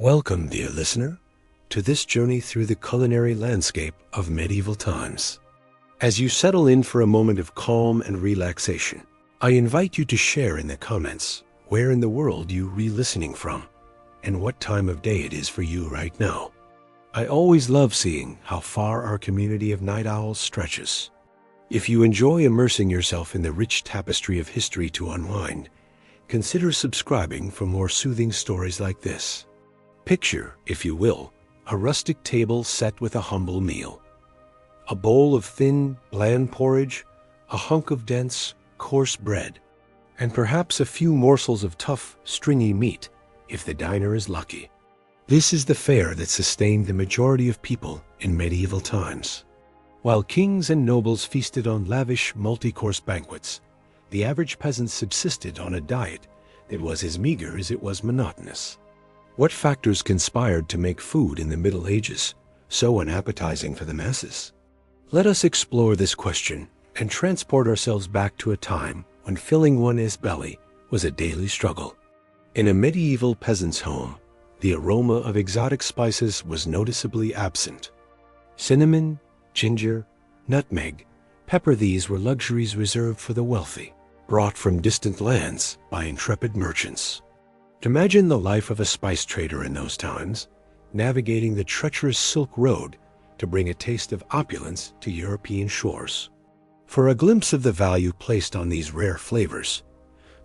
Welcome, dear listener, to this journey through the culinary landscape of medieval times. As you settle in for a moment of calm and relaxation, I invite you to share in the comments where in the world you re-listening from and what time of day it is for you right now. I always love seeing how far our community of night owls stretches. If you enjoy immersing yourself in the rich tapestry of history to unwind, consider subscribing for more soothing stories like this. Picture, if you will, a rustic table set with a humble meal. A bowl of thin, bland porridge, a hunk of dense, coarse bread, and perhaps a few morsels of tough, stringy meat, if the diner is lucky. This is the fare that sustained the majority of people in medieval times. While kings and nobles feasted on lavish, multi-course banquets, the average peasant subsisted on a diet that was as meager as it was monotonous. What factors conspired to make food in the Middle Ages so unappetizing for the masses? Let us explore this question and transport ourselves back to a time when filling one's belly was a daily struggle. In a medieval peasant's home, the aroma of exotic spices was noticeably absent. Cinnamon, ginger, nutmeg, pepper, these were luxuries reserved for the wealthy, brought from distant lands by intrepid merchants. Imagine the life of a spice trader in those times, navigating the treacherous Silk Road to bring a taste of opulence to European shores. For a glimpse of the value placed on these rare flavors,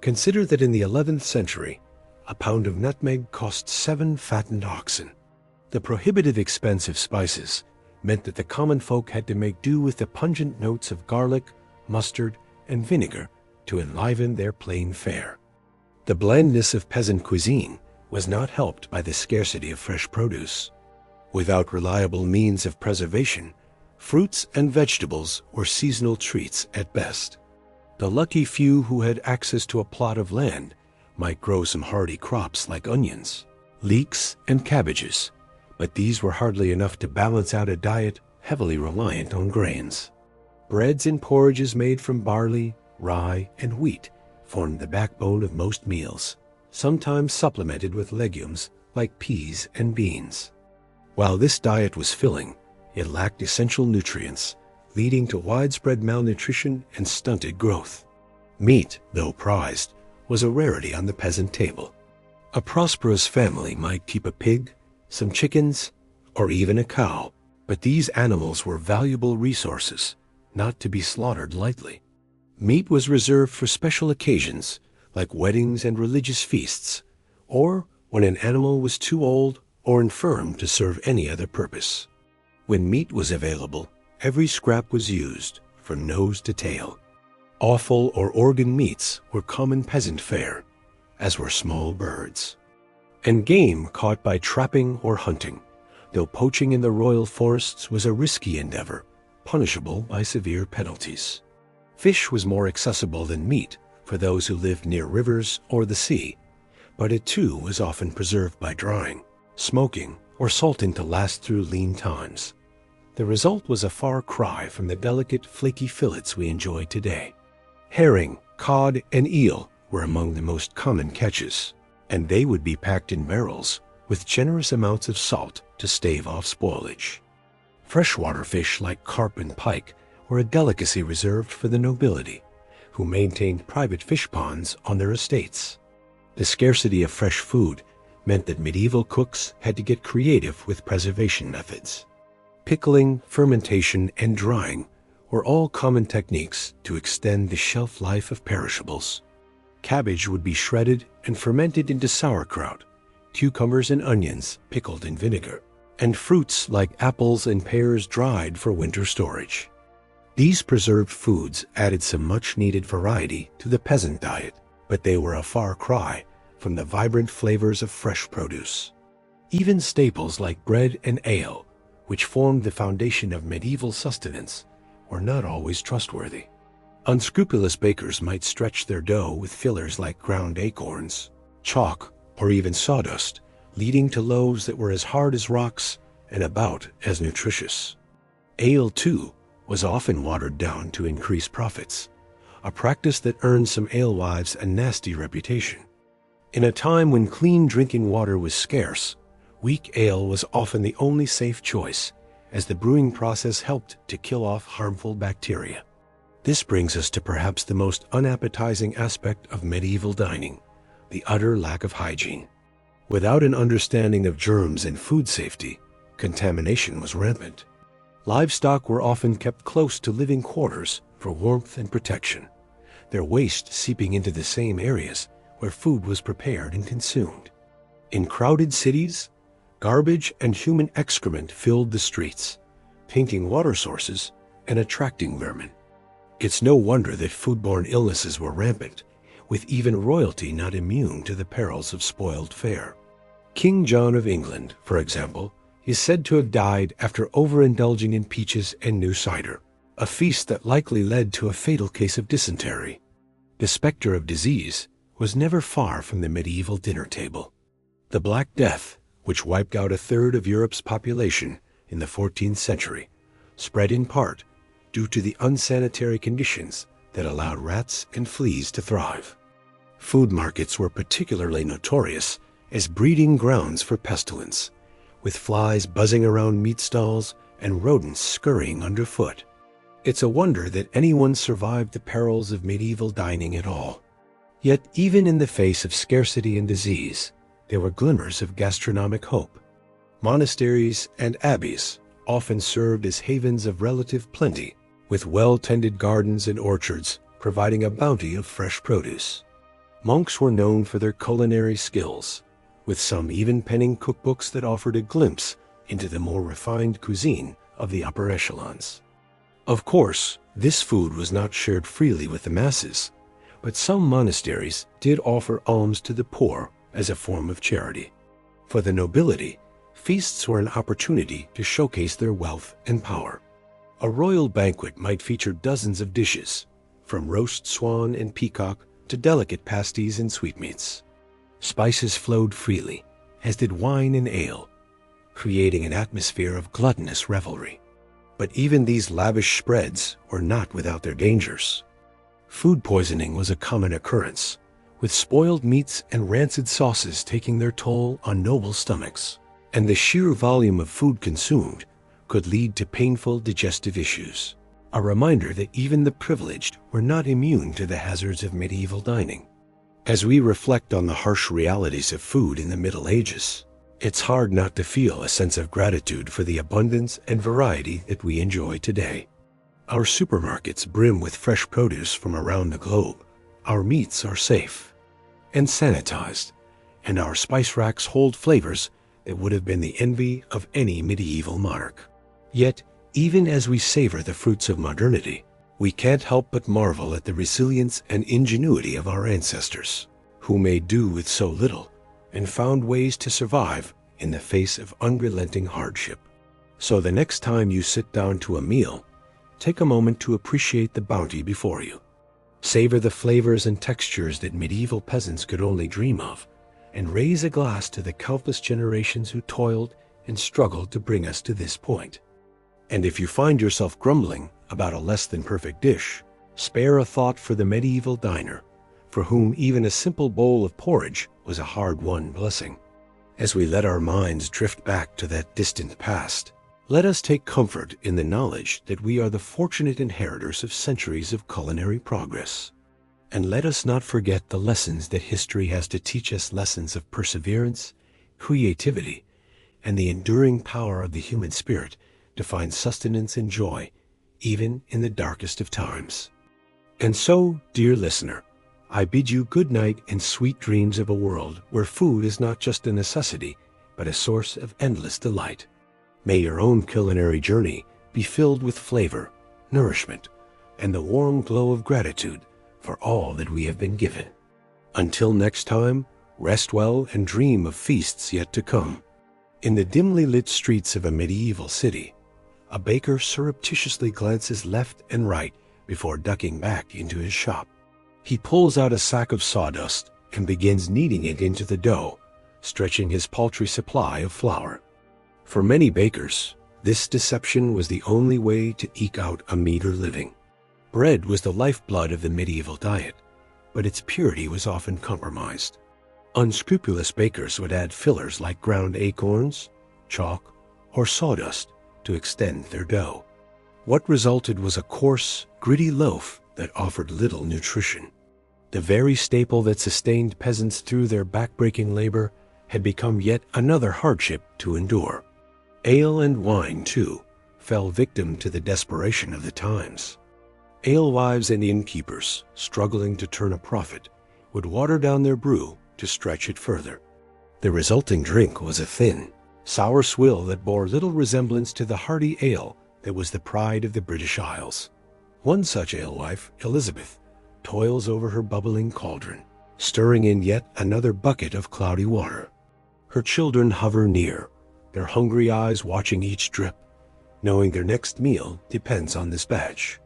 consider that in the 11th century, a pound of nutmeg cost 7 fattened oxen. The prohibitive expense of spices meant that the common folk had to make do with the pungent notes of garlic, mustard, and vinegar to enliven their plain fare. The blandness of peasant cuisine was not helped by the scarcity of fresh produce. Without reliable means of preservation, fruits and vegetables were seasonal treats at best. The lucky few who had access to a plot of land might grow some hardy crops like onions, leeks, and cabbages, but these were hardly enough to balance out a diet heavily reliant on grains. Breads and porridges made from barley, rye, and wheat formed the backbone of most meals, sometimes supplemented with legumes like peas and beans. While this diet was filling, it lacked essential nutrients, leading to widespread malnutrition and stunted growth. Meat, though prized, was a rarity on the peasant table. A prosperous family might keep a pig, some chickens, or even a cow, but these animals were valuable resources, not to be slaughtered lightly. Meat was reserved for special occasions like weddings and religious feasts, or when an animal was too old or infirm to serve any other purpose. When meat was available, every scrap was used from nose to tail. Offal or organ meats were common peasant fare, as were small birds. And game caught by trapping or hunting, though poaching in the royal forests was a risky endeavor, punishable by severe penalties. Fish was more accessible than meat for those who lived near rivers or the sea, but it too was often preserved by drying, smoking, or salting to last through lean times. The result was a far cry from the delicate, flaky fillets we enjoy today. Herring, cod, and eel were among the most common catches, and they would be packed in barrels with generous amounts of salt to stave off spoilage. Freshwater fish like carp and pike were a delicacy reserved for the nobility, who maintained private fish ponds on their estates. The scarcity of fresh food meant that medieval cooks had to get creative with preservation methods. Pickling, fermentation, and drying were all common techniques to extend the shelf life of perishables. Cabbage would be shredded and fermented into sauerkraut, cucumbers and onions pickled in vinegar, and fruits like apples and pears dried for winter storage. These preserved foods added some much-needed variety to the peasant diet, but they were a far cry from the vibrant flavors of fresh produce. Even staples like bread and ale, which formed the foundation of medieval sustenance, were not always trustworthy. Unscrupulous bakers might stretch their dough with fillers like ground acorns, chalk, or even sawdust, leading to loaves that were as hard as rocks and about as nutritious. Ale, too, was often watered down to increase profits, a practice that earned some alewives a nasty reputation. In a time when clean drinking water was scarce, Weak ale was often the only safe choice, as the brewing process helped to kill off harmful bacteria. This brings us to perhaps the most unappetizing aspect of medieval dining, the utter lack of hygiene. Without an understanding of germs and food safety, contamination was rampant. Livestock were often kept close to living quarters for warmth and protection, their waste seeping into the same areas where food was prepared and consumed. In crowded cities, garbage and human excrement filled the streets, tainting water sources and attracting vermin. It's no wonder that foodborne illnesses were rampant, with even royalty not immune to the perils of spoiled fare. King John of England, for example, is said to have died after overindulging in peaches and new cider, a feast that likely led to a fatal case of dysentery. The specter of disease was never far from the medieval dinner table. The Black Death, which wiped out a third of Europe's population in the 14th century, spread in part due to the unsanitary conditions that allowed rats and fleas to thrive. Food markets were particularly notorious as breeding grounds for pestilence, with flies buzzing around meat stalls and rodents scurrying underfoot. It's a wonder that anyone survived the perils of medieval dining at all. Yet even in the face of scarcity and disease, there were glimmers of gastronomic hope. Monasteries and abbeys often served as havens of relative plenty, with well-tended gardens and orchards providing a bounty of fresh produce. Monks were known for their culinary skills, with some even penning cookbooks that offered a glimpse into the more refined cuisine of the upper echelons. Of course, this food was not shared freely with the masses, but some monasteries did offer alms to the poor as a form of charity. For the nobility, feasts were an opportunity to showcase their wealth and power. A royal banquet might feature dozens of dishes, from roast swan and peacock to delicate pasties and sweetmeats. Spices flowed freely, as did wine and ale, creating an atmosphere of gluttonous revelry. But even these lavish spreads were not without their dangers. Food poisoning was a common occurrence, with spoiled meats and rancid sauces taking their toll on noble stomachs. And the sheer volume of food consumed could lead to painful digestive issues, a reminder that even the privileged were not immune to the hazards of medieval dining. As we reflect on the harsh realities of food in the Middle Ages, it's hard not to feel a sense of gratitude for the abundance and variety that we enjoy today. Our supermarkets brim with fresh produce from around the globe. Our meats are safe and sanitized, and our spice racks hold flavors that would have been the envy of any medieval monarch. Yet, even as we savor the fruits of modernity, we can't help but marvel at the resilience and ingenuity of our ancestors, who made do with so little and found ways to survive in the face of unrelenting hardship. So the next time you sit down to a meal, take a moment to appreciate the bounty before you. Savor the flavors and textures that medieval peasants could only dream of, and raise a glass to the countless generations who toiled and struggled to bring us to this point. And if you find yourself grumbling about a less than perfect dish, spare a thought for the medieval diner, for whom even a simple bowl of porridge was a hard-won blessing. As we let our minds drift back to that distant past, let us take comfort in the knowledge that we are the fortunate inheritors of centuries of culinary progress. And let us not forget the lessons that history has to teach us, lessons of perseverance, creativity, and the enduring power of the human spirit to find sustenance and joy, even in the darkest of times. And so, dear listener, I bid you good night and sweet dreams of a world where food is not just a necessity, but a source of endless delight. May your own culinary journey be filled with flavor, nourishment, and the warm glow of gratitude for all that we have been given. Until next time, rest well and dream of feasts yet to come. In the dimly lit streets of a medieval city, a baker surreptitiously glances left and right before ducking back into his shop. He pulls out a sack of sawdust and begins kneading it into the dough, stretching his paltry supply of flour. For many bakers, this deception was the only way to eke out a meager living. Bread was the lifeblood of the medieval diet, but its purity was often compromised. Unscrupulous bakers would add fillers like ground acorns, chalk, or sawdust to extend their dough. What resulted was a coarse, gritty loaf that offered little nutrition. The very staple that sustained peasants through their backbreaking labor had become yet another hardship to endure. Ale and wine, too, fell victim to the desperation of the times. Alewives and innkeepers, struggling to turn a profit, would water down their brew to stretch it further. The resulting drink was a thin, sour swill that bore little resemblance to the hearty ale that was the pride of the British Isles. One such alewife, Elizabeth, toils over her bubbling cauldron, stirring in yet another bucket of cloudy water. Her children hover near, their hungry eyes watching each drip, knowing their next meal depends on this batch.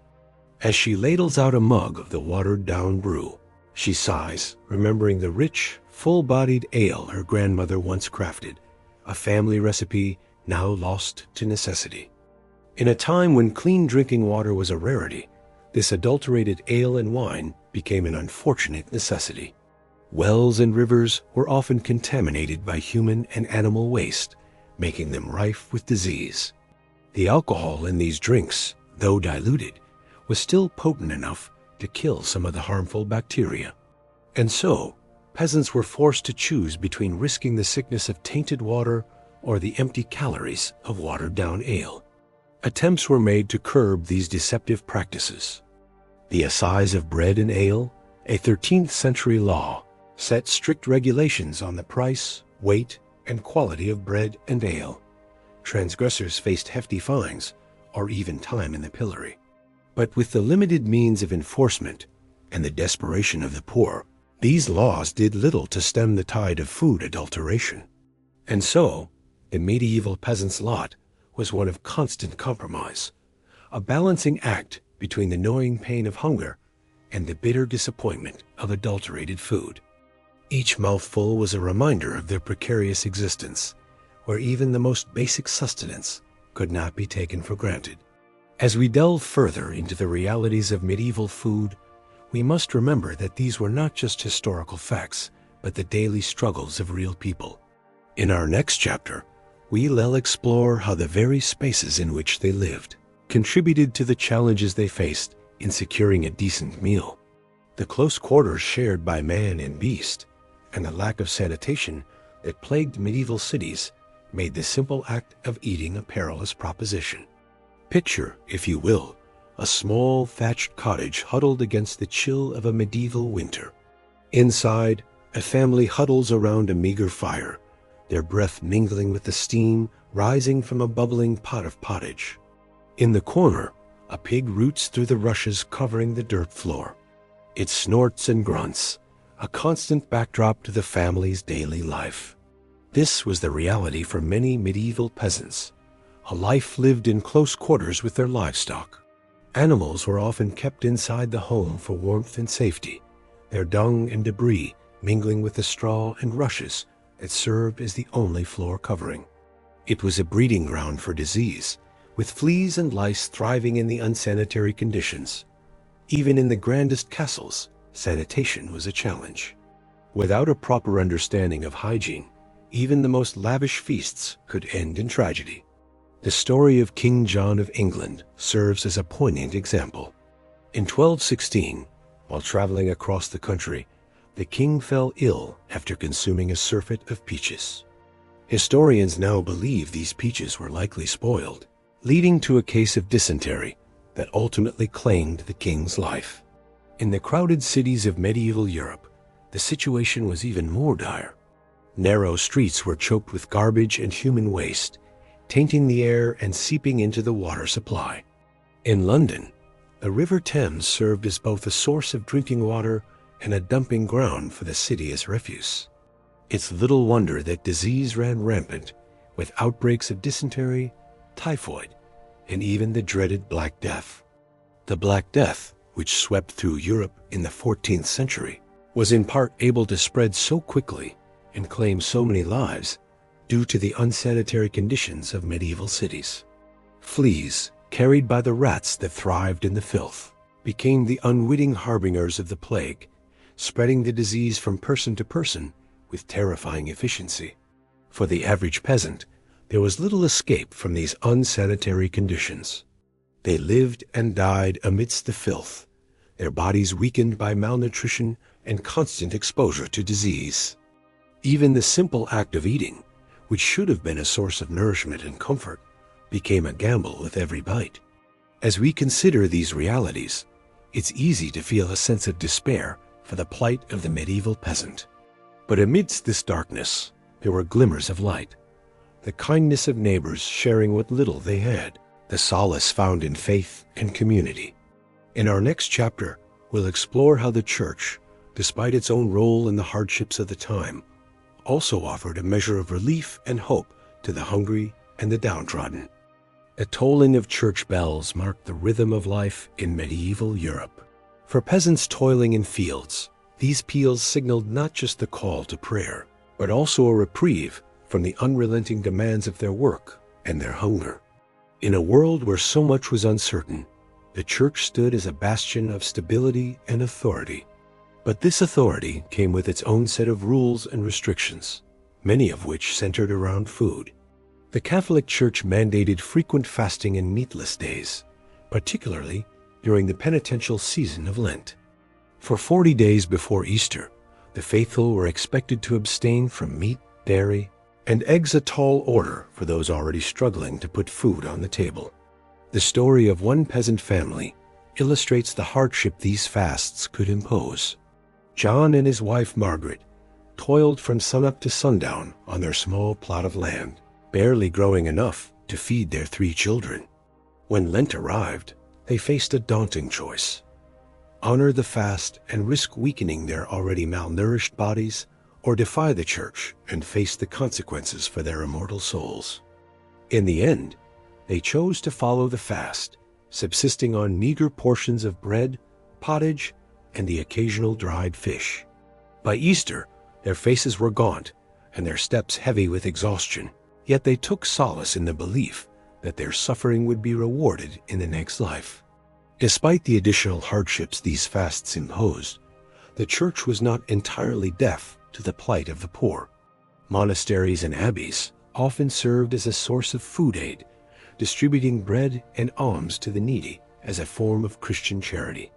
As she ladles out a mug of the watered-down brew, she sighs, remembering the rich, full-bodied ale her grandmother once crafted, a family recipe now lost to necessity. In a time when clean drinking water was a rarity, this adulterated ale and wine became an unfortunate necessity. Wells and rivers were often contaminated by human and animal waste, making them rife with disease. The alcohol in these drinks, though diluted, was still potent enough to kill some of the harmful bacteria. And so, peasants were forced to choose between risking the sickness of tainted water or the empty calories of watered-down ale. Attempts were made to curb these deceptive practices. The Assize of Bread and Ale, a 13th century law, set strict regulations on the price, weight, and quality of bread and ale. Transgressors faced hefty fines or even time in the pillory. But with the limited means of enforcement and the desperation of the poor, these laws did little to stem the tide of food adulteration. And so, the medieval peasant's lot was one of constant compromise, a balancing act between the gnawing pain of hunger and the bitter disappointment of adulterated food. Each mouthful was a reminder of their precarious existence, where even the most basic sustenance could not be taken for granted. As we delve further into the realities of medieval food, we must remember that these were not just historical facts, but the daily struggles of real people. In our next chapter, we'll explore how the very spaces in which they lived contributed to the challenges they faced in securing a decent meal. The close quarters shared by man and beast, and the lack of sanitation that plagued medieval cities made the simple act of eating a perilous proposition. Picture, if you will, a small thatched cottage huddled against the chill of a medieval winter. Inside, a family huddles around a meager fire, their breath mingling with the steam rising from a bubbling pot of pottage. In the corner, a pig roots through the rushes covering the dirt floor. It snorts and grunts, a constant backdrop to the family's daily life. This was the reality for many medieval peasants, a life lived in close quarters with their livestock. Animals were often kept inside the home for warmth and safety, their dung and debris mingling with the straw and rushes that served as the only floor covering. It was a breeding ground for disease, with fleas and lice thriving in the unsanitary conditions. Even in the grandest castles, sanitation was a challenge. Without a proper understanding of hygiene, even the most lavish feasts could end in tragedy. The story of King John of England serves as a poignant example. In 1216, while traveling across the country, the king fell ill after consuming a surfeit of peaches. Historians now believe these peaches were likely spoiled, leading to a case of dysentery that ultimately claimed the king's life. In the crowded cities of medieval Europe, the situation was even more dire. Narrow streets were choked with garbage and human waste, tainting the air and seeping into the water supply. In London, the River Thames served as both a source of drinking water and a dumping ground for the city as refuse. It's little wonder that disease ran rampant, with outbreaks of dysentery, typhoid, and even the dreaded Black Death. The Black Death, which swept through Europe in the 14th century, was in part able to spread so quickly and claim so many lives due to the unsanitary conditions of medieval cities. Fleas, carried by the rats that thrived in the filth, became the unwitting harbingers of the plague, spreading the disease from person to person with terrifying efficiency. For the average peasant, there was little escape from these unsanitary conditions. They lived and died amidst the filth, their bodies weakened by malnutrition and constant exposure to disease. Even the simple act of eating, which should have been a source of nourishment and comfort, became a gamble with every bite. As we consider these realities, it's easy to feel a sense of despair for the plight of the medieval peasant. But amidst this darkness, there were glimmers of light, the kindness of neighbors sharing what little they had, the solace found in faith and community. In our next chapter, we'll explore how the Church, despite its own role in the hardships of the time, also offered a measure of relief and hope to the hungry and the downtrodden. A tolling of church bells marked the rhythm of life in medieval Europe. For peasants toiling in fields, these peals signaled not just the call to prayer, but also a reprieve from the unrelenting demands of their work and their hunger. In a world where so much was uncertain, the Church stood as a bastion of stability and authority. But this authority came with its own set of rules and restrictions, many of which centered around food. The Catholic Church mandated frequent fasting and meatless days, particularly during the penitential season of Lent. For 40 days before Easter, the faithful were expected to abstain from meat, dairy, and eggs, a tall order for those already struggling to put food on the table. The story of one peasant family illustrates the hardship these fasts could impose. John and his wife Margaret toiled from sunup to sundown on their small plot of land, barely growing enough to feed their 3 children. When Lent arrived, they faced a daunting choice: honor the fast and risk weakening their already malnourished bodies, or defy the Church and face the consequences for their immortal souls. In the end, they chose to follow the fast, subsisting on meager portions of bread, pottage, and the occasional dried fish. By Easter, their faces were gaunt and their steps heavy with exhaustion, yet they took solace in the belief that their suffering would be rewarded in the next life. Despite the additional hardships these fasts imposed, the Church was not entirely deaf to the plight of the poor. Monasteries and abbeys often served as a source of food aid, distributing bread and alms to the needy as a form of Christian charity.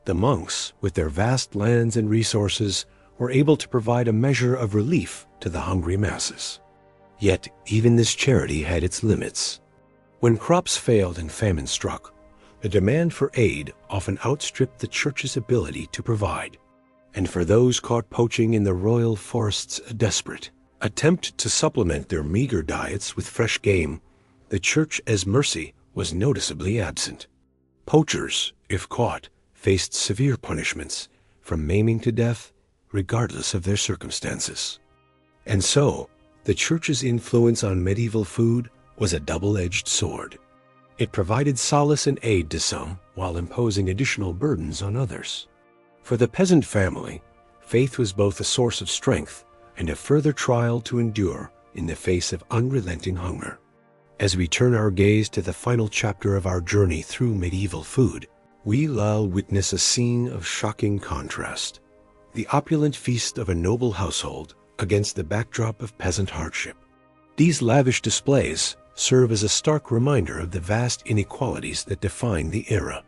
The monks, with their vast lands and resources, were able to provide a measure of relief to the hungry masses. Yet even this charity had its limits. When crops failed and famine struck, the demand for aid often outstripped the Church's ability to provide. And for those caught poaching in the royal forests, a desperate attempt to supplement their meager diets with fresh game, the Church's mercy was noticeably absent. Poachers, if caught, faced severe punishments, from maiming to death, regardless of their circumstances. And so, the Church's influence on medieval food was a double-edged sword. It provided solace and aid to some, while imposing additional burdens on others. For the peasant family, faith was both a source of strength and a further trial to endure in the face of unrelenting hunger. As we turn our gaze to the final chapter of our journey through medieval food, we'll witness a scene of shocking contrast: the opulent feast of a noble household against the backdrop of peasant hardship. These lavish displays serve as a stark reminder of the vast inequalities that define the era.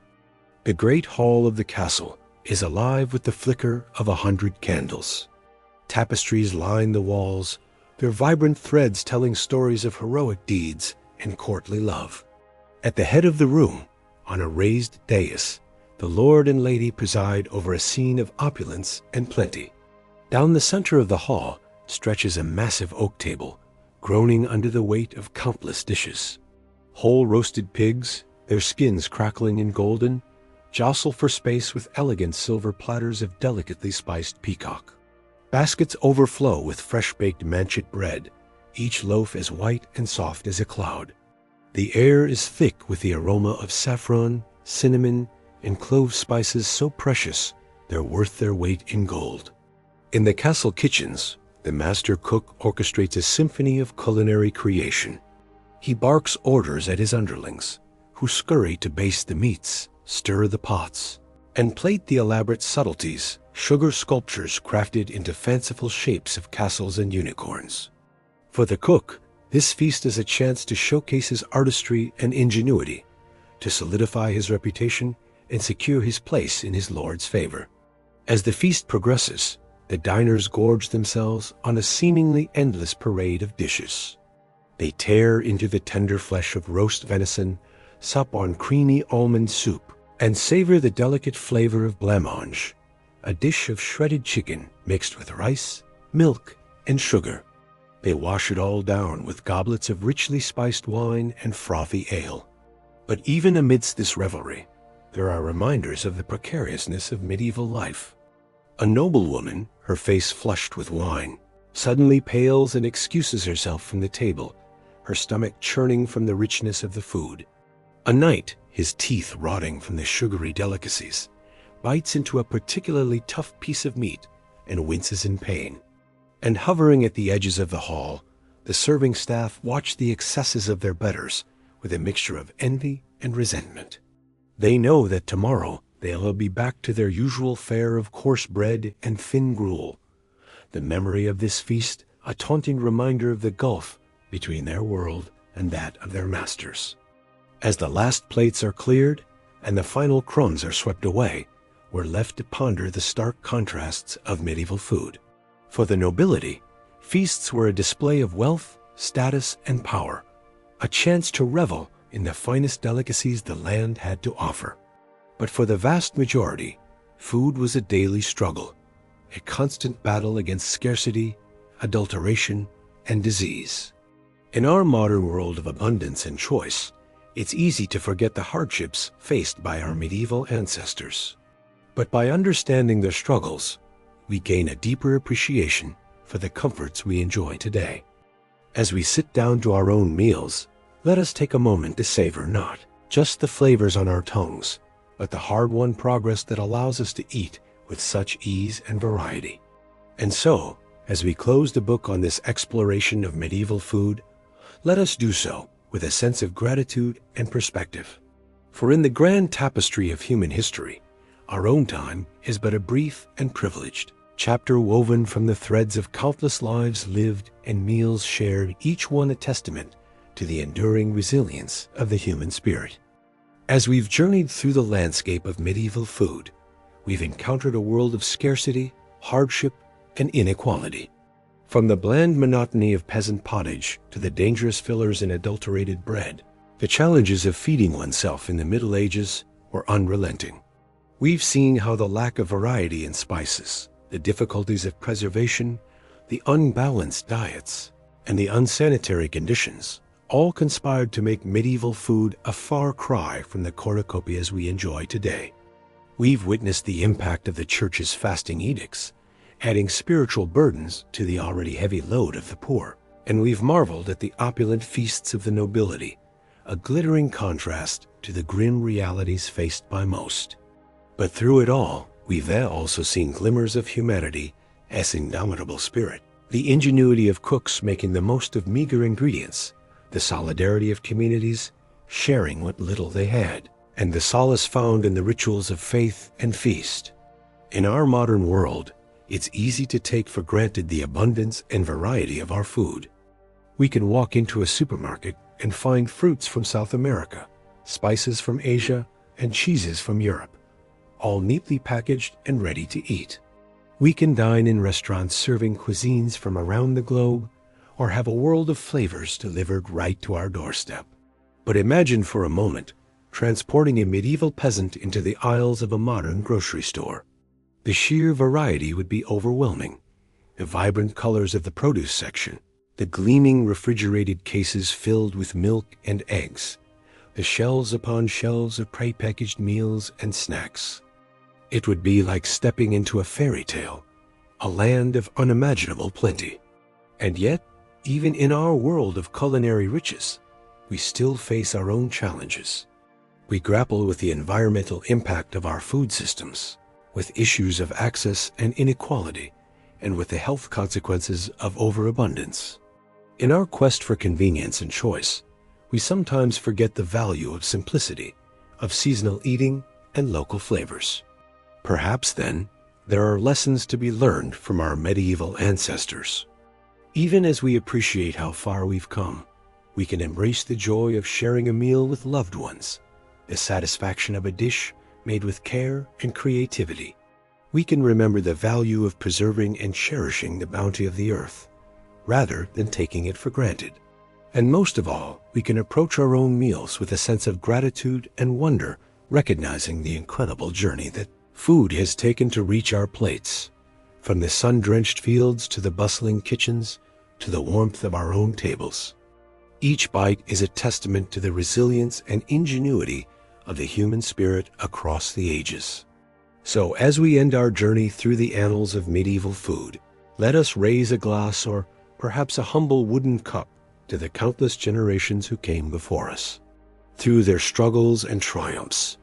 The great hall of the castle is alive with the flicker of 100 candles. Tapestries line the walls, their vibrant threads telling stories of heroic deeds and courtly love. At the head of the room, on a raised dais, the lord and lady preside over a scene of opulence and plenty. Down the center of the hall stretches a massive oak table, groaning under the weight of countless dishes. Whole roasted pigs, their skins crackling and golden, jostle for space with elegant silver platters of delicately spiced peacock. Baskets overflow with fresh-baked manchet bread, each loaf as white and soft as a cloud. The air is thick with the aroma of saffron, cinnamon, and clove spices so precious they're worth their weight in gold. In the castle kitchens, the master cook orchestrates a symphony of culinary creation. He barks orders at his underlings, who scurry to baste the meats, stir the pots, and plate the elaborate subtleties sugar sculptures crafted into fanciful shapes of castles and unicorns. For the cook, this feast is a chance to showcase his artistry and ingenuity, to solidify his reputation and secure his place in his lord's favor. As the feast progresses, the diners gorge themselves on a seemingly endless parade of dishes. They tear into the tender flesh of roast venison, sup on creamy almond soup, and savor the delicate flavor of blancmange, a dish of shredded chicken mixed with rice, milk, and sugar. They wash it all down with goblets of richly spiced wine and frothy ale. But even amidst this revelry, there are reminders of the precariousness of medieval life. A noblewoman, her face flushed with wine, suddenly pales and excuses herself from the table, her stomach churning from the richness of the food. A knight, his teeth rotting from the sugary delicacies, bites into a particularly tough piece of meat and winces in pain. And hovering at the edges of the hall, the serving staff watch the excesses of their betters with a mixture of envy and resentment. They know that tomorrow they'll be back to their usual fare of coarse bread and thin gruel. The memory of this feast, a taunting reminder of the gulf between their world and that of their masters. As the last plates are cleared and the final crumbs are swept away, we're left to ponder the stark contrasts of medieval food. For the nobility, feasts were a display of wealth, status, and power, a chance to revel in the finest delicacies the land had to offer. But for the vast majority, food was a daily struggle, a constant battle against scarcity, adulteration, and disease. In our modern world of abundance and choice, it's easy to forget the hardships faced by our medieval ancestors. But by understanding their struggles, we gain a deeper appreciation for the comforts we enjoy today. As we sit down to our own meals, let us take a moment to savor not just the flavors on our tongues, but the hard-won progress that allows us to eat with such ease and variety. And so, as we close the book on this exploration of medieval food, let us do so with a sense of gratitude and perspective. For in the grand tapestry of human history, our own time is but a brief and privileged chapter woven from the threads of countless lives lived and meals shared, each one a testament to the enduring resilience of the human spirit. As we've journeyed through the landscape of medieval food, we've encountered a world of scarcity, hardship, and inequality. From the bland monotony of peasant pottage to the dangerous fillers in adulterated bread, the challenges of feeding oneself in the Middle Ages were unrelenting. We've seen how the lack of variety in spices, the difficulties of preservation, the unbalanced diets, and the unsanitary conditions all conspired to make medieval food a far cry from the cornucopias we enjoy today. We've witnessed the impact of the Church's fasting edicts, adding spiritual burdens to the already heavy load of the poor, and we've marveled at the opulent feasts of the nobility, a glittering contrast to the grim realities faced by most. But through it all, we've also seen glimmers of humanity as indomitable spirit, the ingenuity of cooks making the most of meager ingredients, the solidarity of communities sharing what little they had, and the solace found in the rituals of faith and feast. In our modern world, it's easy to take for granted the abundance and variety of our food. We can walk into a supermarket and find fruits from South America, spices from Asia, and cheeses from Europe, all neatly packaged and ready to eat. We can dine in restaurants serving cuisines from around the globe, or have a world of flavors delivered right to our doorstep. But imagine for a moment transporting a medieval peasant into the aisles of a modern grocery store. The sheer variety would be overwhelming. The vibrant colors of the produce section, the gleaming refrigerated cases filled with milk and eggs, the shelves upon shelves of pre-packaged meals and snacks. It would be like stepping into a fairy tale, a land of unimaginable plenty. And yet, even in our world of culinary riches, we still face our own challenges. We grapple with the environmental impact of our food systems, with issues of access and inequality, and with the health consequences of overabundance. In our quest for convenience and choice, we sometimes forget the value of simplicity, of seasonal eating, and local flavors. Perhaps then, There are lessons to be learned from our medieval ancestors. Even as we appreciate how far we've come, we can embrace the joy of sharing a meal with loved ones, the satisfaction of a dish made with care and creativity. We can remember the value of preserving and cherishing the bounty of the earth, rather than taking it for granted. And most of all, we can approach our own meals with a sense of gratitude and wonder, recognizing the incredible journey that food has taken to reach our plates. From the sun-drenched fields to the bustling kitchens to the warmth of our own tables. Each bite is a testament to the resilience and ingenuity of the human spirit across the ages. So as we end our journey through the annals of medieval food, let us raise a glass or perhaps a humble wooden cup to the countless generations who came before us. Through their struggles and triumphs,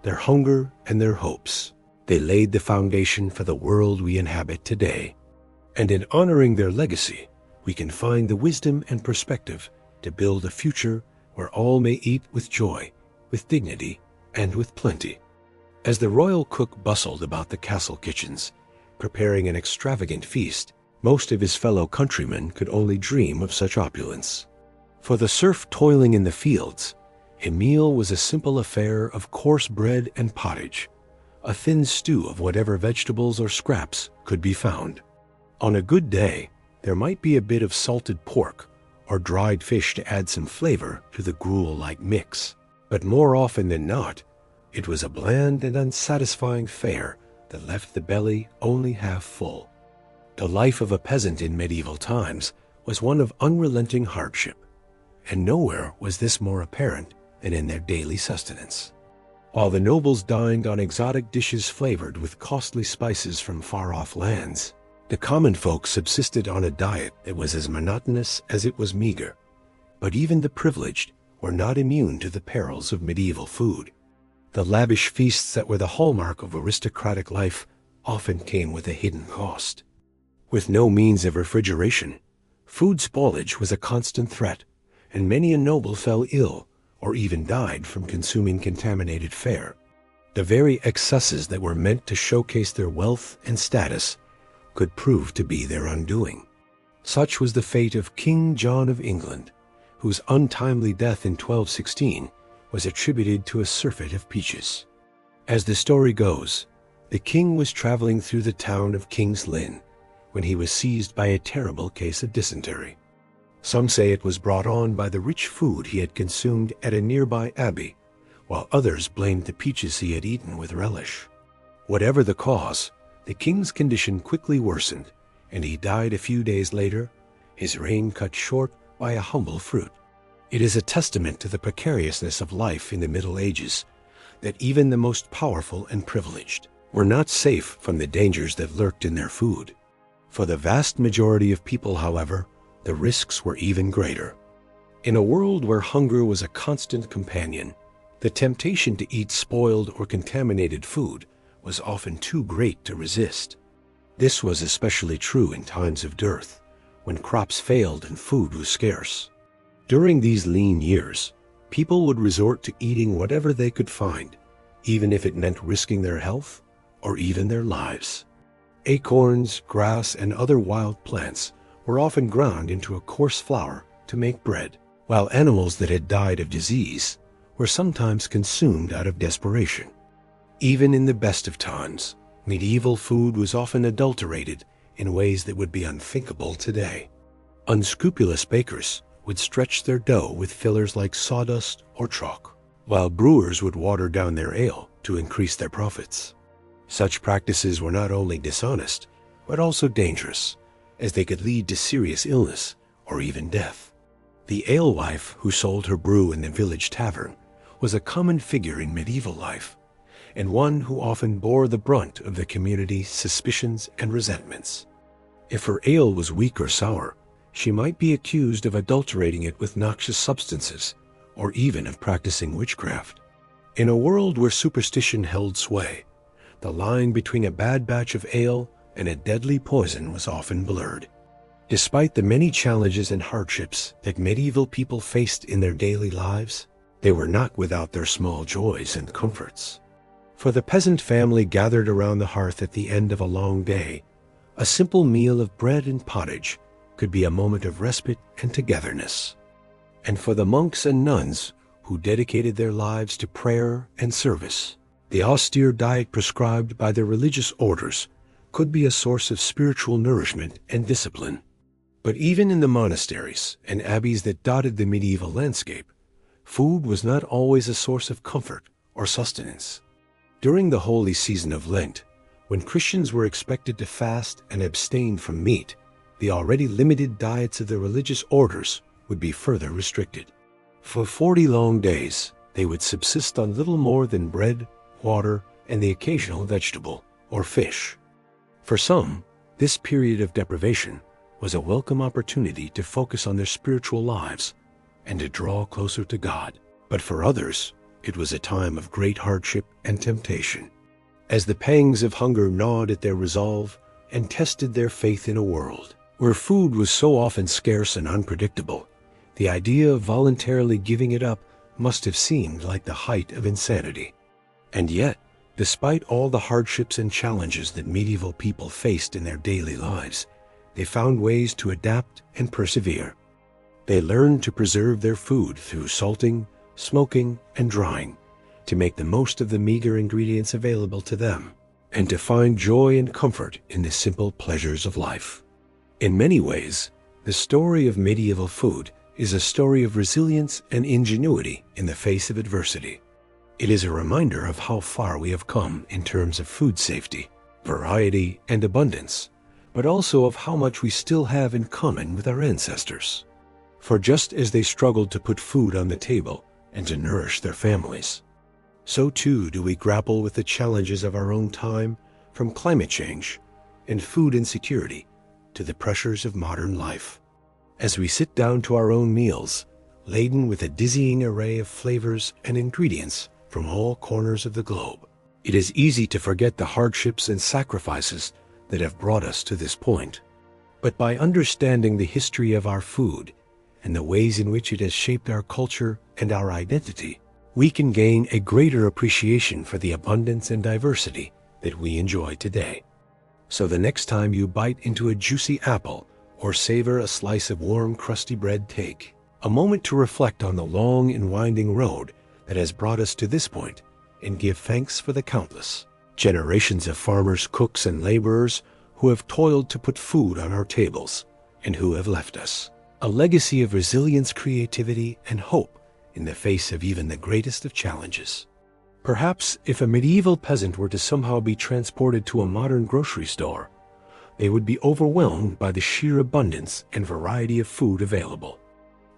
their hunger and their hopes, they laid the foundation for the world we inhabit today. And in honoring their legacy, we can find the wisdom and perspective to build a future where all may eat with joy, with dignity, and with plenty. As the royal cook bustled about the castle kitchens, preparing an extravagant feast, most of his fellow countrymen could only dream of such opulence. For the serf toiling in the fields, a meal was a simple affair of coarse bread and pottage, a thin stew of whatever vegetables or scraps could be found. On a good day, there might be a bit of salted pork or dried fish to add some flavor to the gruel-like mix. But more often than not, it was a bland and unsatisfying fare that left the belly only half full. The life of a peasant in medieval times was one of unrelenting hardship, and nowhere was this more apparent than in their daily sustenance. While the nobles dined on exotic dishes flavored with costly spices from far-off lands, the common folk subsisted on a diet that was as monotonous as it was meager. But even the privileged were not immune to the perils of medieval food. The lavish feasts that were the hallmark of aristocratic life often came with a hidden cost. With no means of refrigeration, food spoilage was a constant threat, and many a noble fell ill or even died from consuming contaminated fare. The very excesses that were meant to showcase their wealth and status could prove to be their undoing. Such was the fate of King John of England, whose untimely death in 1216 was attributed to a surfeit of peaches. As the story goes, the king was traveling through the town of King's Lynn when he was seized by a terrible case of dysentery. Some say it was brought on by the rich food he had consumed at a nearby abbey, while others blamed the peaches he had eaten with relish. Whatever the cause, the king's condition quickly worsened, and he died a few days later, his reign cut short by a humble fruit. It is a testament to the precariousness of life in the Middle Ages that even the most powerful and privileged were not safe from the dangers that lurked in their food. For the vast majority of people, however, the risks were even greater. In a world where hunger was a constant companion, the temptation to eat spoiled or contaminated food was often too great to resist. This was especially true in times of dearth, when crops failed and food was scarce. During these lean years, people would resort to eating whatever they could find, even if it meant risking their health or even their lives. Acorns, grass, and other wild plants were often ground into a coarse flour to make bread, while animals that had died of disease were sometimes consumed out of desperation. Even in the best of times, medieval food was often adulterated in ways that would be unthinkable today. Unscrupulous bakers would stretch their dough with fillers like sawdust or chalk, while brewers would water down their ale to increase their profits. Such practices were not only dishonest, but also dangerous, as they could lead to serious illness or even death. The alewife who sold her brew in the village tavern was a common figure in medieval life, and one who often bore the brunt of the community's suspicions and resentments. If her ale was weak or sour, she might be accused of adulterating it with noxious substances, or even of practicing witchcraft. In a world where superstition held sway, the line between a bad batch of ale and a deadly poison was often blurred. Despite the many challenges and hardships that medieval people faced in their daily lives, they were not without their small joys and comforts. For the peasant family gathered around the hearth at the end of a long day, a simple meal of bread and pottage could be a moment of respite and togetherness. And for the monks and nuns who dedicated their lives to prayer and service, the austere diet prescribed by their religious orders could be a source of spiritual nourishment and discipline. But even in the monasteries and abbeys that dotted the medieval landscape, food was not always a source of comfort or sustenance. During the holy season of Lent, when Christians were expected to fast and abstain from meat, the already limited diets of the religious orders would be further restricted. For 40 long days, they would subsist on little more than bread, water, and the occasional vegetable or fish. For some, this period of deprivation was a welcome opportunity to focus on their spiritual lives and to draw closer to God. But for others, it was a time of great hardship and temptation, as the pangs of hunger gnawed at their resolve and tested their faith in a world where food was so often scarce and unpredictable. The idea of voluntarily giving it up must have seemed like the height of insanity. And yet, despite all the hardships and challenges that medieval people faced in their daily lives, they found ways to adapt and persevere. They learned to preserve their food through salting, smoking, and drying, to make the most of the meager ingredients available to them, and to find joy and comfort in the simple pleasures of life. In many ways, the story of medieval food is a story of resilience and ingenuity in the face of adversity. It is a reminder of how far we have come in terms of food safety, variety, and abundance, but also of how much we still have in common with our ancestors. For just as they struggled to put food on the table and to nourish their families, so too do we grapple with the challenges of our own time, from climate change and food insecurity to the pressures of modern life. As we sit down to our own meals, laden with a dizzying array of flavors and ingredients from all corners of the globe, it is easy to forget the hardships and sacrifices that have brought us to this point. But by understanding the history of our food and the ways in which it has shaped our culture and our identity, we can gain a greater appreciation for the abundance and diversity that we enjoy today. So the next time you bite into a juicy apple or savor a slice of warm, crusty bread, take a moment to reflect on the long and winding road that has brought us to this point and give thanks for the countless generations of farmers, cooks, and laborers who have toiled to put food on our tables and who have left us a legacy of resilience, creativity, and hope in the face of even the greatest of challenges. Perhaps if a medieval peasant were to somehow be transported to a modern grocery store, they would be overwhelmed by the sheer abundance and variety of food available.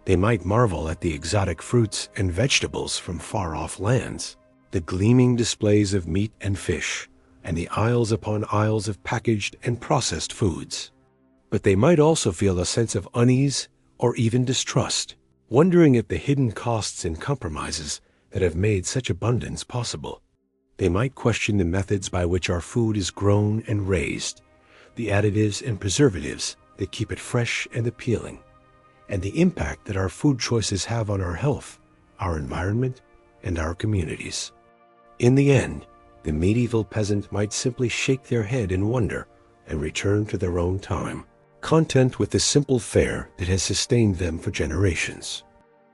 They might marvel at the exotic fruits and vegetables from far-off lands, the gleaming displays of meat and fish, and the aisles upon aisles of packaged and processed foods. But they might also feel a sense of unease or even distrust, wondering at the hidden costs and compromises that have made such abundance possible. They might question the methods by which our food is grown and raised, the additives and preservatives that keep it fresh and appealing, and the impact that our food choices have on our health, our environment, and our communities. In the end, the medieval peasant might simply shake their head in wonder and return to their own time, content with the simple fare that has sustained them for generations.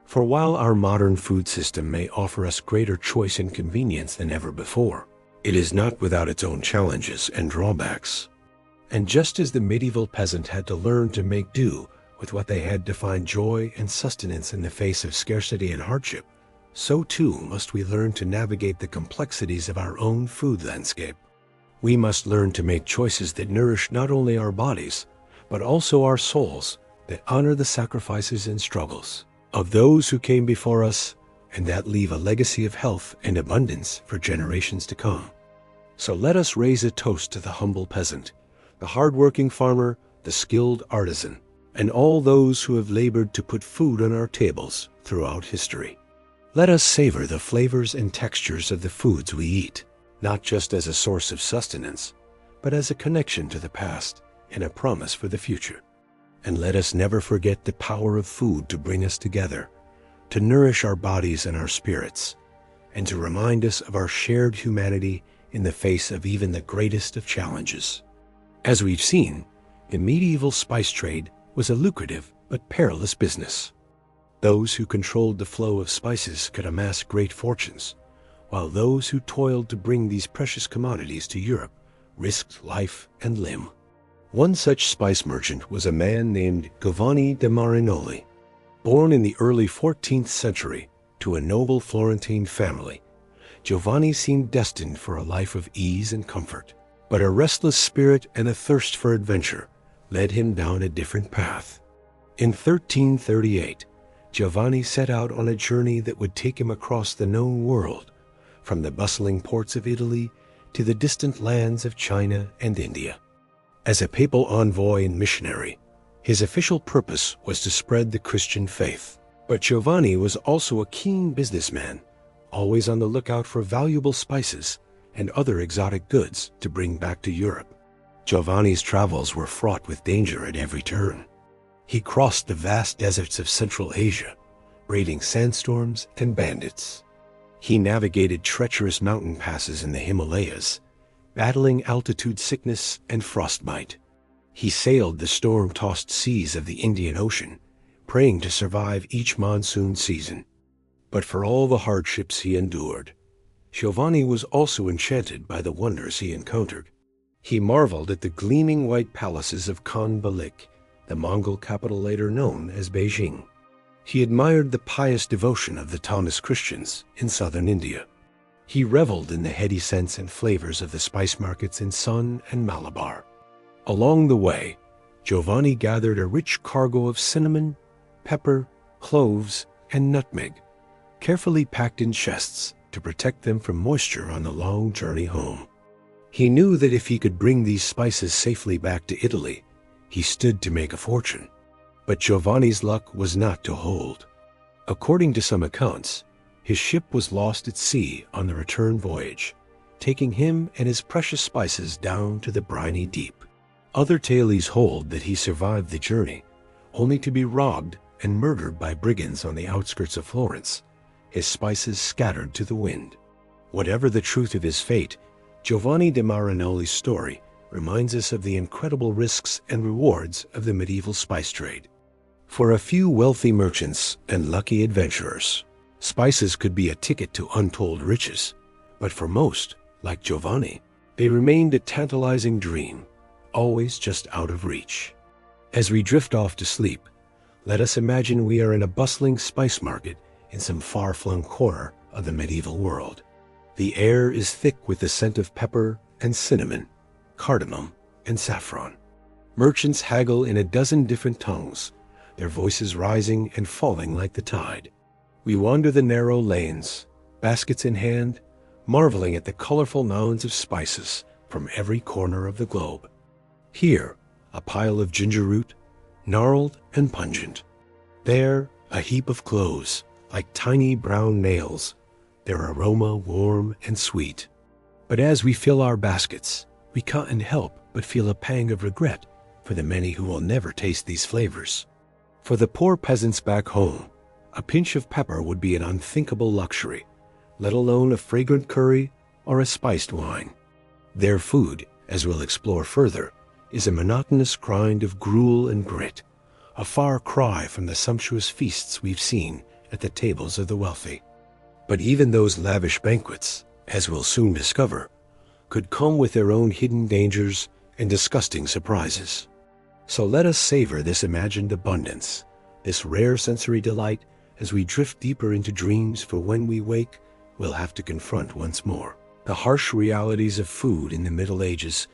For while our modern food system may offer us greater choice and convenience than ever before, it is not without its own challenges and drawbacks. And just as the medieval peasant had to learn to make do with what they had to find joy and sustenance in the face of scarcity and hardship, so too must we learn to navigate the complexities of our own food landscape. We must learn to make choices that nourish not only our bodies, but also our souls, that honor the sacrifices and struggles of those who came before us, and that leave a legacy of health and abundance for generations to come. So let us raise a toast to the humble peasant, the hard-working farmer, the skilled artisan, and all those who have labored to put food on our tables throughout history. Let us savor the flavors and textures of the foods we eat, not just as a source of sustenance, but as a connection to the past and a promise for the future. And let us never forget the power of food to bring us together, to nourish our bodies and our spirits, and to remind us of our shared humanity in the face of even the greatest of challenges. As we've seen, the medieval spice trade was a lucrative but perilous business. Those who controlled the flow of spices could amass great fortunes, while those who toiled to bring these precious commodities to Europe risked life and limb. One such spice merchant was a man named Giovanni de Marinoli. Born in the early 14th century to a noble Florentine family, Giovanni seemed destined for a life of ease and comfort. But a restless spirit and a thirst for adventure led him down a different path. In 1338, Giovanni set out on a journey that would take him across the known world, from the bustling ports of Italy to the distant lands of China and India. As a papal envoy and missionary, his official purpose was to spread the Christian faith. But Giovanni was also a keen businessman, always on the lookout for valuable spices and other exotic goods to bring back to Europe. Giovanni's travels were fraught with danger at every turn. He crossed the vast deserts of Central Asia, braving sandstorms and bandits. He navigated treacherous mountain passes in the Himalayas, battling altitude sickness and frostbite. He sailed the storm-tossed seas of the Indian Ocean, praying to survive each monsoon season. But for all the hardships he endured, Giovanni was also enchanted by the wonders he encountered. He marveled at the gleaming white palaces of Khan Balik, the Mongol capital later known as Beijing. He admired the pious devotion of the Taoist Christians in southern India. He reveled in the heady scents and flavors of the spice markets in Sun and Malabar. Along the way, Giovanni gathered a rich cargo of cinnamon, pepper, cloves, and nutmeg, carefully packed in chests to protect them from moisture on the long journey home. He knew that if he could bring these spices safely back to Italy, he stood to make a fortune. But Giovanni's luck was not to hold. According to some accounts, his ship was lost at sea on the return voyage, taking him and his precious spices down to the briny deep. Other tales hold that he survived the journey, only to be robbed and murdered by brigands on the outskirts of Florence, his spices scattered to the wind. Whatever the truth of his fate, Giovanni de Marinoli's story reminds us of the incredible risks and rewards of the medieval spice trade. For a few wealthy merchants and lucky adventurers, spices could be a ticket to untold riches, but for most, like Giovanni, they remained a tantalizing dream, always just out of reach. As we drift off to sleep, let us imagine we are in a bustling spice market in some far-flung corner of the medieval world. The air is thick with the scent of pepper and cinnamon, cardamom and saffron. Merchants haggle in a dozen different tongues, their voices rising and falling like the tide. We wander the narrow lanes, baskets in hand, marveling at the colorful mounds of spices from every corner of the globe. Here, a pile of ginger root, gnarled and pungent. There, a heap of cloves, like tiny brown nails, their aroma warm and sweet. But as we fill our baskets, we can't help but feel a pang of regret for the many who will never taste these flavors. For the poor peasants back home, a pinch of pepper would be an unthinkable luxury, let alone a fragrant curry or a spiced wine. Their food, as we'll explore further, is a monotonous grind of gruel and grit, a far cry from the sumptuous feasts we've seen at the tables of the wealthy. But even those lavish banquets, as we'll soon discover, could come with their own hidden dangers and disgusting surprises. So let us savor this imagined abundance, this rare sensory delight, as we drift deeper into dreams, for when we wake, we'll have to confront once more the harsh realities of food in the Middle Ages,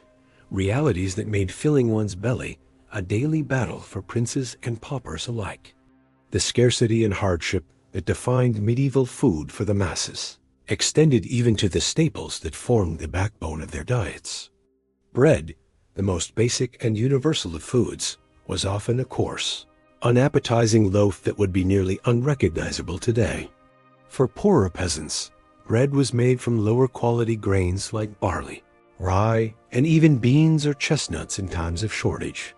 realities that made filling one's belly a daily battle for princes and paupers alike. The scarcity and hardship that defined medieval food for the masses extended even to the staples that formed the backbone of their diets. Bread, the most basic and universal of foods, was often a coarse, unappetizing loaf that would be nearly unrecognizable today. For poorer peasants, bread was made from lower quality grains like barley, rye, and even beans or chestnuts in times of shortage.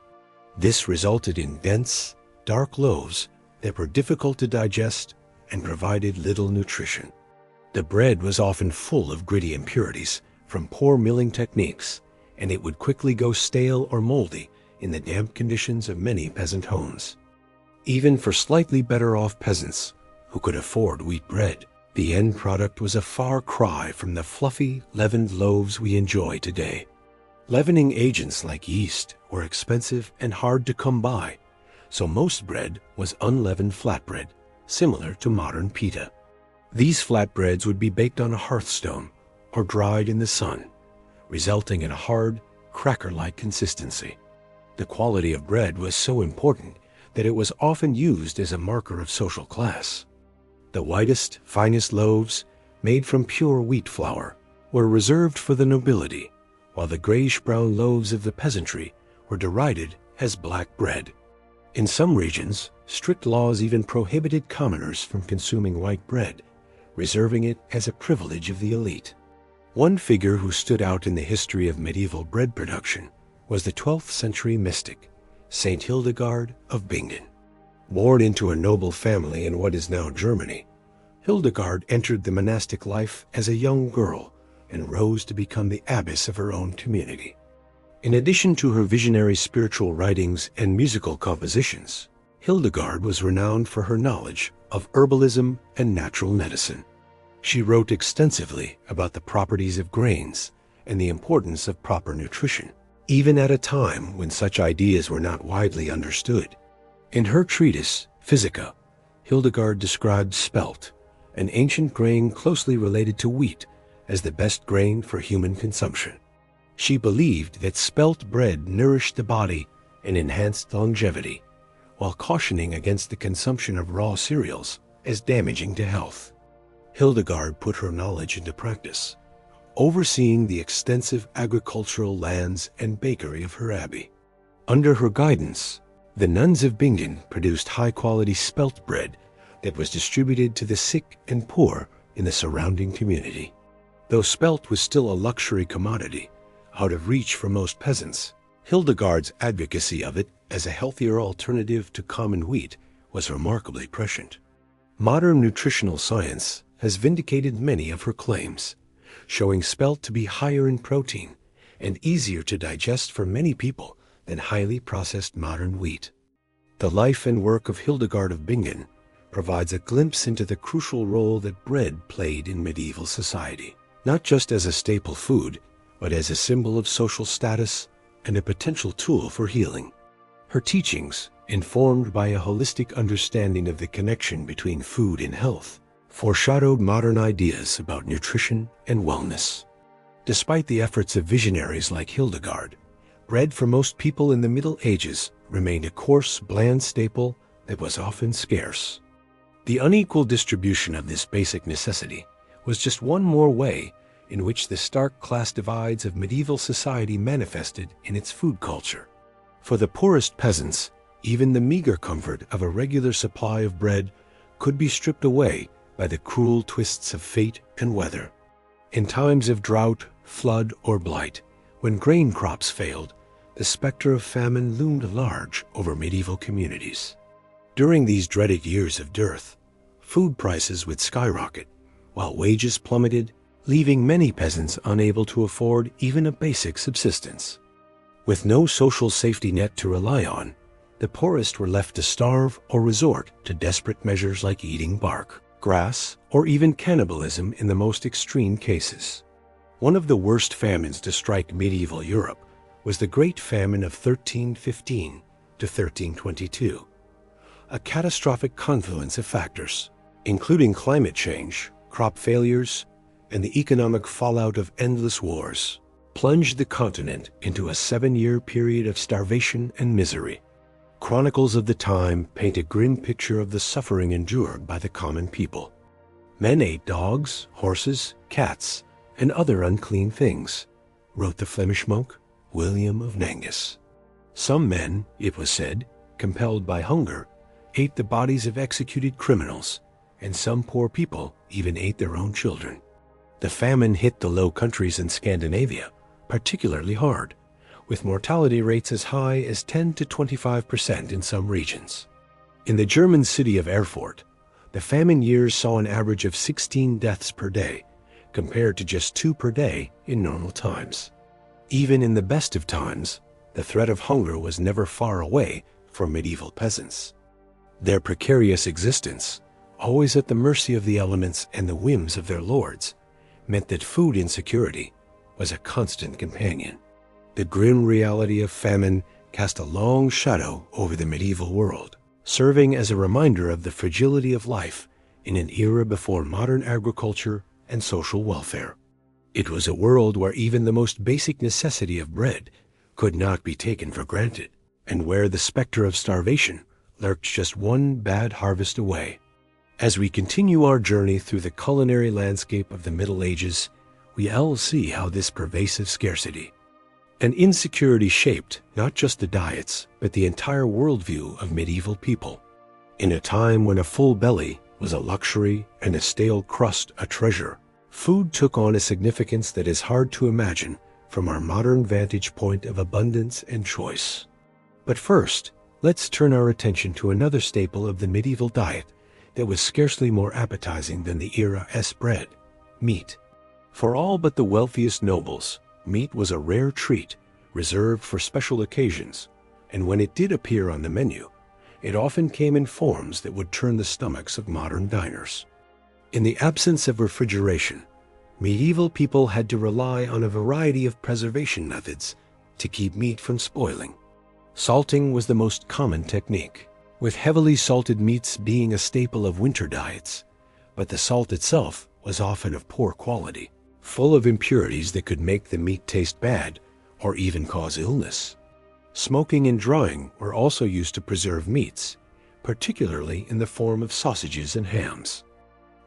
This resulted in dense, dark loaves that were difficult to digest and provided little nutrition. The bread was often full of gritty impurities from poor milling techniques, and it would quickly go stale or moldy in the damp conditions of many peasant homes. Even for slightly better off peasants who could afford wheat bread, the end product was a far cry from the fluffy, leavened loaves we enjoy today. Leavening agents like yeast were expensive and hard to come by, so most bread was unleavened flatbread, similar to modern pita. These flatbreads would be baked on a hearthstone or dried in the sun, resulting in a hard, cracker-like consistency. The quality of bread was so important that it was often used as a marker of social class. The whitest, finest loaves, made from pure wheat flour, were reserved for the nobility, while the grayish-brown loaves of the peasantry were derided as black bread. In some regions, strict laws even prohibited commoners from consuming white bread, reserving it as a privilege of the elite. One figure who stood out in the history of medieval bread production was the 12th century mystic, Saint Hildegard of Bingen. Born into a noble family in what is now Germany, Hildegard entered the monastic life as a young girl and rose to become the abbess of her own community. In addition to her visionary spiritual writings and musical compositions, Hildegard was renowned for her knowledge of herbalism and natural medicine. She wrote extensively about the properties of grains and the importance of proper nutrition, even at a time when such ideas were not widely understood. In her treatise, Physica, Hildegard described spelt, an ancient grain closely related to wheat, as the best grain for human consumption. She believed that spelt bread nourished the body and enhanced longevity, while cautioning against the consumption of raw cereals as damaging to health. Hildegard put her knowledge into practice, overseeing the extensive agricultural lands and bakery of her abbey. Under her guidance, the nuns of Bingen produced high-quality spelt bread that was distributed to the sick and poor in the surrounding community. Though spelt was still a luxury commodity, out of reach for most peasants, Hildegard's advocacy of it as a healthier alternative to common wheat was remarkably prescient. Modern nutritional science has vindicated many of her claims, showing spelt to be higher in protein and easier to digest for many people than highly processed modern wheat. The life and work of Hildegard of Bingen provides a glimpse into the crucial role that bread played in medieval society, not just as a staple food, but as a symbol of social status and a potential tool for healing. Her teachings, informed by a holistic understanding of the connection between food and health, foreshadowed modern ideas about nutrition and wellness. Despite the efforts of visionaries like Hildegard, bread for most people in the Middle Ages remained a coarse, bland staple that was often scarce. The unequal distribution of this basic necessity was just one more way in which the stark class divides of medieval society manifested in its food culture. For the poorest peasants, even the meager comfort of a regular supply of bread could be stripped away by the cruel twists of fate and weather. In times of drought, flood, or blight, when grain crops failed, the specter of famine loomed large over medieval communities. During these dreaded years of dearth, food prices would skyrocket, while wages plummeted, leaving many peasants unable to afford even a basic subsistence. With no social safety net to rely on, the poorest were left to starve or resort to desperate measures like eating bark, grass, or even cannibalism in the most extreme cases. One of the worst famines to strike medieval Europe was the Great Famine of 1315 to 1322, a catastrophic confluence of factors, including climate change, crop failures, and the economic fallout of endless wars, plunged the continent into a 7-year period of starvation and misery. Chronicles of the time paint a grim picture of the suffering endured by the common people. Men ate dogs, horses, cats, and other unclean things, wrote the Flemish monk William of Nangus. Some men, it was said, compelled by hunger, ate the bodies of executed criminals, and some poor people even ate their own children. The famine hit the Low Countries in Scandinavia particularly hard, with mortality rates as high as 10 to 25% in some regions. In the German city of Erfurt, The famine years saw an average of 16 deaths per day, compared to just 2 per day in normal times. Even in the best of times, the threat of hunger was never far away for medieval peasants. Their precarious existence, always at the mercy of the elements and the whims of their lords, meant that food insecurity was a constant companion. The grim reality of famine cast a long shadow over the medieval world, serving as a reminder of the fragility of life in an era before modern agriculture and social welfare. It was a world where even the most basic necessity of bread could not be taken for granted, and where the specter of starvation lurked just one bad harvest away. As we continue our journey through the culinary landscape of the Middle Ages, we all see how this pervasive scarcity and insecurity shaped not just the diets, but the entire worldview of medieval people. In a time when a full belly was a luxury and a stale crust a treasure, food took on a significance that is hard to imagine from our modern vantage point of abundance and choice. But first, let's turn our attention to another staple of the medieval diet that was scarcely more appetizing than the era's bread: meat. For all but the wealthiest nobles, meat was a rare treat reserved for special occasions, and when it did appear on the menu, it often came in forms that would turn the stomachs of modern diners. In the absence of refrigeration, medieval people had to rely on a variety of preservation methods to keep meat from spoiling. Salting was the most common technique, with heavily salted meats being a staple of winter diets, but the salt itself was often of poor quality, full of impurities that could make the meat taste bad or even cause illness. Smoking and drying were also used to preserve meats, particularly in the form of sausages and hams.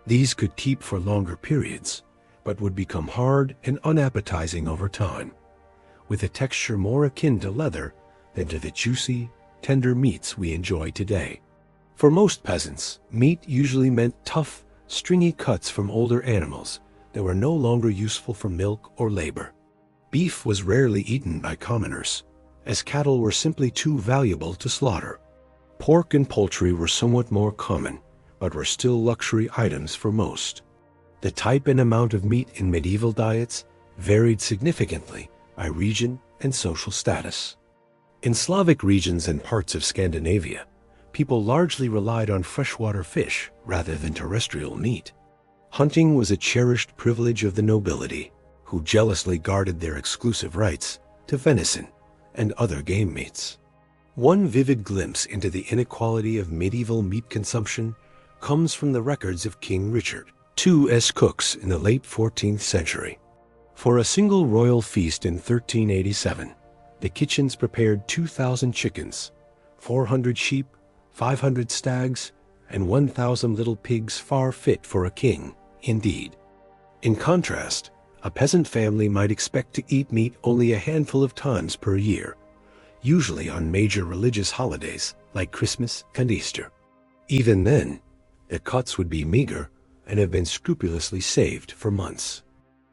These could keep for longer periods, but would become hard and unappetizing over time, with a texture more akin to leather than to the juicy, tender meats we enjoy today. For most peasants, meat usually meant tough, stringy cuts from older animals that were no longer useful for milk or labor. Beef was rarely eaten by commoners, as cattle were simply too valuable to slaughter. Pork and poultry were somewhat more common, but were still luxury items for most. The type and amount of meat in medieval diets varied significantly by region and social status. In Slavic regions and parts of Scandinavia, people largely relied on freshwater fish rather than terrestrial meat. Hunting was a cherished privilege of the nobility, who jealously guarded their exclusive rights to venison and other game meats. One vivid glimpse into the inequality of medieval meat consumption comes from the records of King Richard II's cooks in the late 14th century. For a single royal feast in 1387, the kitchens prepared 2,000 chickens, 400 sheep, 500 stags, and 1,000 little pigs far fit for a king, indeed. In contrast, a peasant family might expect to eat meat only a handful of times per year, usually on major religious holidays like Christmas and Easter. Even then, the cuts would be meager and have been scrupulously saved for months.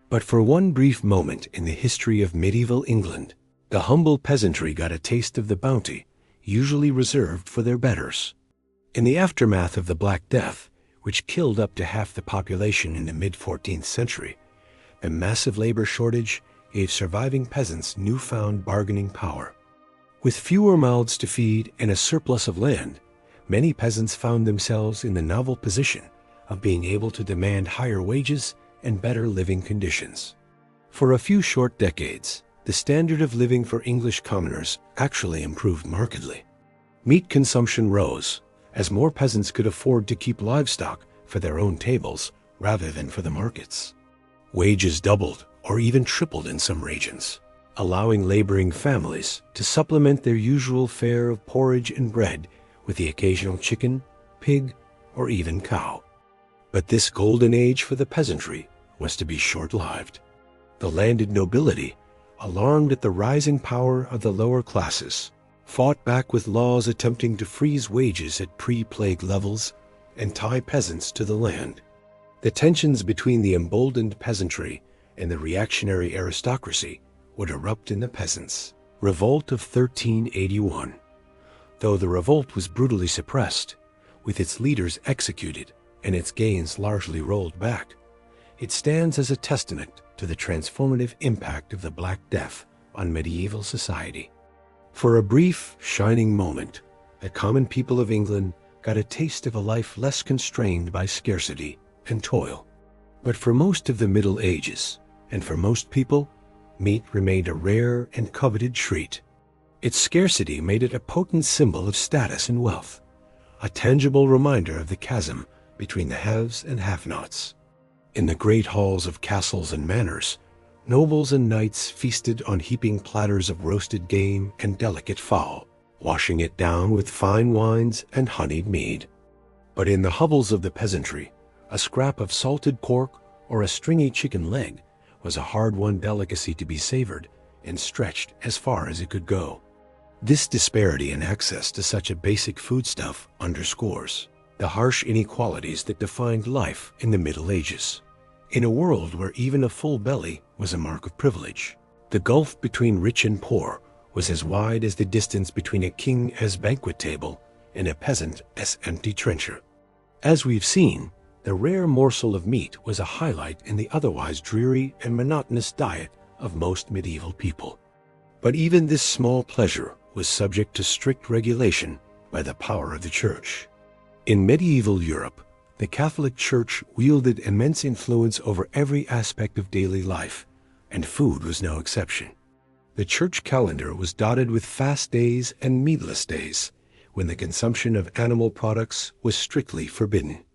But for one brief moment in the history of medieval England, the humble peasantry got a taste of the bounty usually reserved for their betters. In the aftermath of the Black Death, which killed up to half the population in the mid-14th century, a massive labor shortage gave surviving peasants newfound bargaining power. With fewer mouths to feed and a surplus of land, many peasants found themselves in the novel position of being able to demand higher wages and better living conditions. For a few short decades, the standard of living for English commoners actually improved markedly. Meat consumption rose, as more peasants could afford to keep livestock for their own tables rather than for the markets. Wages doubled or even tripled in some regions, allowing laboring families to supplement their usual fare of porridge and bread with the occasional chicken, pig, or even cow. But this golden age for the peasantry was to be short-lived. The landed nobility, alarmed at the rising power of the lower classes, fought back with laws attempting to freeze wages at pre-plague levels and tie peasants to the land. The tensions between the emboldened peasantry and the reactionary aristocracy would erupt in the peasants' revolt of 1381. Though the revolt was brutally suppressed, with its leaders executed and its gains largely rolled back, it stands as a testament to the transformative impact of the Black Death on medieval society. For a brief, shining moment, the common people of England got a taste of a life less constrained by scarcity and toil. But for most of the Middle Ages, and for most people, meat remained a rare and coveted treat. Its scarcity made it a potent symbol of status and wealth, a tangible reminder of the chasm between the haves and have-nots. In the great halls of castles and manors, nobles and knights feasted on heaping platters of roasted game and delicate fowl, washing it down with fine wines and honeyed mead. But in the hovels of the peasantry, a scrap of salted pork or a stringy chicken leg was a hard-won delicacy to be savored and stretched as far as it could go. This disparity in access to such a basic foodstuff underscores the harsh inequalities that defined life in the Middle Ages. In a world where even a full belly was a mark of privilege, the gulf between rich and poor was as wide as the distance between a king as banquet table and a peasant as empty trencher. As we've seen, the rare morsel of meat was a highlight in the otherwise dreary and monotonous diet of most medieval people. But even this small pleasure was subject to strict regulation by the power of the Church. In medieval Europe, the Catholic Church wielded immense influence over every aspect of daily life, and food was no exception. The church calendar was dotted with fast days and meatless days, when the consumption of animal products was strictly forbidden.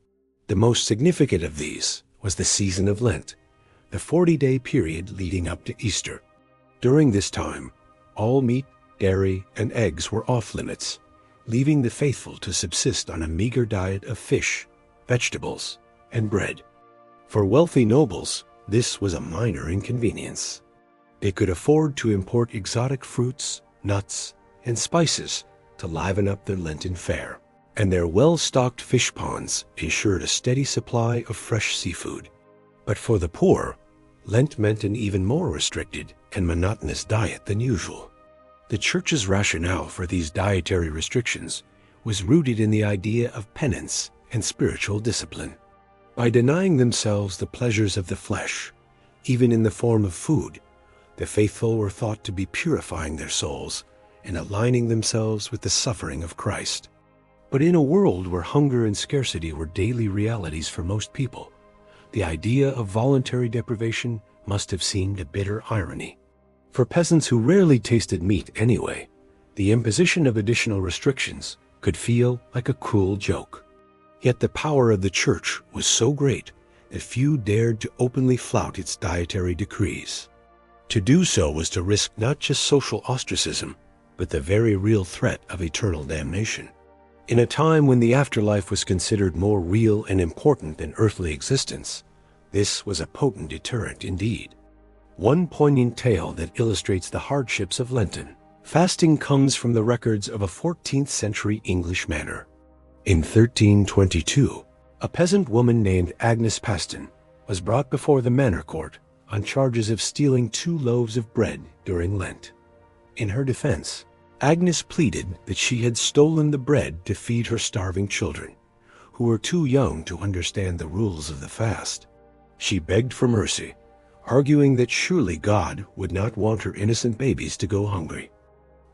The most significant of these was the season of Lent, the 40-day period leading up to Easter. During this time, all meat, dairy, and eggs were off limits, leaving the faithful to subsist on a meager diet of fish, vegetables, and bread. For wealthy nobles, this was a minor inconvenience. They could afford to import exotic fruits, nuts, and spices to liven up their Lenten fare, and their well-stocked fish ponds ensured a steady supply of fresh seafood. But for the poor, Lent meant an even more restricted and monotonous diet than usual. The Church's rationale for these dietary restrictions was rooted in the idea of penance and spiritual discipline. By denying themselves the pleasures of the flesh, even in the form of food, the faithful were thought to be purifying their souls and aligning themselves with the suffering of Christ. But in a world where hunger and scarcity were daily realities for most people, the idea of voluntary deprivation must have seemed a bitter irony. For peasants who rarely tasted meat anyway, the imposition of additional restrictions could feel like a cruel joke. Yet the power of the Church was so great that few dared to openly flout its dietary decrees. To do so was to risk not just social ostracism, but the very real threat of eternal damnation. In a time when the afterlife was considered more real and important than earthly existence, this was a potent deterrent indeed. One poignant tale that illustrates the hardships of Lenten fasting comes from the records of a 14th century English manor. In 1322, a peasant woman named Agnes Paston was brought before the manor court on charges of stealing 2 loaves of bread during Lent. In her defense, Agnes pleaded that she had stolen the bread to feed her starving children, who were too young to understand the rules of the fast. She begged for mercy, arguing that surely God would not want her innocent babies to go hungry.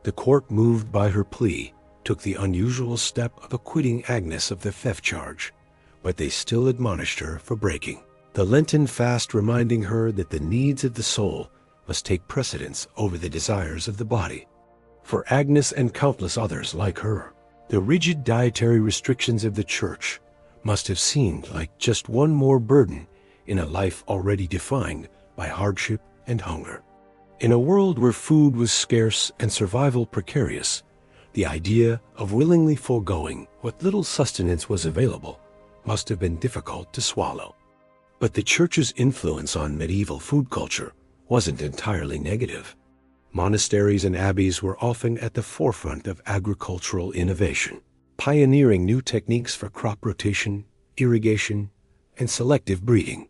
The court, moved by her plea, took the unusual step of acquitting Agnes of the theft charge, but they still admonished her for breaking the Lenten fast, reminding her that the needs of the soul must take precedence over the desires of the body. For Agnes and countless others like her, the rigid dietary restrictions of the Church must have seemed like just one more burden in a life already defined by hardship and hunger. In a world where food was scarce and survival precarious, the idea of willingly foregoing what little sustenance was available must have been difficult to swallow. But the Church's influence on medieval food culture wasn't entirely negative. Monasteries and abbeys were often at the forefront of agricultural innovation, pioneering new techniques for crop rotation, irrigation, and selective breeding.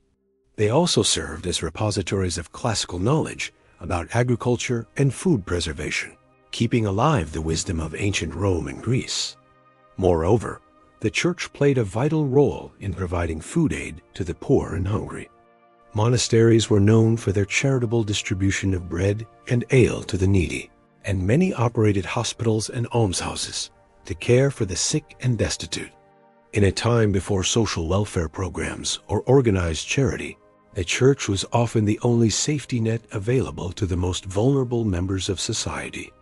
They also served as repositories of classical knowledge about agriculture and food preservation, keeping alive the wisdom of ancient Rome and Greece. Moreover, the church played a vital role in providing food aid to the poor and hungry. Monasteries were known for their charitable distribution of bread and ale to the needy, and many operated hospitals and almshouses to care for the sick and destitute. In a time before social welfare programs or organized charity, the church was often the only safety net available to the most vulnerable members of society.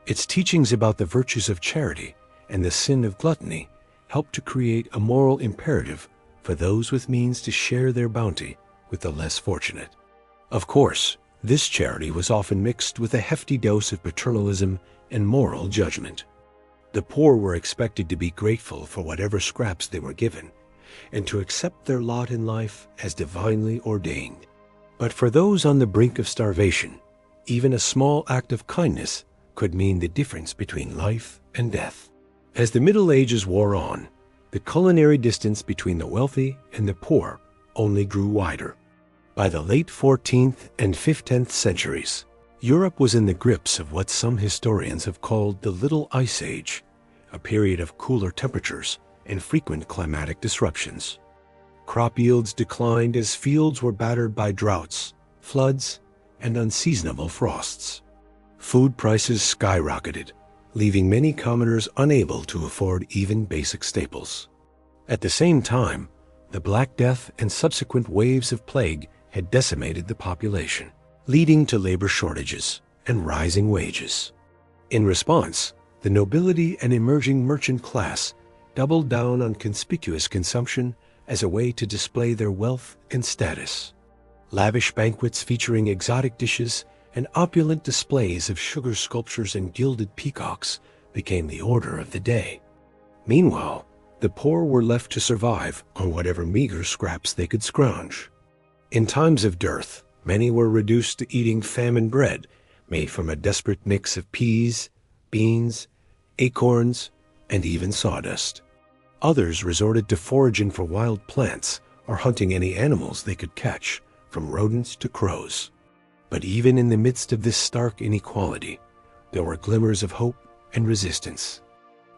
Its teachings about the virtues of charity and the sin of gluttony helped to create a moral imperative for those with means to share their bounty with the less fortunate. Of course, this charity was often mixed with a hefty dose of paternalism and moral judgment. The poor were expected to be grateful for whatever scraps they were given, and to accept their lot in life as divinely ordained. But for those on the brink of starvation, even a small act of kindness could mean the difference between life and death. As the Middle Ages wore on, the culinary distance between the wealthy and the poor only grew wider. By the late 14th and 15th centuries, Europe was in the grips of what some historians have called the Little Ice Age, a period of cooler temperatures and frequent climatic disruptions. Crop yields declined as fields were battered by droughts, floods, and unseasonable frosts. Food prices skyrocketed, leaving many commoners unable to afford even basic staples. At the same time, the Black Death and subsequent waves of plague had decimated the population, leading to labor shortages and rising wages. In response, the nobility and emerging merchant class doubled down on conspicuous consumption as a way to display their wealth and status. Lavish banquets featuring exotic dishes and opulent displays of sugar sculptures and gilded peacocks became the order of the day. Meanwhile, the poor were left to survive on whatever meager scraps they could scrounge. In times of dearth, many were reduced to eating famine bread made from a desperate mix of peas, beans, acorns, and even sawdust. Others resorted to foraging for wild plants or hunting any animals they could catch, from rodents to crows. But even in the midst of this stark inequality, there were glimmers of hope and resistance.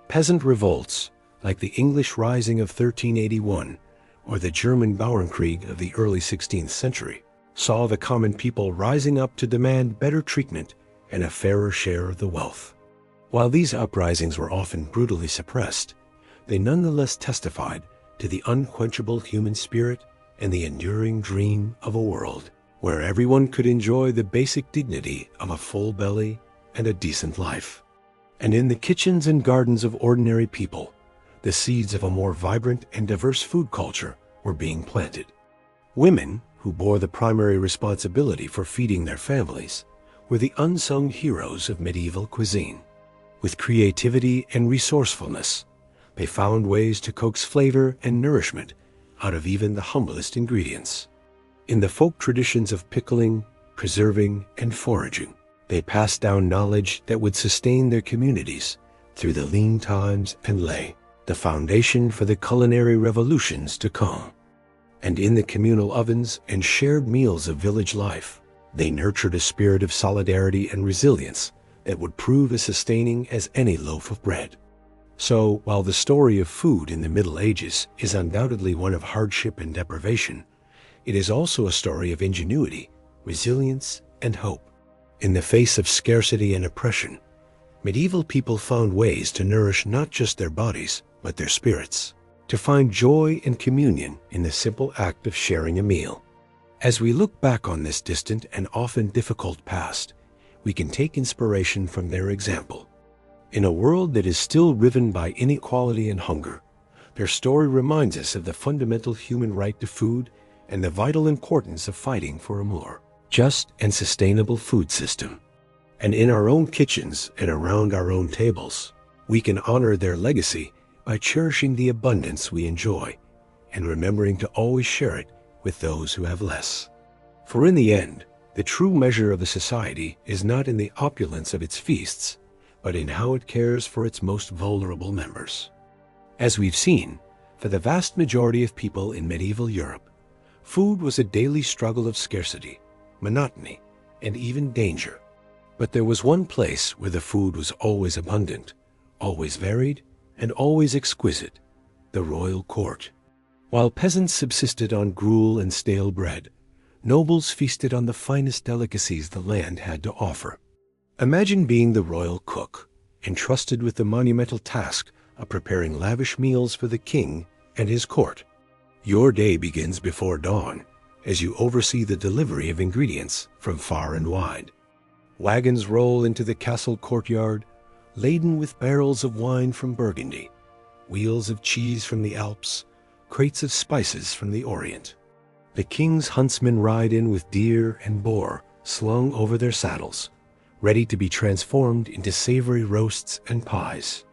Peasant revolts, like the English Rising of 1381 or the German Bauernkrieg of the early 16th century, saw the common people rising up to demand better treatment and a fairer share of the wealth. While these uprisings were often brutally suppressed, they nonetheless testified to the unquenchable human spirit and the enduring dream of a world where everyone could enjoy the basic dignity of a full belly and a decent life. And in the kitchens and gardens of ordinary people, the seeds of a more vibrant and diverse food culture were being planted. Women, who bore the primary responsibility for feeding their families, were the unsung heroes of medieval cuisine. With creativity and resourcefulness, they found ways to coax flavor and nourishment out of even the humblest ingredients. In the folk traditions of pickling, preserving, and foraging, they passed down knowledge that would sustain their communities through the lean times and lay the foundation for the culinary revolutions to come. And in the communal ovens and shared meals of village life, they nurtured a spirit of solidarity and resilience that would prove as sustaining as any loaf of bread. So, while the story of food in the Middle Ages is undoubtedly one of hardship and deprivation, it is also a story of ingenuity, resilience, and hope. In the face of scarcity and oppression, medieval people found ways to nourish not just their bodies, but their spirits, to find joy and communion in the simple act of sharing a meal. As we look back on this distant and often difficult past, we can take inspiration from their example. In a world that is still riven by inequality and hunger, their story reminds us of the fundamental human right to food and the vital importance of fighting for a more just and sustainable food system. And in our own kitchens and around our own tables, we can honor their legacy by cherishing the abundance we enjoy and remembering to always share it with those who have less. For in the end, the true measure of a society is not in the opulence of its feasts, but in how it cares for its most vulnerable members. As we've seen, for the vast majority of people in medieval Europe, food was a daily struggle of scarcity, monotony, and even danger. But there was one place where the food was always abundant, always varied, and always exquisite, the royal court. While peasants subsisted on gruel and stale bread, nobles feasted on the finest delicacies the land had to offer. Imagine being the royal cook, entrusted with the monumental task of preparing lavish meals for the king and his court. Your day begins before dawn as you oversee the delivery of ingredients from far and wide. Wagons roll into the castle courtyard, laden with barrels of wine from Burgundy, wheels of cheese from the Alps, crates of spices from the Orient. The king's huntsmen ride in with deer and boar slung over their saddles, ready to be transformed into savory roasts and pies.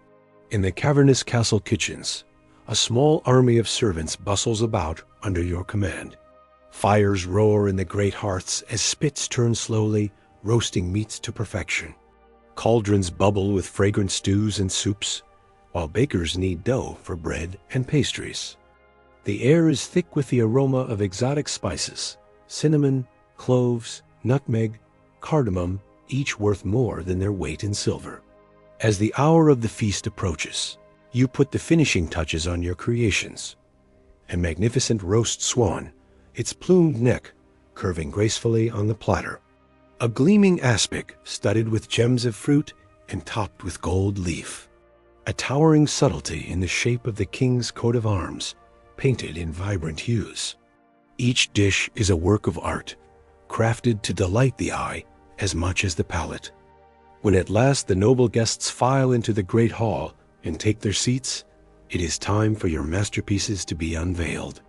In the cavernous castle kitchens, a small army of servants bustles about under your command. Fires roar in the great hearths as spits turn slowly, roasting meats to perfection. Cauldrons bubble with fragrant stews and soups, while bakers knead dough for bread and pastries. The air is thick with the aroma of exotic spices, cinnamon, cloves, nutmeg, cardamom, each worth more than their weight in silver. As the hour of the feast approaches, you put the finishing touches on your creations. A magnificent roast swan, its plumed neck curving gracefully on the platter. A gleaming aspic studded with gems of fruit and topped with gold leaf. A towering subtlety in the shape of the king's coat of arms, painted in vibrant hues. Each dish is a work of art, crafted to delight the eye as much as the palate. When at last the noble guests file into the great hall and take their seats, it is time for your masterpieces to be unveiled.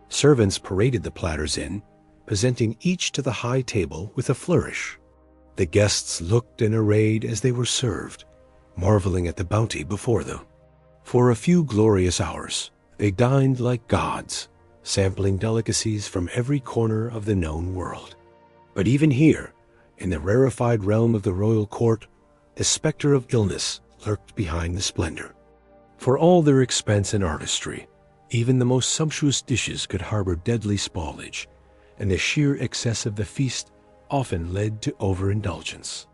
Servants paraded the platters in, presenting each to the high table with a flourish. The guests looked and arrayed as they were served, marveling at the bounty before them. For a few glorious hours, they dined like gods, sampling delicacies from every corner of the known world. But even here, in the rarefied realm of the royal court, the specter of illness lurked behind the splendor. For all their expense and artistry, even the most sumptuous dishes could harbor deadly spoilage, and the sheer excess of the feast often led to overindulgence.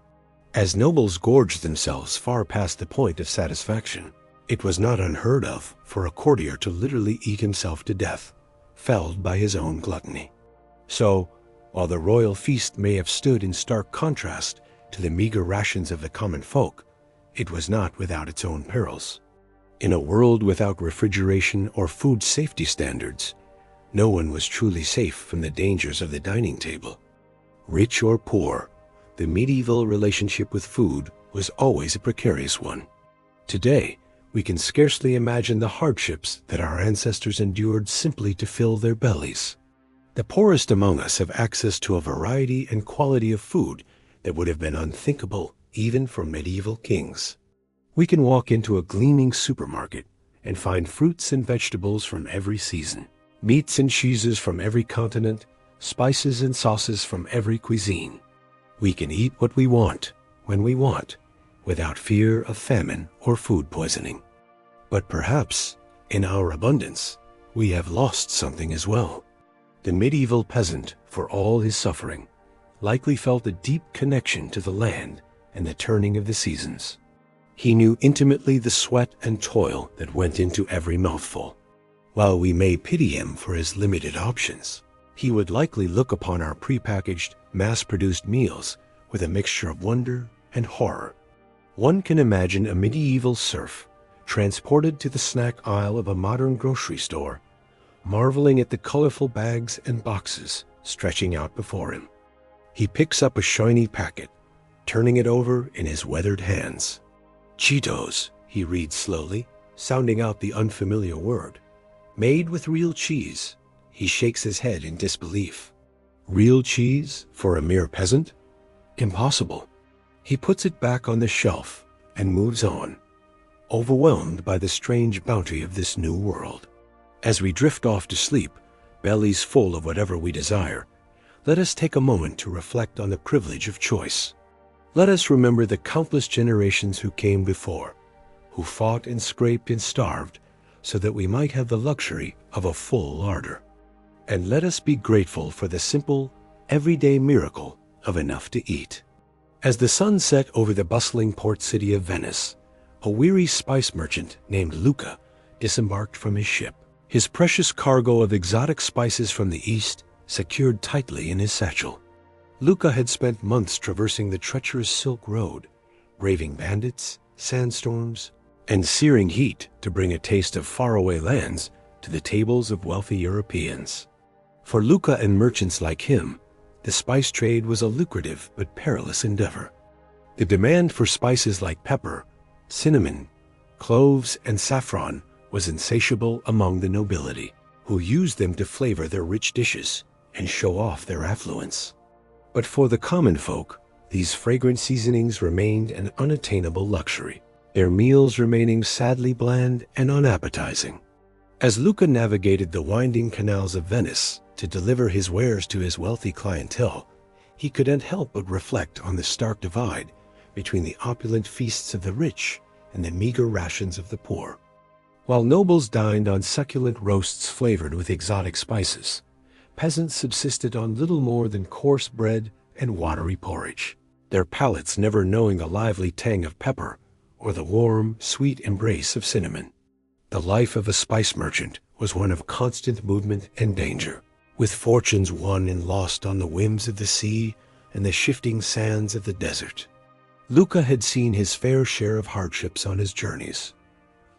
As nobles gorged themselves far past the point of satisfaction, it was not unheard of for a courtier to literally eat himself to death, felled by his own gluttony. So, while the royal feast may have stood in stark contrast to the meager rations of the common folk, it was not without its own perils. In a world without refrigeration or food safety standards, no one was truly safe from the dangers of the dining table. Rich or poor, the medieval relationship with food was always a precarious one. Today, we can scarcely imagine the hardships that our ancestors endured simply to fill their bellies. The poorest among us have access to a variety and quality of food that would have been unthinkable even for medieval kings. We can walk into a gleaming supermarket and find fruits and vegetables from every season, meats and cheeses from every continent, spices and sauces from every cuisine. We can eat what we want, when we want, without fear of famine or food poisoning. But perhaps, in our abundance, we have lost something as well. The medieval peasant, for all his suffering, likely felt a deep connection to the land and the turning of the seasons. He knew intimately the sweat and toil that went into every mouthful. While we may pity him for his limited options, he would likely look upon our prepackaged, mass-produced meals with a mixture of wonder and horror. One can imagine a medieval serf transported to the snack aisle of a modern grocery store, marveling at the colorful bags and boxes stretching out before him. He picks up a shiny packet, turning it over in his weathered hands. Cheetos, he reads slowly, sounding out the unfamiliar word. Made with real cheese. He shakes his head in disbelief. Real cheese for a mere peasant? Impossible. He puts it back on the shelf and moves on, overwhelmed by the strange bounty of this new world. As we drift off to sleep, bellies full of whatever we desire, let us take a moment to reflect on the privilege of choice. Let us remember the countless generations who came before, who fought and scraped and starved so that we might have the luxury of a full larder. And let us be grateful for the simple, everyday miracle of enough to eat. As the sun set over the bustling port city of Venice, a weary spice merchant named Luca disembarked from his ship, his precious cargo of exotic spices from the east secured tightly in his satchel. Luca had spent months traversing the treacherous Silk Road, braving bandits, sandstorms, and searing heat to bring a taste of faraway lands to the tables of wealthy Europeans. For Luca and merchants like him, the spice trade was a lucrative but perilous endeavor. The demand for spices like pepper, cinnamon, cloves, and saffron was insatiable among the nobility, who used them to flavor their rich dishes and show off their affluence. But for the common folk, these fragrant seasonings remained an unattainable luxury, their meals remaining sadly bland and unappetizing. As Luca navigated the winding canals of Venice to deliver his wares to his wealthy clientele, he couldn't help but reflect on the stark divide between the opulent feasts of the rich and the meager rations of the poor. While nobles dined on succulent roasts flavored with exotic spices, peasants subsisted on little more than coarse bread and watery porridge, their palates never knowing the lively tang of pepper or the warm, sweet embrace of cinnamon. The life of a spice merchant was one of constant movement and danger, with fortunes won and lost on the whims of the sea and the shifting sands of the desert. Luca had seen his fair share of hardships on his journeys: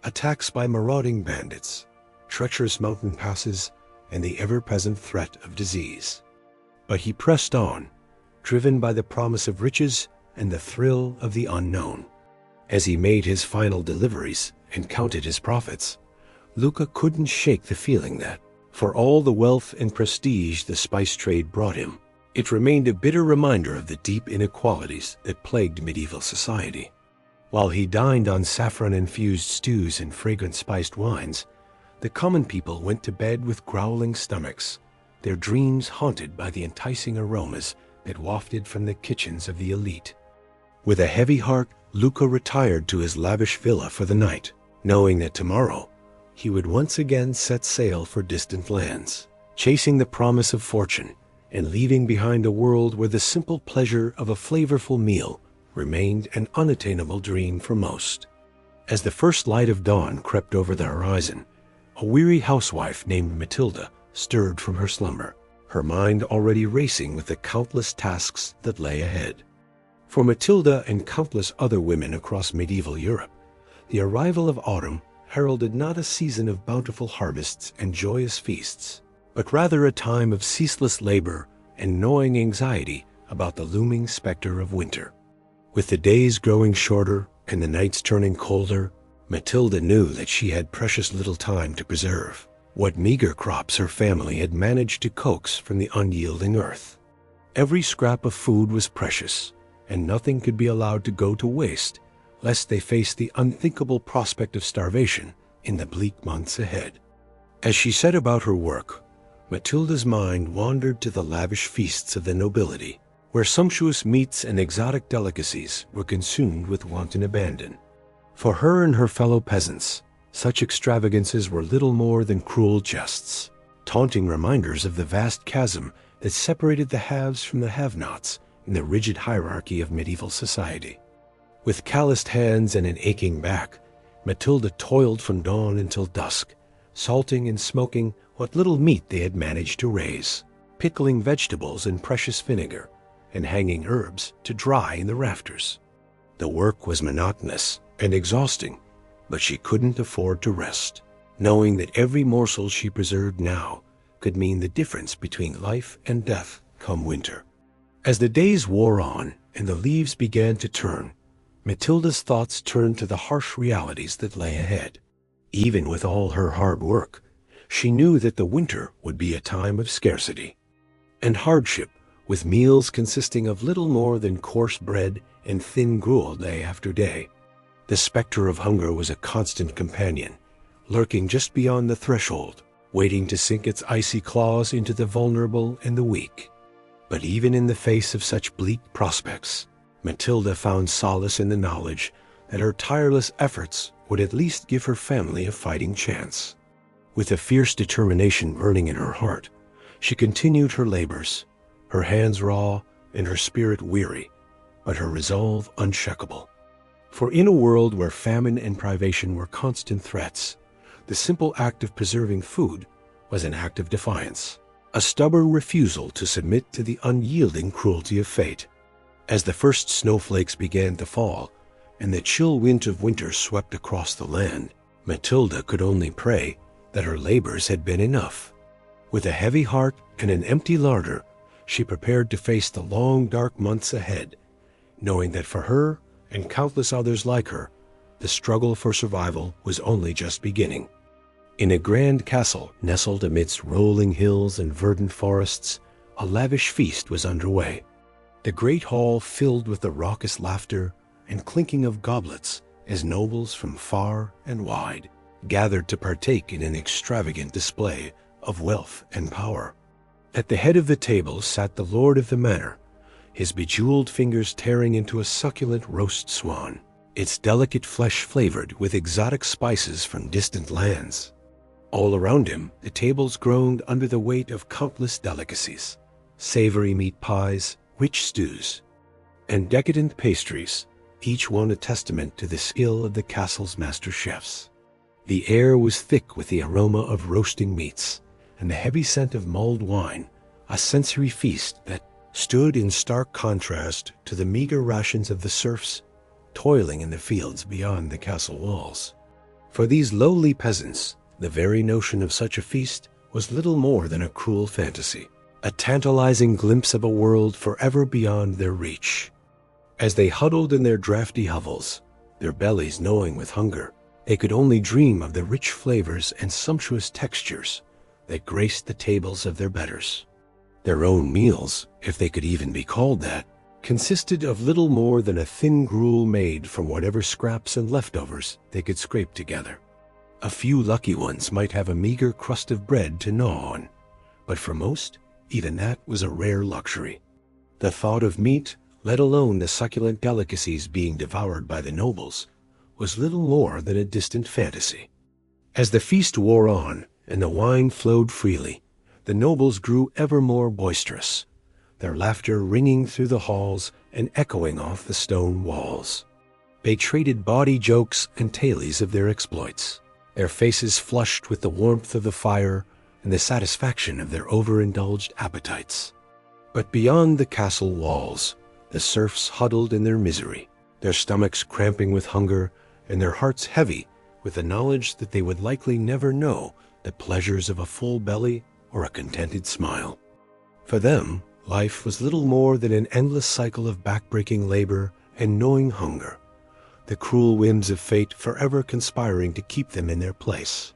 attacks by marauding bandits, treacherous mountain passes, and the ever-present threat of disease. But he pressed on, driven by the promise of riches and the thrill of the unknown. As he made his final deliveries and counted his profits, Luca couldn't shake the feeling that, for all the wealth and prestige the spice trade brought him, it remained a bitter reminder of the deep inequalities that plagued medieval society. While he dined on saffron-infused stews and fragrant-spiced wines, the common people went to bed with growling stomachs, their dreams haunted by the enticing aromas that wafted from the kitchens of the elite. With a heavy heart, Luca retired to his lavish villa for the night, knowing that tomorrow he would once again set sail for distant lands, chasing the promise of fortune and leaving behind a world where the simple pleasure of a flavorful meal remained an unattainable dream for most. As the first light of dawn crept over the horizon, a weary housewife named Matilda stirred from her slumber, her mind already racing with the countless tasks that lay ahead. For Matilda and countless other women across medieval Europe, the arrival of autumn heralded not a season of bountiful harvests and joyous feasts, but rather a time of ceaseless labor and gnawing anxiety about the looming specter of winter. With the days growing shorter and the nights turning colder, Matilda knew that she had precious little time to preserve what meager crops her family had managed to coax from the unyielding earth. Every scrap of food was precious, and nothing could be allowed to go to waste, lest they face the unthinkable prospect of starvation in the bleak months ahead. As she set about her work, Matilda's mind wandered to the lavish feasts of the nobility, where sumptuous meats and exotic delicacies were consumed with wanton abandon. For her and her fellow peasants, such extravagances were little more than cruel jests, taunting reminders of the vast chasm that separated the haves from the have-nots in the rigid hierarchy of medieval society. With calloused hands and an aching back, Matilda toiled from dawn until dusk, salting and smoking what little meat they had managed to raise, pickling vegetables in precious vinegar, and hanging herbs to dry in the rafters. The work was monotonous and exhausting, but she couldn't afford to rest, knowing that every morsel she preserved now could mean the difference between life and death come winter. As the days wore on and the leaves began to turn, Matilda's thoughts turned to the harsh realities that lay ahead. Even with all her hard work, she knew that the winter would be a time of scarcity and hardship, with meals consisting of little more than coarse bread and thin gruel day after day. The specter of hunger was a constant companion, lurking just beyond the threshold, waiting to sink its icy claws into the vulnerable and the weak. But even in the face of such bleak prospects, Matilda found solace in the knowledge that her tireless efforts would at least give her family a fighting chance. With a fierce determination burning in her heart, she continued her labors, her hands raw and her spirit weary, but her resolve unshakable. For in a world where famine and privation were constant threats, the simple act of preserving food was an act of defiance, a stubborn refusal to submit to the unyielding cruelty of fate. As the first snowflakes began to fall and the chill wind of winter swept across the land, Matilda could only pray that her labors had been enough. With a heavy heart and an empty larder, she prepared to face the long, dark months ahead, knowing that for her and countless others like her, the struggle for survival was only just beginning. In a grand castle nestled amidst rolling hills and verdant forests, a lavish feast was underway. The great hall filled with the raucous laughter and clinking of goblets as nobles from far and wide gathered to partake in an extravagant display of wealth and power. At the head of the table sat the lord of the manor, his bejeweled fingers tearing into a succulent roast swan, its delicate flesh flavored with exotic spices from distant lands. All around him, the tables groaned under the weight of countless delicacies, savory meat pies, rich stews, and decadent pastries, each one a testament to the skill of the castle's master chefs. The air was thick with the aroma of roasting meats and the heavy scent of mulled wine, a sensory feast that stood in stark contrast to the meager rations of the serfs toiling in the fields beyond the castle walls. For these lowly peasants, the very notion of such a feast was little more than a cruel fantasy, a tantalizing glimpse of a world forever beyond their reach. As they huddled in their drafty hovels, their bellies gnawing with hunger, they could only dream of the rich flavors and sumptuous textures that graced the tables of their betters. Their own meals, if they could even be called that, consisted of little more than a thin gruel made from whatever scraps and leftovers they could scrape together. A few lucky ones might have a meager crust of bread to gnaw on, but for most, even that was a rare luxury. The thought of meat, let alone the succulent delicacies being devoured by the nobles, was little more than a distant fantasy. As the feast wore on and the wine flowed freely, the nobles grew ever more boisterous, their laughter ringing through the halls and echoing off the stone walls. They traded bawdy jokes and tales of their exploits, their faces flushed with the warmth of the fire and the satisfaction of their overindulged appetites. But beyond the castle walls, the serfs huddled in their misery, their stomachs cramping with hunger and their hearts heavy with the knowledge that they would likely never know the pleasures of a full belly or a contented smile. For them, life was little more than an endless cycle of backbreaking labor and gnawing hunger, the cruel whims of fate forever conspiring to keep them in their place.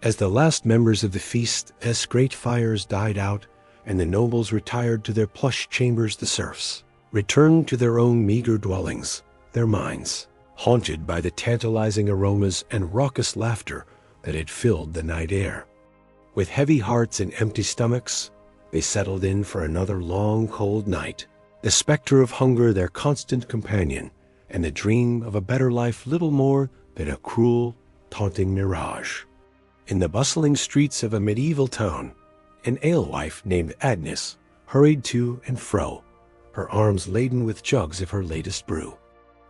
As the last members of the feast, as great fires died out and the nobles retired to their plush chambers, the serfs returned to their own meager dwellings, their minds haunted by the tantalizing aromas and raucous laughter that had filled the night air. With heavy hearts and empty stomachs, they settled in for another long, cold night, the specter of hunger their constant companion, and the dream of a better life little more than a cruel, taunting mirage. In the bustling streets of a medieval town, an alewife named Agnes hurried to and fro, her arms laden with jugs of her latest brew.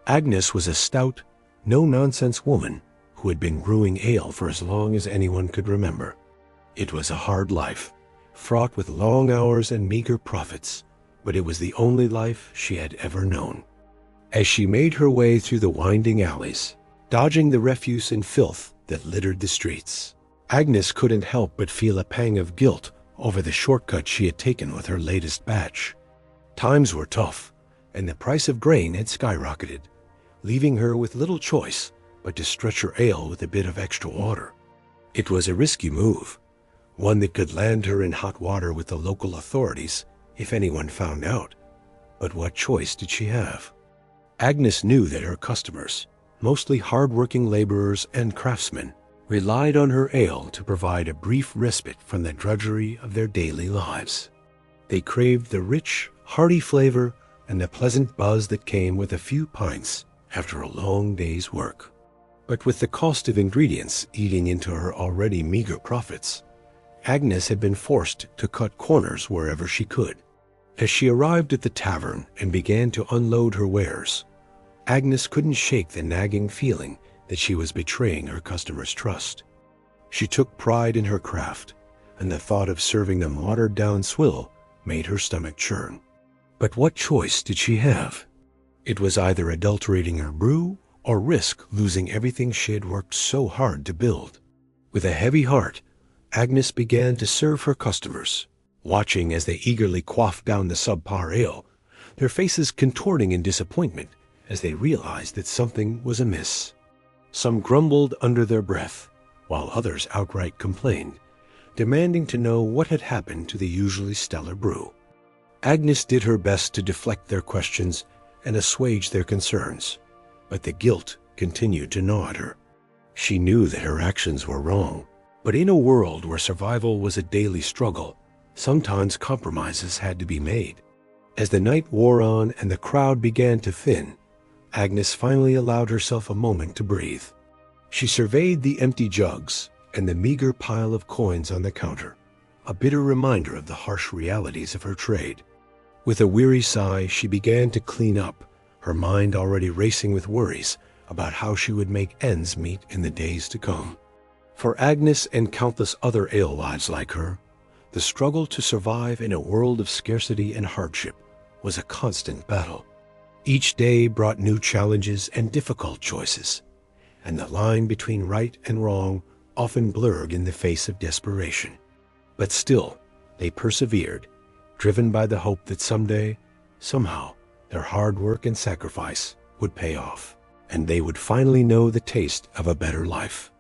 Agnes was a stout, no-nonsense woman who had been brewing ale for as long as anyone could remember. It was a hard life, fraught with long hours and meager profits, but it was the only life she had ever known. As she made her way through the winding alleys, dodging the refuse and filth that littered the streets, Agnes couldn't help but feel a pang of guilt over the shortcut she had taken with her latest batch. Times were tough, and the price of grain had skyrocketed, leaving her with little choice but to stretch her ale with a bit of extra water. It was a risky move, one that could land her in hot water with the local authorities if anyone found out. But what choice did she have? Agnes knew that her customers, mostly hard-working laborers and craftsmen, relied on her ale to provide a brief respite from the drudgery of their daily lives. They craved the rich, hearty flavor and the pleasant buzz that came with a few pints after a long day's work. But with the cost of ingredients eating into her already meager profits, Agnes had been forced to cut corners wherever she could. As she arrived at the tavern and began to unload her wares, Agnes couldn't shake the nagging feeling that she was betraying her customers' trust. She took pride in her craft, and the thought of serving them watered-down swill made her stomach churn. But what choice did she have? It was either adulterating her brew or risk losing everything she had worked so hard to build. With a heavy heart, Agnes began to serve her customers, watching as they eagerly quaffed down the subpar ale, their faces contorting in disappointment as they realized that something was amiss. Some grumbled under their breath, while others outright complained, demanding to know what had happened to the usually stellar brew. Agnes did her best to deflect their questions and assuage their concerns, but the guilt continued to gnaw at her. She knew that her actions were wrong, but in a world where survival was a daily struggle, sometimes compromises had to be made. As the night wore on and the crowd began to thin, Agnes finally allowed herself a moment to breathe. She surveyed the empty jugs and the meager pile of coins on the counter, a bitter reminder of the harsh realities of her trade. With a weary sigh, she began to clean up, her mind already racing with worries about how she would make ends meet in the days to come. For Agnes and countless other alewives like her, the struggle to survive in a world of scarcity and hardship was a constant battle. Each day brought new challenges and difficult choices, and the line between right and wrong often blurred in the face of desperation. But still, they persevered, driven by the hope that someday, somehow, their hard work and sacrifice would pay off, and they would finally know the taste of a better life.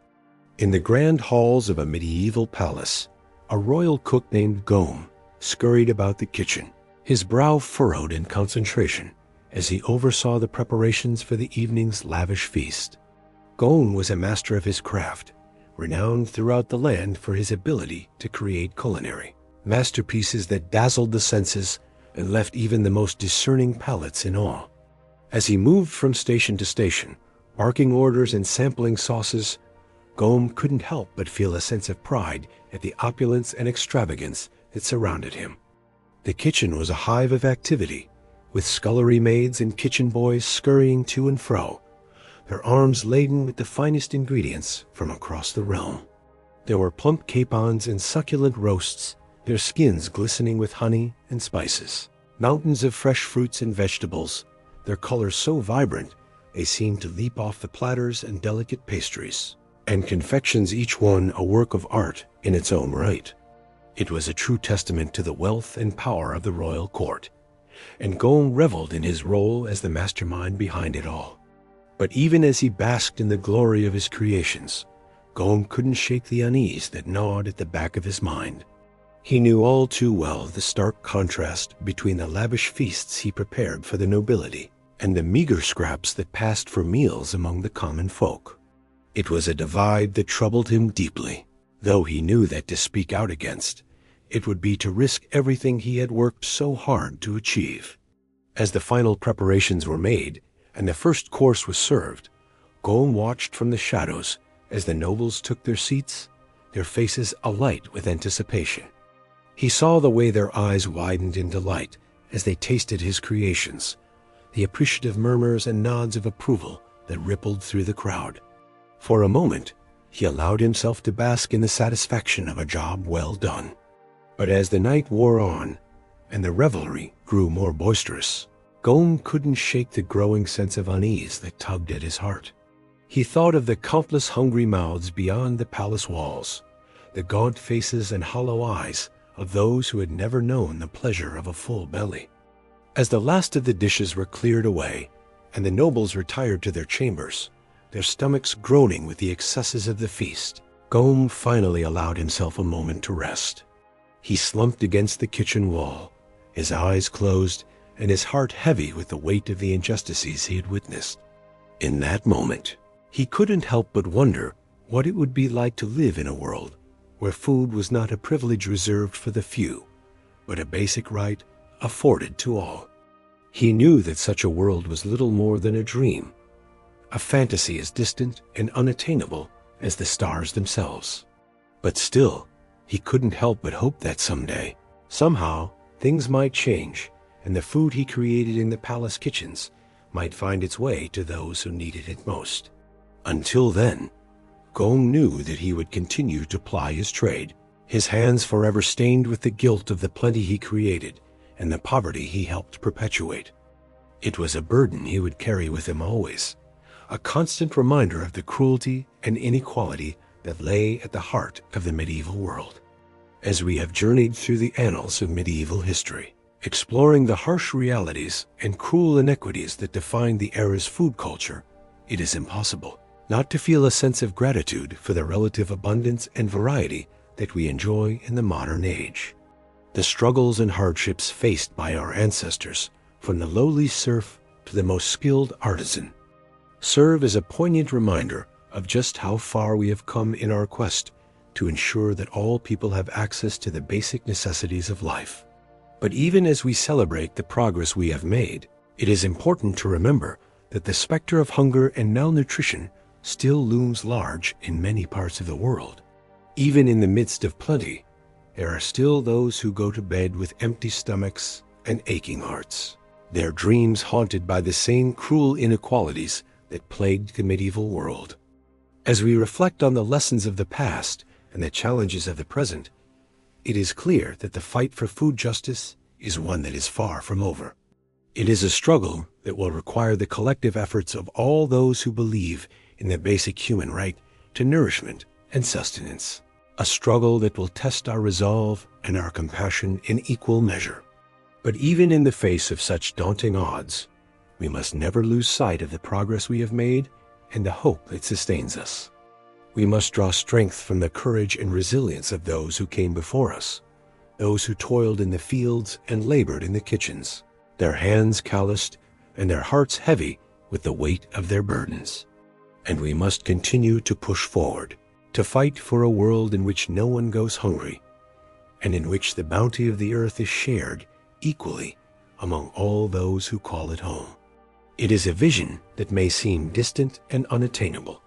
In the grand halls of a medieval palace, a royal cook named Gome scurried about the kitchen, his brow furrowed in concentration as he oversaw the preparations for the evening's lavish feast. Gome was a master of his craft, renowned throughout the land for his ability to create culinary masterpieces that dazzled the senses and left even the most discerning palates in awe. As he moved from station to station, barking orders and sampling sauces, Gome couldn't help but feel a sense of pride at the opulence and extravagance that surrounded him. The kitchen was a hive of activity, with scullery maids and kitchen boys scurrying to and fro, their arms laden with the finest ingredients from across the realm. There were plump capons and succulent roasts, their skins glistening with honey and spices, mountains of fresh fruits and vegetables, their colors so vibrant they seemed to leap off the platters and delicate pastries, and confections each one a work of art in its own right. It was a true testament to the wealth and power of the royal court, and Gome reveled in his role as the mastermind behind it all. But even as he basked in the glory of his creations, Gome couldn't shake the unease that gnawed at the back of his mind. He knew all too well the stark contrast between the lavish feasts he prepared for the nobility and the meager scraps that passed for meals among the common folk. It was a divide that troubled him deeply, though he knew that to speak out against it would be to risk everything he had worked so hard to achieve. As the final preparations were made and the first course was served, Gome watched from the shadows as the nobles took their seats, their faces alight with anticipation. He saw the way their eyes widened in delight as they tasted his creations, the appreciative murmurs and nods of approval that rippled through the crowd. For a moment, he allowed himself to bask in the satisfaction of a job well done. But as the night wore on and the revelry grew more boisterous, Gome couldn't shake the growing sense of unease that tugged at his heart. He thought of the countless hungry mouths beyond the palace walls, the gaunt faces and hollow eyes of those who had never known the pleasure of a full belly. As the last of the dishes were cleared away and the nobles retired to their chambers, their stomachs groaning with the excesses of the feast, Gome finally allowed himself a moment to rest. He slumped against the kitchen wall, his eyes closed and his heart heavy with the weight of the injustices he had witnessed. In that moment, he couldn't help but wonder what it would be like to live in a world where food was not a privilege reserved for the few, but a basic right afforded to all. He knew that such a world was little more than a dream, a fantasy as distant and unattainable as the stars themselves. But still, he couldn't help but hope that someday, somehow, things might change and the food he created in the palace kitchens might find its way to those who needed it most. Until then, Gong knew that he would continue to ply his trade, his hands forever stained with the guilt of the plenty he created and the poverty he helped perpetuate. It was a burden he would carry with him always, a constant reminder of the cruelty and inequality that lay at the heart of the medieval world. As we have journeyed through the annals of medieval history, exploring the harsh realities and cruel inequities that defined the era's food culture, it is impossible not to feel a sense of gratitude for the relative abundance and variety that we enjoy in the modern age. The struggles and hardships faced by our ancestors, from the lowly serf to the most skilled artisan, serve as a poignant reminder of just how far we have come in our quest to ensure that all people have access to the basic necessities of life. But even as we celebrate the progress we have made, it is important to remember that the specter of hunger and malnutrition still looms large in many parts of the world. Even in the midst of plenty, there are still those who go to bed with empty stomachs and aching hearts, their dreams haunted by the same cruel inequalities that plagued the medieval world. As we reflect on the lessons of the past and the challenges of the present, it is clear that the fight for food justice is one that is far from over. It is a struggle that will require the collective efforts of all those who believe in the basic human right to nourishment and sustenance, a struggle that will test our resolve and our compassion in equal measure. But even in the face of such daunting odds, we must never lose sight of the progress we have made and the hope that sustains us. We must draw strength from the courage and resilience of those who came before us, those who toiled in the fields and labored in the kitchens, their hands calloused and their hearts heavy with the weight of their burdens. And we must continue to push forward, to fight for a world in which no one goes hungry, and in which the bounty of the earth is shared equally among all those who call it home. It is a vision that may seem distant and unattainable,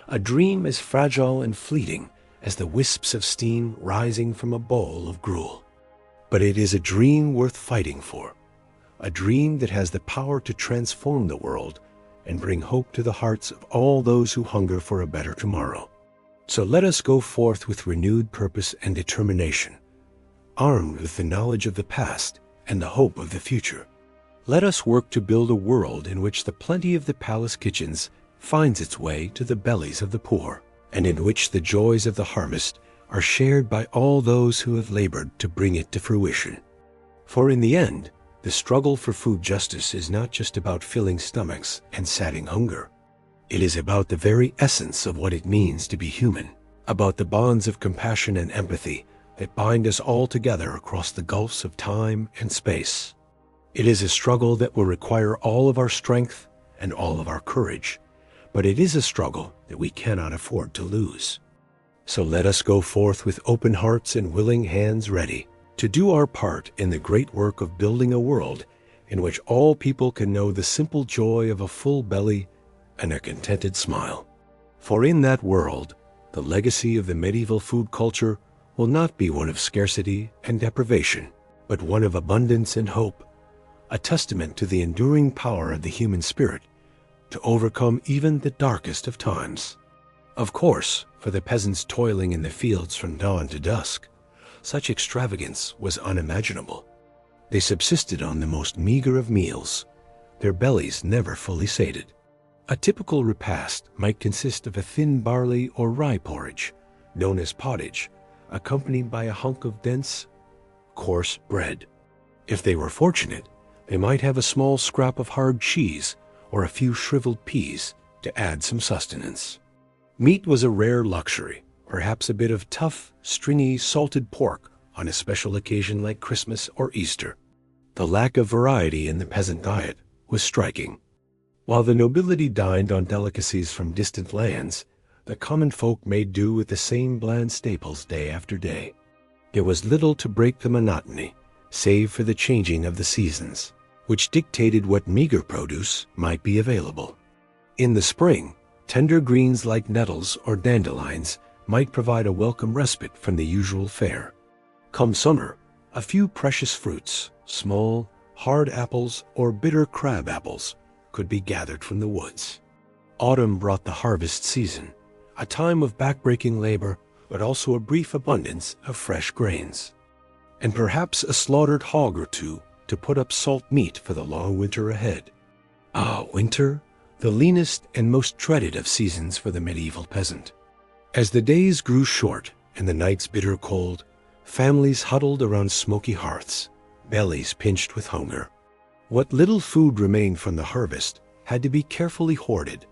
a dream as fragile and fleeting as the wisps of steam rising from a bowl of gruel. But it is a dream worth fighting for, a dream that has the power to transform the world and bring hope to the hearts of all those who hunger for a better tomorrow. So let us go forth with renewed purpose and determination, armed with the knowledge of the past and the hope of the future. Let us work to build a world in which the plenty of the palace kitchens finds its way to the bellies of the poor, and in which the joys of the harvest are shared by all those who have labored to bring it to fruition. For in the end, the struggle for food justice is not just about filling stomachs and sating hunger. It is about the very essence of what it means to be human, about the bonds of compassion and empathy that bind us all together across the gulfs of time and space. It is a struggle that will require all of our strength and all of our courage, but it is a struggle that we cannot afford to lose. So let us go forth with open hearts and willing hands ready to do our part in the great work of building a world in which all people can know the simple joy of a full belly and a contented smile. For in that world, the legacy of the medieval food culture will not be one of scarcity and deprivation, but one of abundance and hope, a testament to the enduring power of the human spirit to overcome even the darkest of times. Of course, for the peasants toiling in the fields from dawn to dusk, such extravagance was unimaginable. They subsisted on the most meager of meals, their bellies never fully sated. A typical repast might consist of a thin barley or rye porridge, known as pottage, accompanied by a hunk of dense, coarse bread. If they were fortunate, they might have a small scrap of hard cheese or a few shriveled peas to add some sustenance. Meat was a rare luxury, perhaps a bit of tough, stringy, salted pork on a special occasion like Christmas or Easter. The lack of variety in the peasant diet was striking. While the nobility dined on delicacies from distant lands, the common folk made do with the same bland staples day after day. There was little to break the monotony, save for the changing of the seasons, which dictated what meager produce might be available. In the spring, tender greens like nettles or dandelions might provide a welcome respite from the usual fare. Come summer, a few precious fruits, small, hard apples or bitter crab apples, could be gathered from the woods. Autumn brought the harvest season, a time of backbreaking labor, but also a brief abundance of fresh grains. And perhaps a slaughtered hog or two to put up salt meat for the long winter ahead. Ah, winter, the leanest and most dreaded of seasons for the medieval peasant. As the days grew short and the nights bitter cold, families huddled around smoky hearths, bellies pinched with hunger. What little food remained from the harvest had to be carefully hoarded,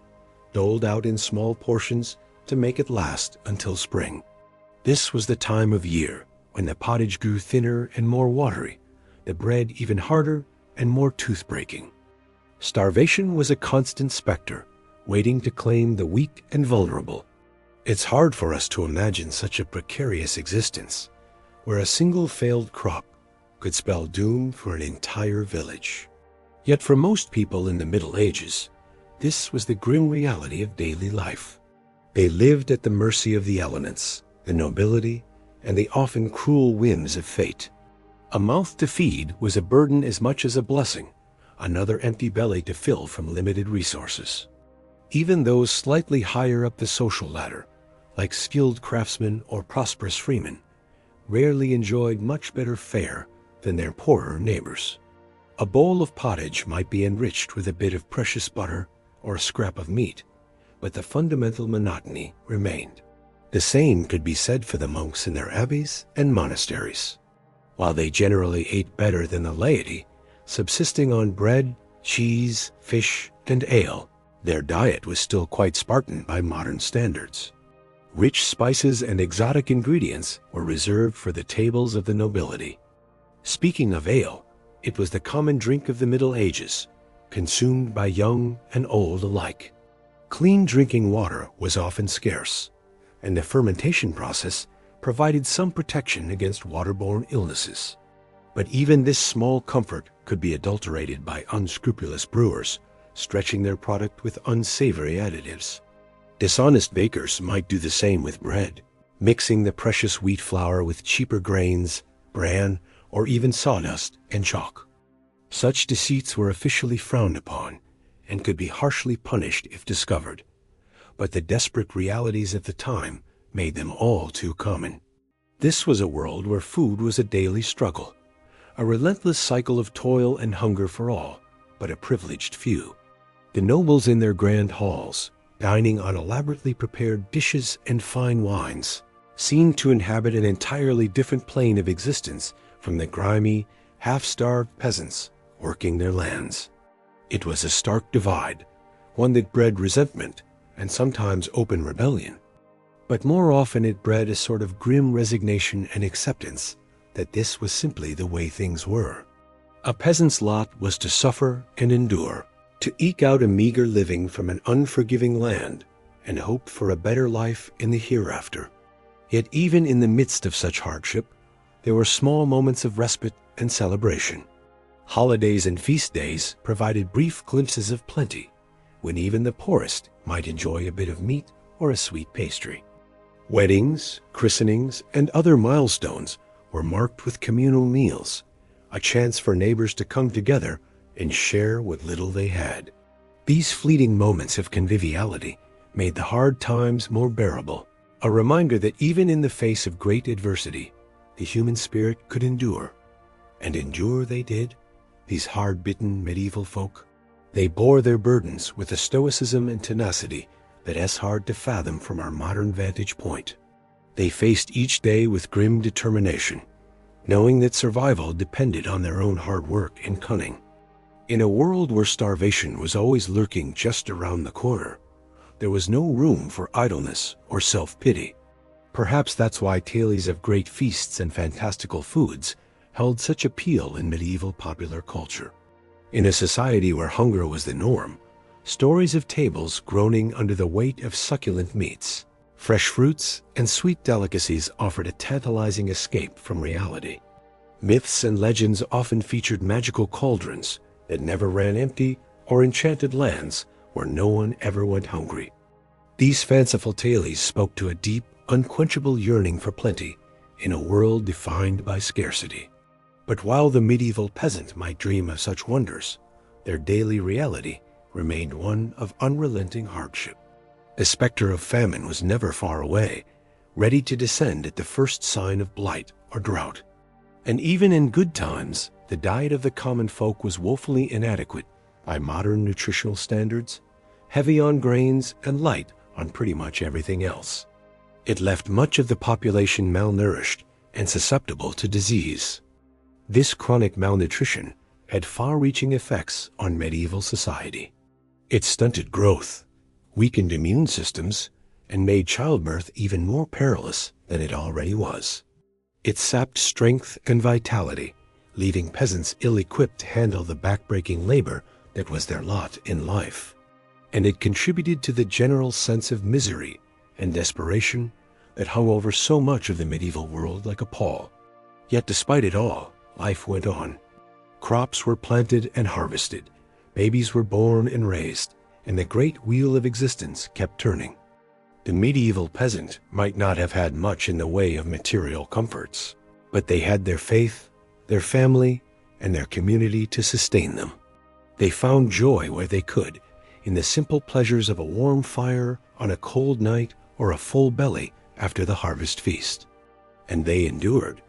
doled out in small portions to make it last until spring. This was the time of year when the pottage grew thinner and more watery, the bread even harder and more tooth-breaking. Starvation was a constant specter, waiting to claim the weak and vulnerable. It's hard for us to imagine such a precarious existence, where a single failed crop could spell doom for an entire village. Yet for most people in the Middle Ages, this was the grim reality of daily life. They lived at the mercy of the elements, the nobility, and the often cruel whims of fate. A mouth to feed was a burden as much as a blessing, another empty belly to fill from limited resources. Even those slightly higher up the social ladder, like skilled craftsmen or prosperous freemen, rarely enjoyed much better fare than their poorer neighbors. A bowl of pottage might be enriched with a bit of precious butter or a scrap of meat, but the fundamental monotony remained. The same could be said for the monks in their abbeys and monasteries. While they generally ate better than the laity, subsisting on bread, cheese, fish, and ale, their diet was still quite Spartan by modern standards. Rich spices and exotic ingredients were reserved for the tables of the nobility. Speaking of ale, it was the common drink of the Middle Ages, consumed by young and old alike. Clean drinking water was often scarce, and the fermentation process provided some protection against waterborne illnesses. But even this small comfort could be adulterated by unscrupulous brewers, stretching their product with unsavory additives. Dishonest bakers might do the same with bread, mixing the precious wheat flour with cheaper grains, bran, or even sawdust and chalk. Such deceits were officially frowned upon and could be harshly punished if discovered, but the desperate realities of the time made them all too common. This was a world where food was a daily struggle, a relentless cycle of toil and hunger for all but a privileged few. The nobles in their grand halls, dining on elaborately prepared dishes and fine wines, seemed to inhabit an entirely different plane of existence from the grimy, half-starved peasants working their lands. It was a stark divide, one that bred resentment and sometimes open rebellion. But more often it bred a sort of grim resignation and acceptance that this was simply the way things were. A peasant's lot was to suffer and endure, to eke out a meager living from an unforgiving land and hope for a better life in the hereafter. Yet even in the midst of such hardship, there were small moments of respite and celebration. Holidays and feast days provided brief glimpses of plenty, when even the poorest might enjoy a bit of meat or a sweet pastry. Weddings, christenings, and other milestones were marked with communal meals, a chance for neighbors to come together and share what little they had. These fleeting moments of conviviality made the hard times more bearable, a reminder that even in the face of great adversity, the human spirit could endure. And endure they did, these hard-bitten medieval folk. They bore their burdens with a stoicism and tenacity that is hard to fathom from our modern vantage point. They faced each day with grim determination, knowing that survival depended on their own hard work and cunning. In a world where starvation was always lurking just around the corner, there was no room for idleness or self-pity. Perhaps that's why tales of great feasts and fantastical foods held such appeal in medieval popular culture. In a society where hunger was the norm, stories of tables groaning under the weight of succulent meats, fresh fruits, and sweet delicacies offered a tantalizing escape from reality. Myths and legends often featured magical cauldrons that never ran empty or enchanted lands where no one ever went hungry. These fanciful tales spoke to a deep, unquenchable yearning for plenty in a world defined by scarcity. But while the medieval peasant might dream of such wonders, their daily reality remained one of unrelenting hardship. The specter of famine was never far away, ready to descend at the first sign of blight or drought. And even in good times, the diet of the common folk was woefully inadequate by modern nutritional standards, heavy on grains and light on pretty much everything else. It left much of the population malnourished and susceptible to disease. This chronic malnutrition had far-reaching effects on medieval society. It stunted growth, weakened immune systems, and made childbirth even more perilous than it already was. It sapped strength and vitality, leaving peasants ill-equipped to handle the backbreaking labor that was their lot in life. And it contributed to the general sense of misery and desperation that hung over so much of the medieval world like a pall. Yet despite it all, life went on. Crops were planted and harvested, babies were born and raised, and the great wheel of existence kept turning. The medieval peasant might not have had much in the way of material comforts, but they had their faith, their family, and their community to sustain them. They found joy where they could, in the simple pleasures of a warm fire on a cold night or a full belly after the harvest feast. And they endured,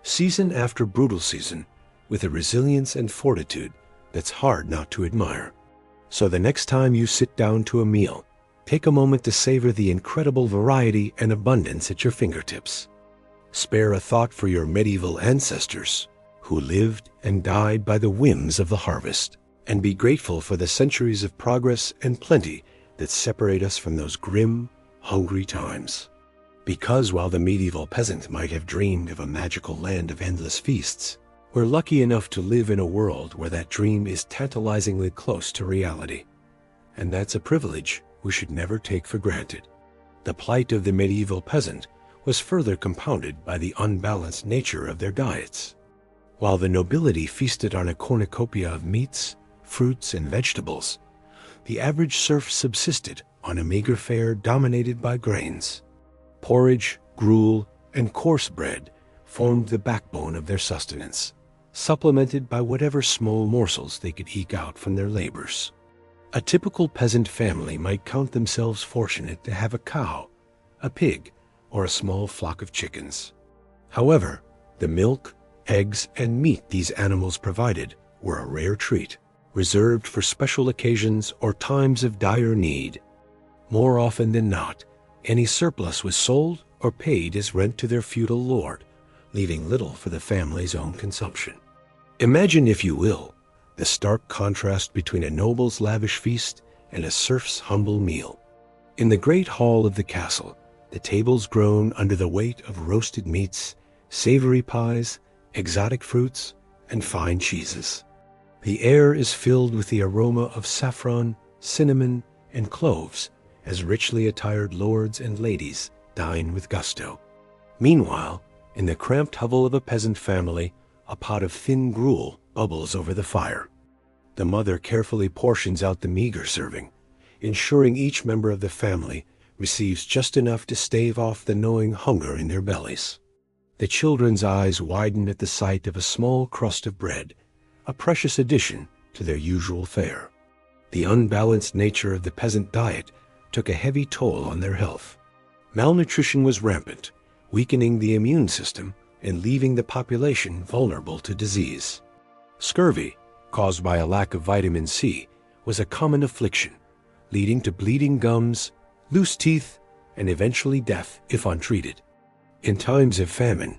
season after brutal season, with a resilience and fortitude that's hard not to admire. So the next time you sit down to a meal, take a moment to savor the incredible variety and abundance at your fingertips. Spare a thought for your medieval ancestors who lived and died by the whims of the harvest, and be grateful for the centuries of progress and plenty that separate us from those grim, hungry times. Because while the medieval peasant might have dreamed of a magical land of endless feasts, we're lucky enough to live in a world where that dream is tantalizingly close to reality. And that's a privilege we should never take for granted. The plight of the medieval peasant was further compounded by the unbalanced nature of their diets. While the nobility feasted on a cornucopia of meats, fruits, and vegetables, the average serf subsisted on a meager fare dominated by grains. Porridge, gruel, and coarse bread formed the backbone of their sustenance, supplemented by whatever small morsels they could eke out from their labors. A typical peasant family might count themselves fortunate to have a cow, a pig, or a small flock of chickens. However, the milk, eggs, and meat these animals provided were a rare treat, reserved for special occasions or times of dire need. More often than not, any surplus was sold or paid as rent to their feudal lord, leaving little for the family's own consumption. Imagine, if you will, the stark contrast between a noble's lavish feast and a serf's humble meal. In the great hall of the castle, the tables groan under the weight of roasted meats, savory pies, exotic fruits, and fine cheeses. The air is filled with the aroma of saffron, cinnamon, and cloves as richly attired lords and ladies dine with gusto. Meanwhile, in the cramped hovel of a peasant family, a pot of thin gruel bubbles over the fire. The mother carefully portions out the meager serving, ensuring each member of the family receives just enough to stave off the gnawing hunger in their bellies. The children's eyes widen at the sight of a small crust of bread, a precious addition to their usual fare. The unbalanced nature of the peasant diet took a heavy toll on their health. Malnutrition was rampant, weakening the immune system and leaving the population vulnerable to disease. Scurvy, caused by a lack of vitamin C, was a common affliction, leading to bleeding gums, loose teeth, and eventually death if untreated. In times of famine,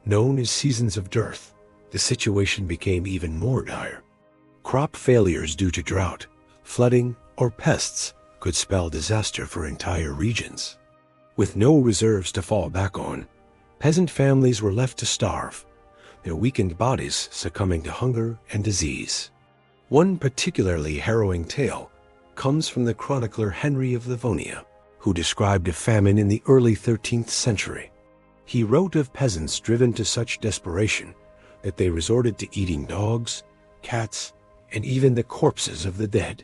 known as seasons of dearth, the situation became even more dire. Crop failures due to drought, flooding, or pests could spell disaster for entire regions. With no reserves to fall back on, peasant families were left to starve, their weakened bodies succumbing to hunger and disease. One particularly harrowing tale comes from the chronicler Henry of Livonia, who described a famine in the early 13th century. He wrote of peasants driven to such desperation that they resorted to eating dogs, cats, and even the corpses of the dead.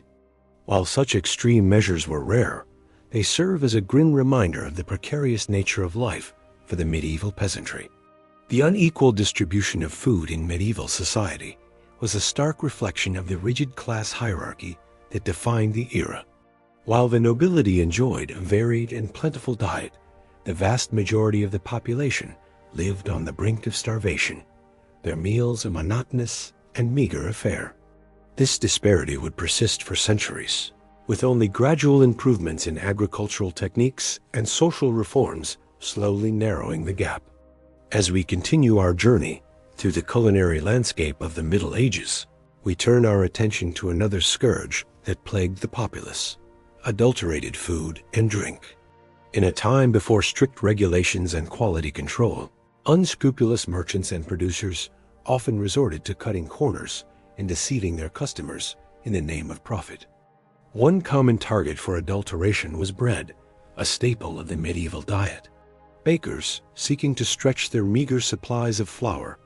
While such extreme measures were rare, they serve as a grim reminder of the precarious nature of life for the medieval peasantry. The unequal distribution of food in medieval society was a stark reflection of the rigid class hierarchy that defined the era. While the nobility enjoyed a varied and plentiful diet, the vast majority of the population lived on the brink of starvation, their meals a monotonous and meager affair. This disparity would persist for centuries, with only gradual improvements in agricultural techniques and social reforms slowly narrowing the gap. As we continue our journey through the culinary landscape of the Middle Ages, we turn our attention to another scourge that plagued the populace: adulterated food and drink. In a time before strict regulations and quality control, unscrupulous merchants and producers often resorted to cutting corners and deceiving their customers in the name of profit. One common target for adulteration was bread, a staple of the medieval diet. Bakers, seeking to stretch their meager supplies of flour,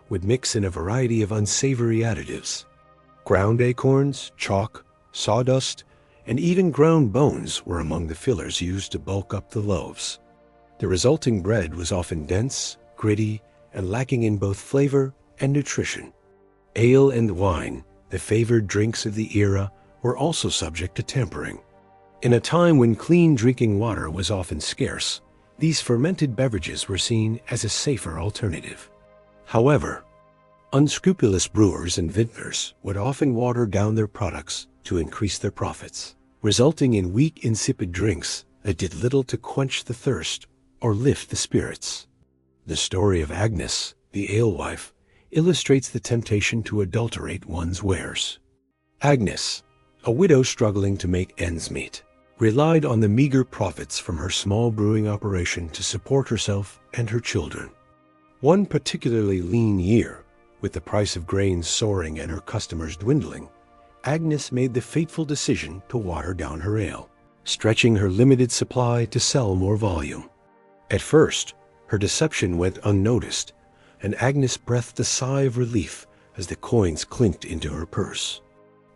would mix in a variety of unsavory additives. Ground acorns, chalk, sawdust, and even ground bones were among the fillers used to bulk up the loaves. The resulting bread was often dense, gritty, and lacking in both flavor and nutrition. Ale and wine, the favored drinks of the era, were also subject to tampering. In a time when clean drinking water was often scarce, these fermented beverages were seen as a safer alternative. However, unscrupulous brewers and vintners would often water down their products to increase their profits, resulting in weak, insipid drinks that did little to quench the thirst or lift the spirits. The story of Agnes, the alewife, illustrates the temptation to adulterate one's wares. Agnes, a widow struggling to make ends meet, relied on the meager profits from her small brewing operation to support herself and her children. One particularly lean year, with the price of grains soaring and her customers dwindling, Agnes made the fateful decision to water down her ale, stretching her limited supply to sell more volume. At first, her deception went unnoticed, and Agnes breathed a sigh of relief as the coins clinked into her purse.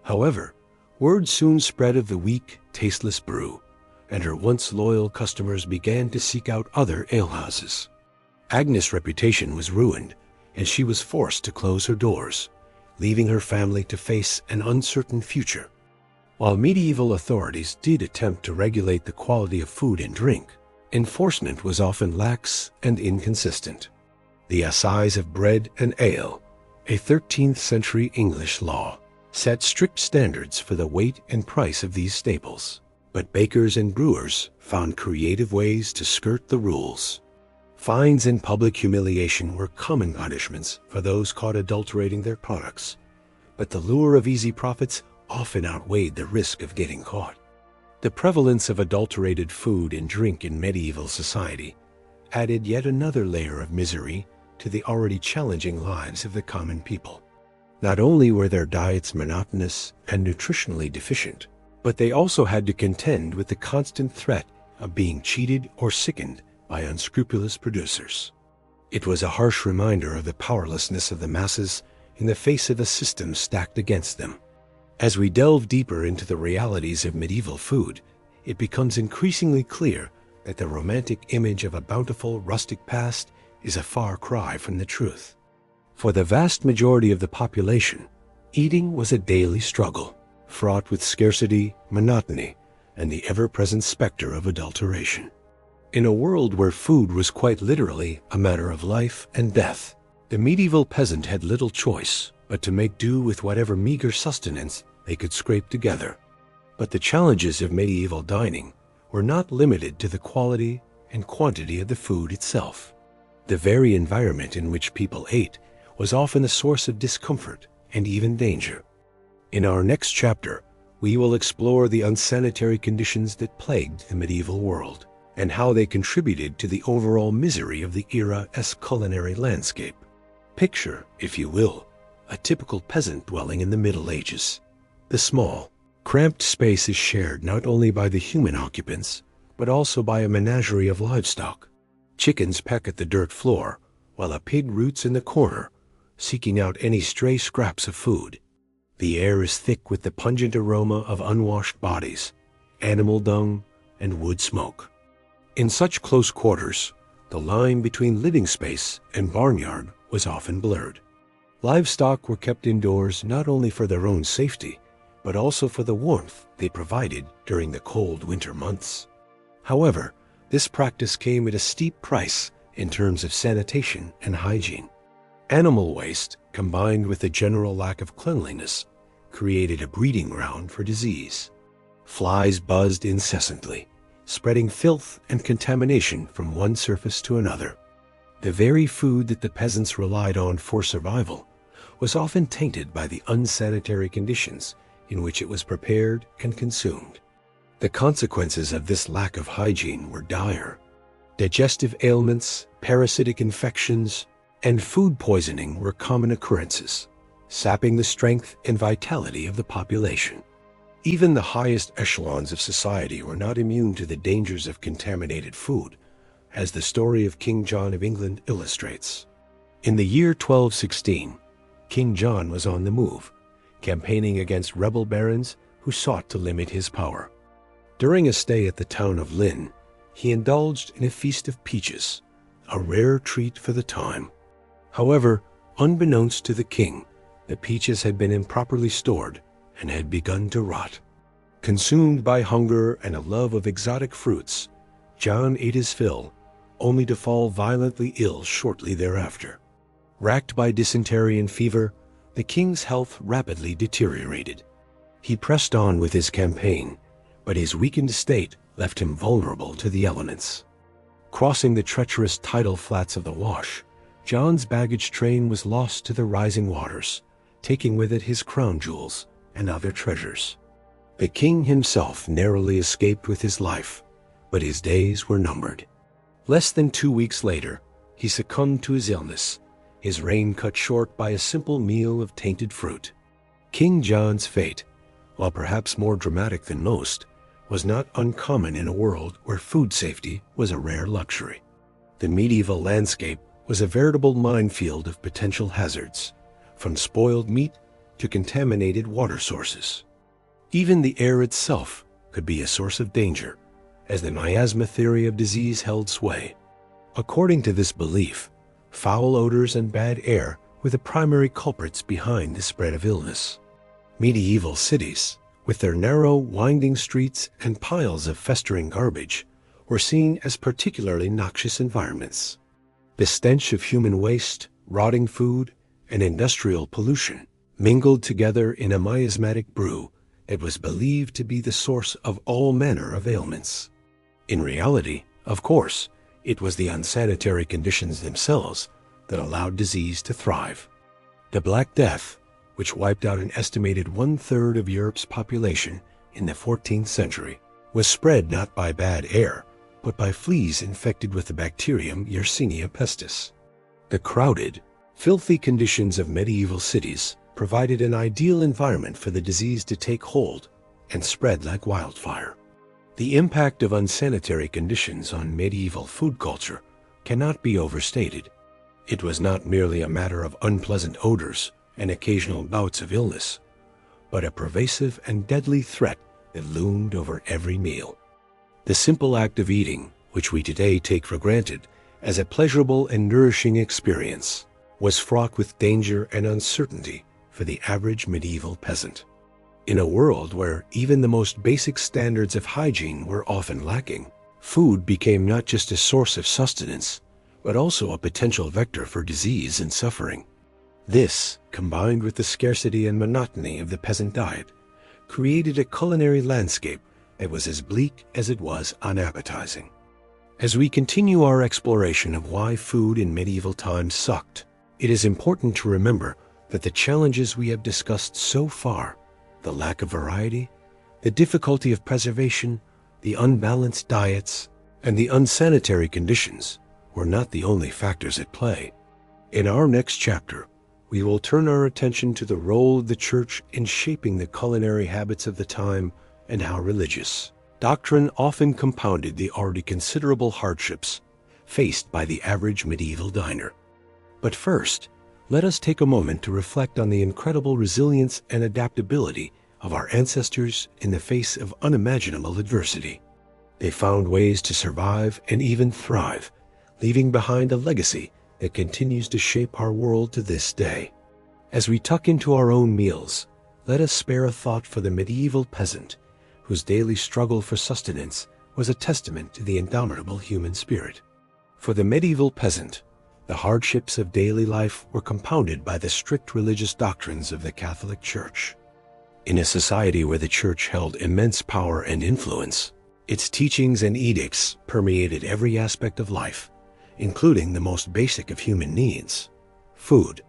However, word soon spread of the weak, tasteless brew, and her once loyal customers began to seek out other alehouses. Agnes' reputation was ruined, and she was forced to close her doors, leaving her family to face an uncertain future. While medieval authorities did attempt to regulate the quality of food and drink, enforcement was often lax and inconsistent. The Assize of Bread and Ale, a 13th century English law, set strict standards for the weight and price of these staples, but bakers and brewers found creative ways to skirt the rules. Fines and public humiliation were common punishments for those caught adulterating their products, but the lure of easy profits often outweighed the risk of getting caught. The prevalence of adulterated food and drink in medieval society added yet another layer of misery to the already challenging lives of the common people. Not only were their diets monotonous and nutritionally deficient, but they also had to contend with the constant threat of being cheated or sickened by unscrupulous producers. It was a harsh reminder of the powerlessness of the masses in the face of a system stacked against them. As we delve deeper into the realities of medieval food, it becomes increasingly clear that the romantic image of a bountiful rustic past is a far cry from the truth. For the vast majority of the population, eating was a daily struggle, fraught with scarcity, monotony, and the ever-present specter of adulteration. In a world where food was quite literally a matter of life and death, the medieval peasant had little choice but to make do with whatever meager sustenance they could scrape together. But the challenges of medieval dining were not limited to the quality and quantity of the food itself. The very environment in which people ate was often a source of discomfort and even danger. In our next chapter, we will explore the unsanitary conditions that plagued the medieval world and how they contributed to the overall misery of the era's culinary landscape. Picture, if you will, a typical peasant dwelling in the Middle Ages. The small, cramped space is shared not only by the human occupants, but also by a menagerie of livestock. Chickens peck at the dirt floor, while a pig roots in the corner, seeking out any stray scraps of food. The air is thick with the pungent aroma of unwashed bodies, animal dung, and wood smoke. In such close quarters, the line between living space and barnyard was often blurred. Livestock were kept indoors not only for their own safety, but also for the warmth they provided during the cold winter months. However, this practice came at a steep price in terms of sanitation and hygiene. Animal waste, combined with the general lack of cleanliness, created a breeding ground for disease. Flies buzzed incessantly, spreading filth and contamination from one surface to another. The very food that the peasants relied on for survival was often tainted by the unsanitary conditions in which it was prepared and consumed. The consequences of this lack of hygiene were dire. Digestive ailments, parasitic infections, and food poisoning were common occurrences, sapping the strength and vitality of the population. Even the highest echelons of society were not immune to the dangers of contaminated food, as the story of King John of England illustrates. In the year 1216, King John was on the move, campaigning against rebel barons who sought to limit his power. During a stay at the town of Lynn, he indulged in a feast of peaches, a rare treat for the time. However, unbeknownst to the king, the peaches had been improperly stored and had begun to rot. Consumed by hunger and a love of exotic fruits, John ate his fill, only to fall violently ill shortly thereafter. Racked by dysentery and fever, the king's health rapidly deteriorated. He pressed on with his campaign, but his weakened state left him vulnerable to the elements. Crossing the treacherous tidal flats of the Wash, John's baggage train was lost to the rising waters, taking with it his crown jewels and other treasures. The king himself narrowly escaped with his life, but his days were numbered. Less than 2 weeks later, he succumbed to his illness, his reign cut short by a simple meal of tainted fruit. King John's fate, while perhaps more dramatic than most, was not uncommon in a world where food safety was a rare luxury. The medieval landscape was a veritable minefield of potential hazards, from spoiled meat to contaminated water sources. Even the air itself could be a source of danger, as the miasma theory of disease held sway. According to this belief, foul odors and bad air were the primary culprits behind the spread of illness. Medieval cities, with their narrow, winding streets and piles of festering garbage, were seen as particularly noxious environments. The stench of human waste, rotting food, and industrial pollution mingled together in a miasmatic brew that was believed to be the source of all manner of ailments. In reality, of course, it was the unsanitary conditions themselves that allowed disease to thrive. The Black Death, which wiped out an estimated 1/3 of Europe's population in the 14th century, was spread not by bad air, but by fleas infected with the bacterium Yersinia pestis. The crowded, filthy conditions of medieval cities provided an ideal environment for the disease to take hold and spread like wildfire. The impact of unsanitary conditions on medieval food culture cannot be overstated. It was not merely a matter of unpleasant odors and occasional bouts of illness, but a pervasive and deadly threat that loomed over every meal. The simple act of eating, which we today take for granted as a pleasurable and nourishing experience, was fraught with danger and uncertainty for the average medieval peasant. In a world where even the most basic standards of hygiene were often lacking, food became not just a source of sustenance, but also a potential vector for disease and suffering. This, combined with the scarcity and monotony of the peasant diet, created a culinary landscape that was as bleak as it was unappetizing. As we continue our exploration of why food in medieval times sucked, it is important to remember that the challenges we have discussed so far, the lack of variety, the difficulty of preservation, the unbalanced diets, and the unsanitary conditions, were not the only factors at play. In our next chapter, we will turn our attention to the role of the Church in shaping the culinary habits of the time and how religious doctrine often compounded the already considerable hardships faced by the average medieval diner. But first, let us take a moment to reflect on the incredible resilience and adaptability of our ancestors in the face of unimaginable adversity. They found ways to survive and even thrive, leaving behind a legacy that continues to shape our world to this day. As we tuck into our own meals, let us spare a thought for the medieval peasant, whose daily struggle for sustenance was a testament to the indomitable human spirit. For the medieval peasant, the hardships of daily life were compounded by the strict religious doctrines of the Catholic Church. In a society where the Church held immense power and influence, its teachings and edicts permeated every aspect of life, including the most basic of human needs, food.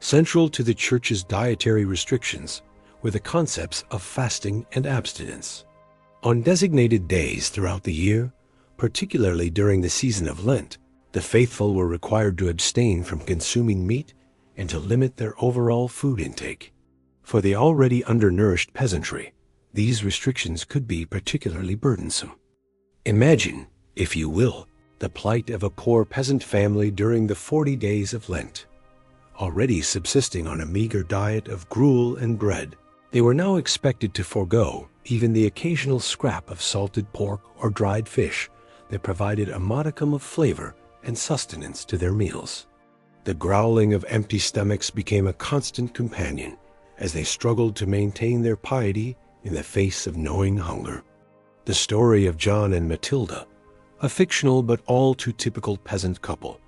Central to the Church's dietary restrictions were the concepts of fasting and abstinence. On designated days throughout the year, particularly during the season of Lent, the faithful were required to abstain from consuming meat and to limit their overall food intake. For the already undernourished peasantry, these restrictions could be particularly burdensome. Imagine, if you will, the plight of a poor peasant family during the 40 days of Lent. Already subsisting on a meager diet of gruel and bread, they were now expected to forego even the occasional scrap of salted pork or dried fish that provided a modicum of flavor and sustenance to their meals. The growling of empty stomachs became a constant companion as they struggled to maintain their piety in the face of gnawing hunger. The story of John and Matilda, a fictional but all too typical peasant couple,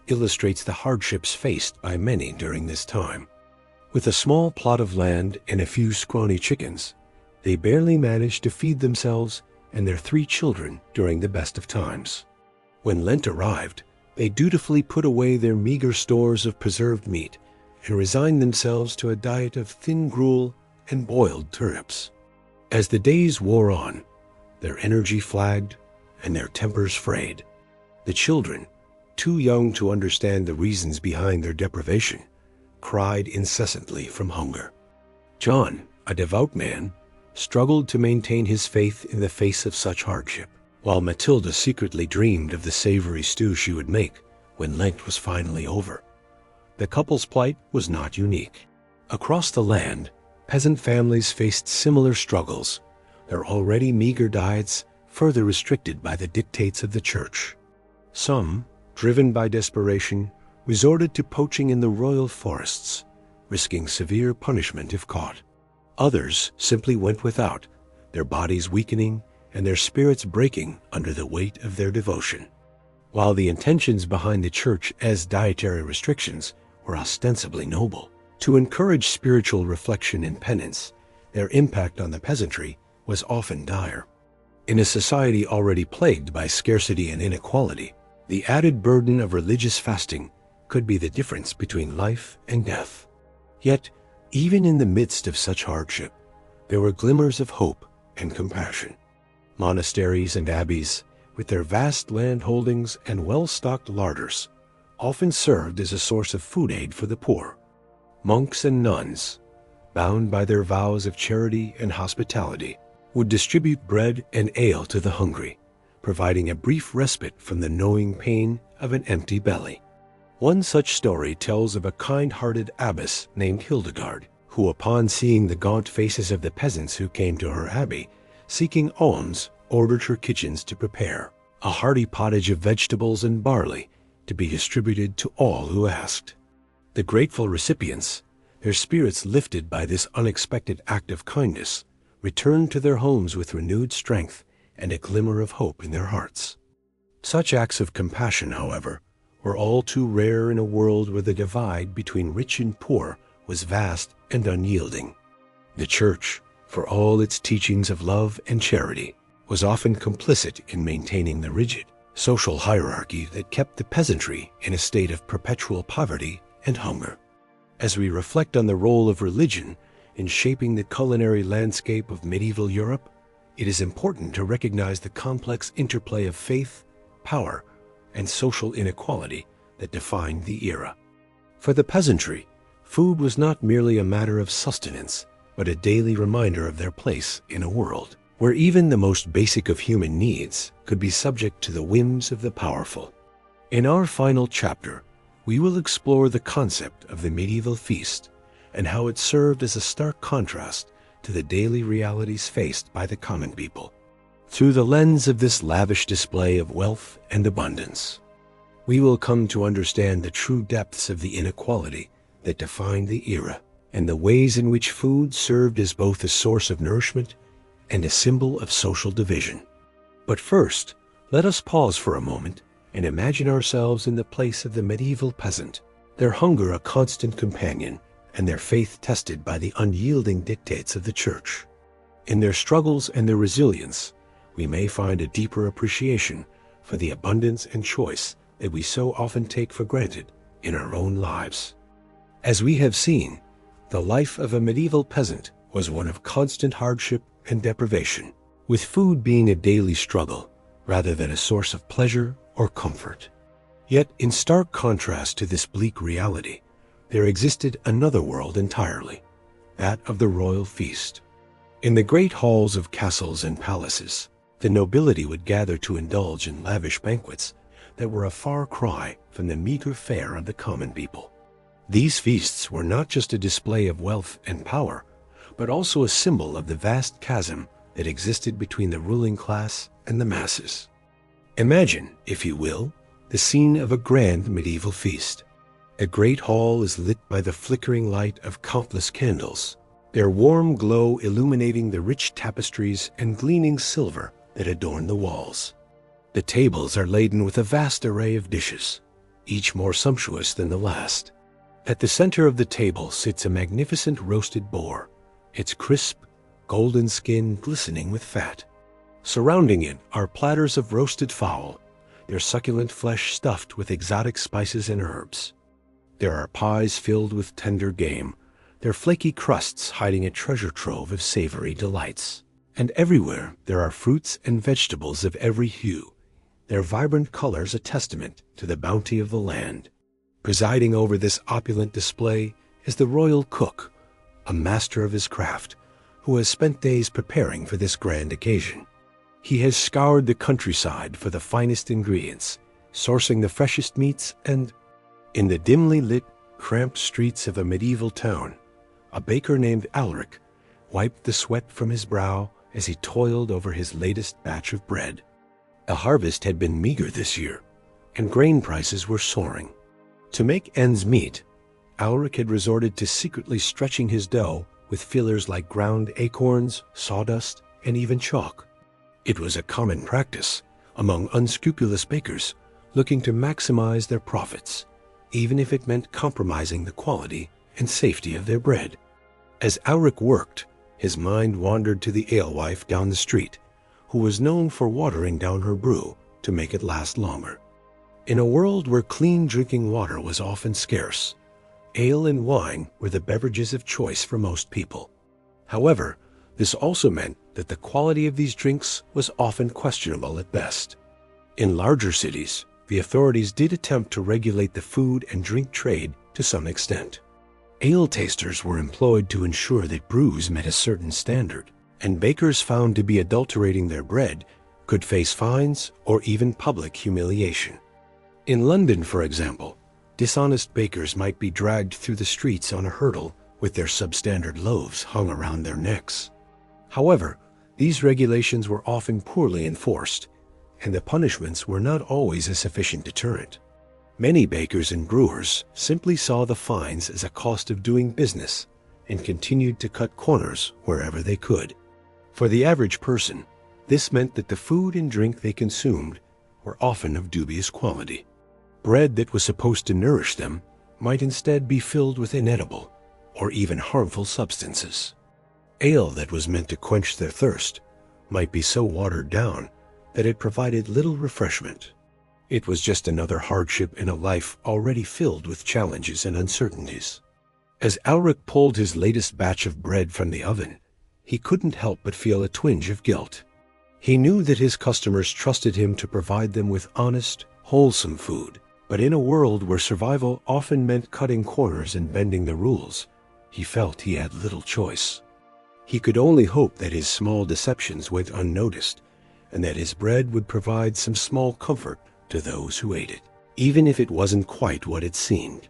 illustrates the hardships faced by many during this time. With a small plot of land and a few scrawny chickens, they barely managed to feed themselves and their 3 children during the best of times. When Lent arrived, they dutifully put away their meager stores of preserved meat and resigned themselves to a diet of thin gruel and boiled turnips. As the days wore on, their energy flagged and their tempers frayed. The children, too young to understand the reasons behind their deprivation, cried incessantly from hunger. John, a devout man, struggled to maintain his faith in the face of such hardship, while Matilda secretly dreamed of the savory stew she would make when Lent was finally over. The couple's plight was not unique. Across the land, peasant families faced similar struggles, their already meager diets further restricted by the dictates of the Church. Some, driven by desperation, resorted to poaching in the royal forests, risking severe punishment if caught. Others simply went without, their bodies weakening and their spirits breaking under the weight of their devotion. While the intentions behind the Church as dietary restrictions were ostensibly noble, to encourage spiritual reflection and penance, their impact on the peasantry was often dire. In a society already plagued by scarcity and inequality, the added burden of religious fasting could be the difference between life and death. Yet, even in the midst of such hardship, there were glimmers of hope and compassion. Monasteries and abbeys, with their vast land holdings and well-stocked larders, often served as a source of food aid for the poor. Monks and nuns, bound by their vows of charity and hospitality, would distribute bread and ale to the hungry, providing a brief respite from the gnawing pain of an empty belly. One such story tells of a kind-hearted abbess named Hildegard, who upon seeing the gaunt faces of the peasants who came to her abbey, seeking alms, ordered her kitchens to prepare a hearty pottage of vegetables and barley to be distributed to all who asked. The grateful recipients, their spirits lifted by this unexpected act of kindness, returned to their homes with renewed strength and a glimmer of hope in their hearts. Such acts of compassion, however, were all too rare in a world where the divide between rich and poor was vast and unyielding. The Church, for all its teachings of love and charity, was often complicit in maintaining the rigid social hierarchy that kept the peasantry in a state of perpetual poverty and hunger. As we reflect on the role of religion in shaping the culinary landscape of medieval Europe, it is important to recognize the complex interplay of faith, power, and social inequality that defined the era. For the peasantry, food was not merely a matter of sustenance, but a daily reminder of their place in a world where even the most basic of human needs could be subject to the whims of the powerful. In our final chapter, we will explore the concept of the medieval feast and how it served as a stark contrast to the daily realities faced by the common people. Through the lens of this lavish display of wealth and abundance, we will come to understand the true depths of the inequality that defined the era and the ways in which food served as both a source of nourishment and a symbol of social division. But first, let us pause for a moment and imagine ourselves in the place of the medieval peasant, their hunger a constant companion, and their faith tested by the unyielding dictates of the church. In their struggles and their resilience, we may find a deeper appreciation for the abundance and choice that we so often take for granted in our own lives. As we have seen, the life of a medieval peasant was one of constant hardship and deprivation, with food being a daily struggle rather than a source of pleasure or comfort. Yet, in stark contrast to this bleak reality, there existed another world entirely, that of the royal feast. In the great halls of castles and palaces, the nobility would gather to indulge in lavish banquets that were a far cry from the meager fare of the common people. These feasts were not just a display of wealth and power, but also a symbol of the vast chasm that existed between the ruling class and the masses. Imagine, if you will, the scene of a grand medieval feast. A great hall is lit by the flickering light of countless candles, their warm glow illuminating the rich tapestries and gleaming silver that adorn the walls. The tables are laden with a vast array of dishes, each more sumptuous than the last. At the center of the table sits a magnificent roasted boar, its crisp, golden skin glistening with fat. Surrounding it are platters of roasted fowl, their succulent flesh stuffed with exotic spices and herbs. There are pies filled with tender game, their flaky crusts hiding a treasure trove of savory delights. And everywhere there are fruits and vegetables of every hue, their vibrant colors a testament to the bounty of the land. Presiding over this opulent display is the royal cook, a master of his craft, who has spent days preparing for this grand occasion. He has scoured the countryside for the finest ingredients, sourcing the freshest meats, and in the dimly lit, cramped streets of a medieval town, a baker named Alric wiped the sweat from his brow as he toiled over his latest batch of bread. A harvest had been meager this year, and grain prices were soaring. To make ends meet, Alric had resorted to secretly stretching his dough with fillers like ground acorns, sawdust, and even chalk. It was a common practice among unscrupulous bakers looking to maximize their profits, even if it meant compromising the quality and safety of their bread. As Alric worked, his mind wandered to the alewife down the street, who was known for watering down her brew to make it last longer. In a world where clean drinking water was often scarce, ale and wine were the beverages of choice for most people. However, this also meant that the quality of these drinks was often questionable at best. In larger cities, the authorities did attempt to regulate the food and drink trade to some extent. Ale tasters were employed to ensure that brews met a certain standard, and bakers found to be adulterating their bread could face fines or even public humiliation. In London, for example, dishonest bakers might be dragged through the streets on a hurdle with their substandard loaves hung around their necks. However, these regulations were often poorly enforced, and the punishments were not always a sufficient deterrent. Many bakers and brewers simply saw the fines as a cost of doing business and continued to cut corners wherever they could. For the average person, this meant that the food and drink they consumed were often of dubious quality. Bread that was supposed to nourish them might instead be filled with inedible or even harmful substances. Ale that was meant to quench their thirst might be so watered down that it provided little refreshment. It was just another hardship in a life already filled with challenges and uncertainties. As Alric pulled his latest batch of bread from the oven, he couldn't help but feel a twinge of guilt. He knew that his customers trusted him to provide them with honest, wholesome food, but in a world where survival often meant cutting corners and bending the rules, he felt he had little choice. He could only hope that his small deceptions went unnoticed, and that his bread would provide some small comfort to those who ate it, even if it wasn't quite what it seemed.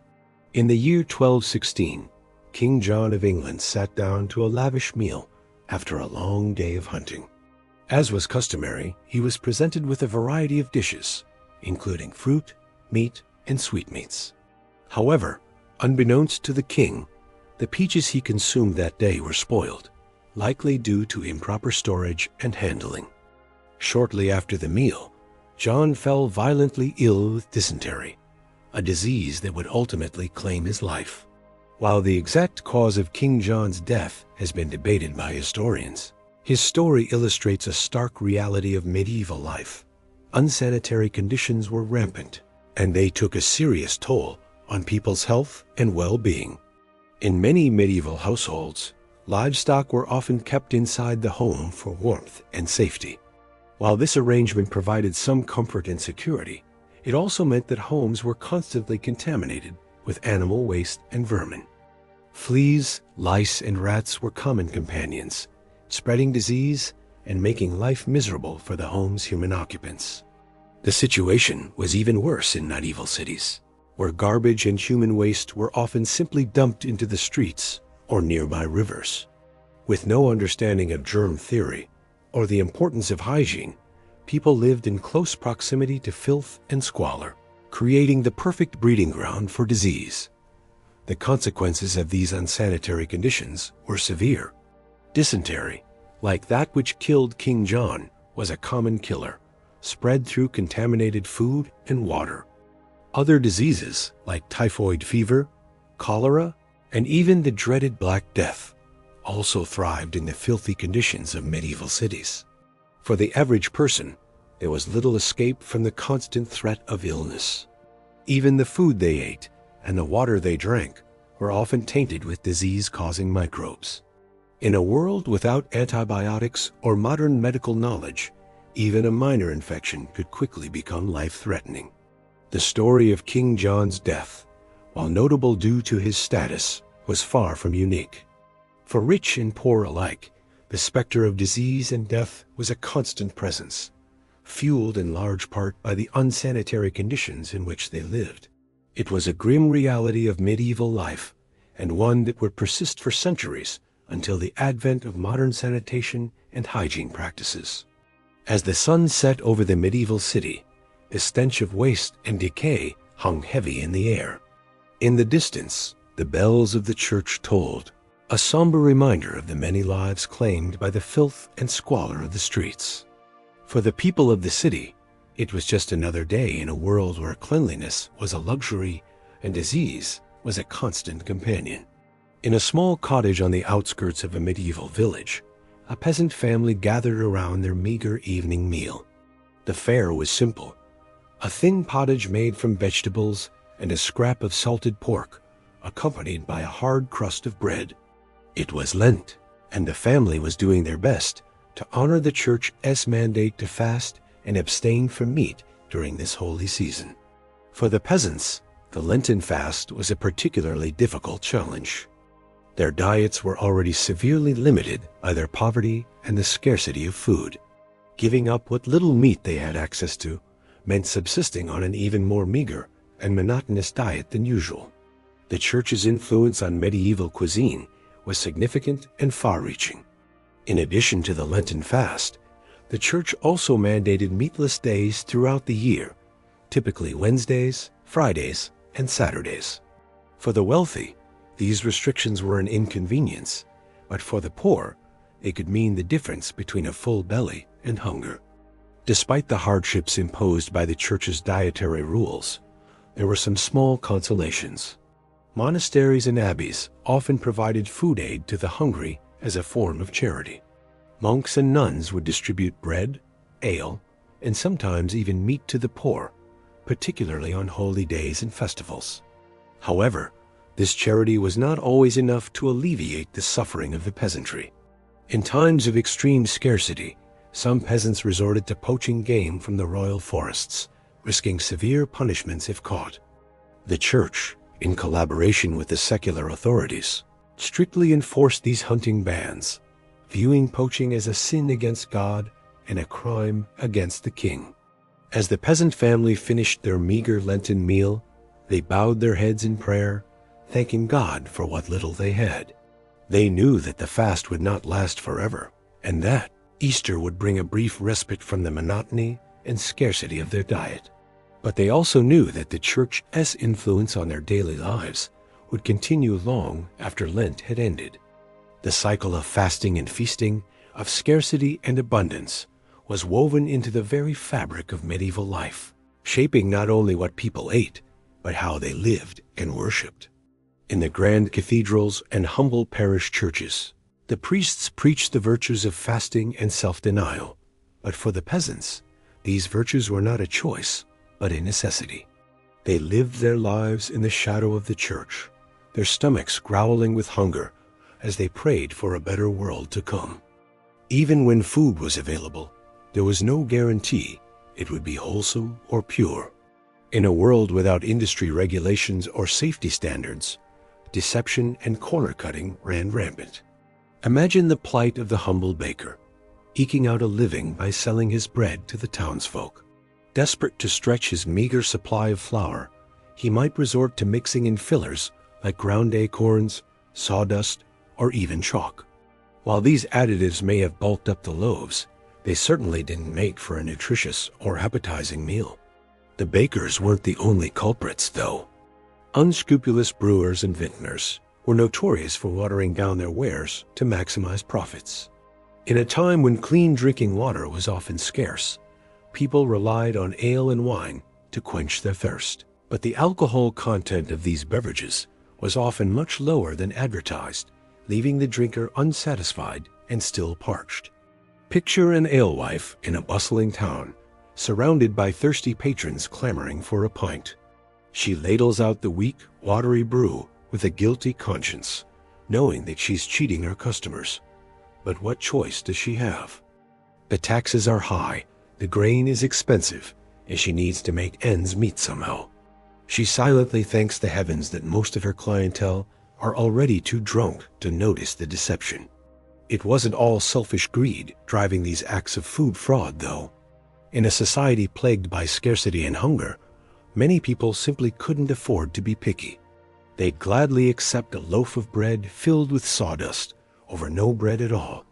In the year 1216, King John of England sat down to a lavish meal after a long day of hunting. As was customary, he was presented with a variety of dishes, including fruit, meat, and sweetmeats. However, unbeknownst to the king, The peaches he consumed that day were spoiled, likely due to improper storage and handling. Shortly after the meal, John fell violently ill with dysentery, a disease that would ultimately claim his life. While the exact cause of King John's death has been debated by historians, his story illustrates a stark reality of medieval life. Unsanitary conditions were rampant, and they took a serious toll on people's health and well-being. In many medieval households, livestock were often kept inside the home for warmth and safety. While this arrangement provided some comfort and security, it also meant that homes were constantly contaminated with animal waste and vermin. Fleas, lice, and rats were common companions, spreading disease and making life miserable for the home's human occupants. The situation was even worse in medieval cities, where garbage and human waste were often simply dumped into the streets or nearby rivers. With no understanding of germ theory or the importance of hygiene, people lived in close proximity to filth and squalor, creating the perfect breeding ground for disease. The consequences of these unsanitary conditions were severe. Dysentery, like that which killed King John, was a common killer, spread through contaminated food and water. Other diseases, like typhoid fever, cholera, and even the dreaded Black Death, also thrived in the filthy conditions of medieval cities. For the average person, there was little escape from the constant threat of illness. Even the food they ate and the water they drank were often tainted with disease-causing microbes. In a world without antibiotics or modern medical knowledge, even a minor infection could quickly become life-threatening. The story of King John's death, while notable due to his status, was far from unique. For rich and poor alike, the specter of disease and death was a constant presence, fueled in large part by the unsanitary conditions in which they lived. It was a grim reality of medieval life, and one that would persist for centuries until the advent of modern sanitation and hygiene practices. As the sun set over the medieval city, the stench of waste and decay hung heavy in the air. In the distance, the bells of the church tolled, a somber reminder of the many lives claimed by the filth and squalor of the streets. For the people of the city, it was just another day in a world where cleanliness was a luxury and disease was a constant companion. In a small cottage on the outskirts of a medieval village, a peasant family gathered around their meager evening meal. The fare was simple: a thin pottage made from vegetables and a scrap of salted pork, accompanied by a hard crust of bread. It was Lent, and the family was doing their best to honor the church's mandate to fast and abstain from meat during this holy season. For the peasants, the Lenten fast was a particularly difficult challenge. Their diets were already severely limited by their poverty and the scarcity of food. Giving up what little meat they had access to meant subsisting on an even more meager and monotonous diet than usual. The church's influence on medieval cuisine was significant and far-reaching. In addition to the Lenten fast, the church also mandated meatless days throughout the year, typically Wednesdays, Fridays, and Saturdays. For the wealthy, these restrictions were an inconvenience, but for the poor, they could mean the difference between a full belly and hunger. Despite the hardships imposed by the church's dietary rules, there were some small consolations. Monasteries and abbeys often provided food aid to the hungry as a form of charity. Monks and nuns would distribute bread, ale, and sometimes even meat to the poor, particularly on holy days and festivals. However, this charity was not always enough to alleviate the suffering of the peasantry. In times of extreme scarcity, some peasants resorted to poaching game from the royal forests, risking severe punishments if caught. The church, in collaboration with the secular authorities, strictly enforced these hunting bans, viewing poaching as a sin against God and a crime against the king. As the peasant family finished their meager Lenten meal, they bowed their heads in prayer, thanking God for what little they had. They knew that the fast would not last forever, and that Easter would bring a brief respite from the monotony and scarcity of their diet. But they also knew that the church's influence on their daily lives would continue long after Lent had ended. The cycle of fasting and feasting, of scarcity and abundance, was woven into the very fabric of medieval life, shaping not only what people ate, but how they lived and worshipped. In the grand cathedrals and humble parish churches, the priests preached the virtues of fasting and self-denial, but for the peasants, these virtues were not a choice, but a necessity. They lived their lives in the shadow of the church, their stomachs growling with hunger as they prayed for a better world to come. Even when food was available, there was no guarantee it would be wholesome or pure. In a world without industry regulations or safety standards, deception and corner-cutting ran rampant. Imagine the plight of the humble baker, eking out a living by selling his bread to the townsfolk. Desperate to stretch his meager supply of flour, he might resort to mixing in fillers like ground acorns, sawdust, or even chalk. While these additives may have bulked up the loaves, they certainly didn't make for a nutritious or appetizing meal. The bakers weren't the only culprits, though. Unscrupulous brewers and vintners were notorious for watering down their wares to maximize profits. In a time when clean drinking water was often scarce, people relied on ale and wine to quench their thirst. But the alcohol content of these beverages was often much lower than advertised, leaving the drinker unsatisfied and still parched. Picture an alewife in a bustling town, surrounded by thirsty patrons clamoring for a pint. She ladles out the weak, watery brew with a guilty conscience, knowing that she's cheating her customers. But what choice does she have? The taxes are high, the grain is expensive, and she needs to make ends meet somehow. She silently thanks the heavens that most of her clientele are already too drunk to notice the deception. It wasn't all selfish greed driving these acts of food fraud, though. In a society plagued by scarcity and hunger, many people simply couldn't afford to be picky. They'd gladly accept a loaf of bread filled with sawdust over no bread at all.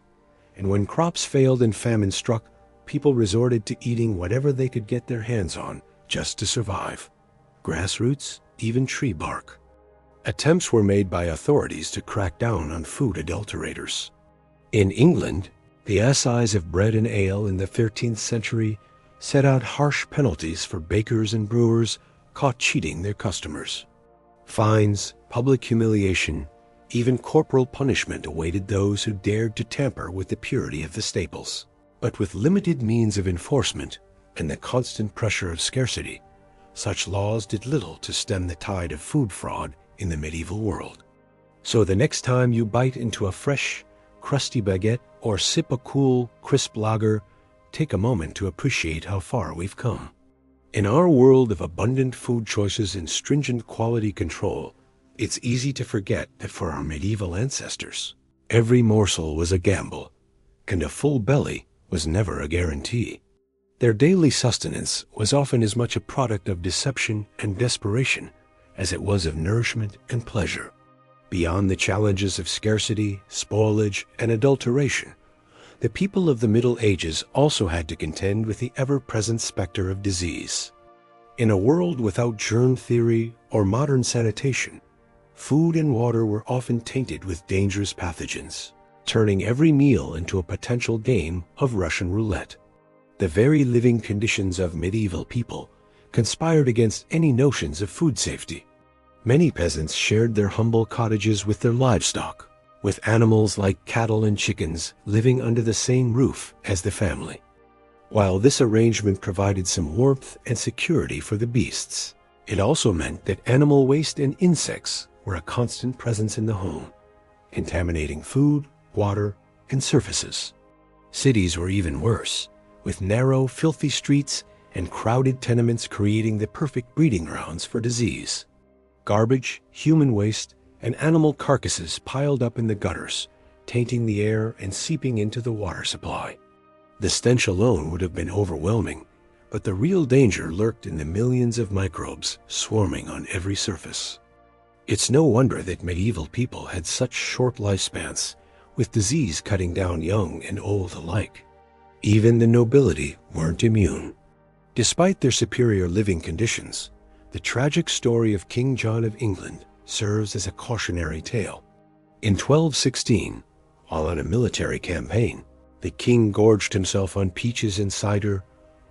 And when crops failed and famine struck, people resorted to eating whatever they could get their hands on just to survive. Grassroots, even tree bark. Attempts were made by authorities to crack down on food adulterators. In England, the Assize of Bread and Ale in the 13th century set out harsh penalties for bakers and brewers caught cheating their customers. Fines, public humiliation, even corporal punishment awaited those who dared to tamper with the purity of the staples. But with limited means of enforcement and the constant pressure of scarcity, such laws did little to stem the tide of food fraud in the medieval world. So the next time you bite into a fresh, crusty baguette or sip a cool, crisp lager, take a moment to appreciate how far we've come. In our world of abundant food choices and stringent quality control, it's easy to forget that for our medieval ancestors, every morsel was a gamble, and a full belly was never a guarantee. Their daily sustenance was often as much a product of deception and desperation as it was of nourishment and pleasure. Beyond the challenges of scarcity, spoilage, and adulteration, the people of the Middle Ages also had to contend with the ever-present specter of disease. In a world without germ theory or modern sanitation, food and water were often tainted with dangerous pathogens, turning every meal into a potential game of Russian roulette. The very living conditions of medieval people conspired against any notions of food safety. Many peasants shared their humble cottages with their livestock, with animals like cattle and chickens living under the same roof as the family. While this arrangement provided some warmth and security for the beasts, it also meant that animal waste and insects were a constant presence in the home, contaminating food, water, and surfaces. Cities were even worse, with narrow, filthy streets and crowded tenements creating the perfect breeding grounds for disease. Garbage, human waste, and animal carcasses piled up in the gutters, tainting the air and seeping into the water supply. The stench alone would have been overwhelming, but the real danger lurked in the millions of microbes swarming on every surface. It's no wonder that medieval people had such short lifespans, with disease cutting down young and old alike. Even the nobility weren't immune. Despite their superior living conditions, the tragic story of King John of England serves as a cautionary tale. In 1216, while on a military campaign, the king gorged himself on peaches and cider,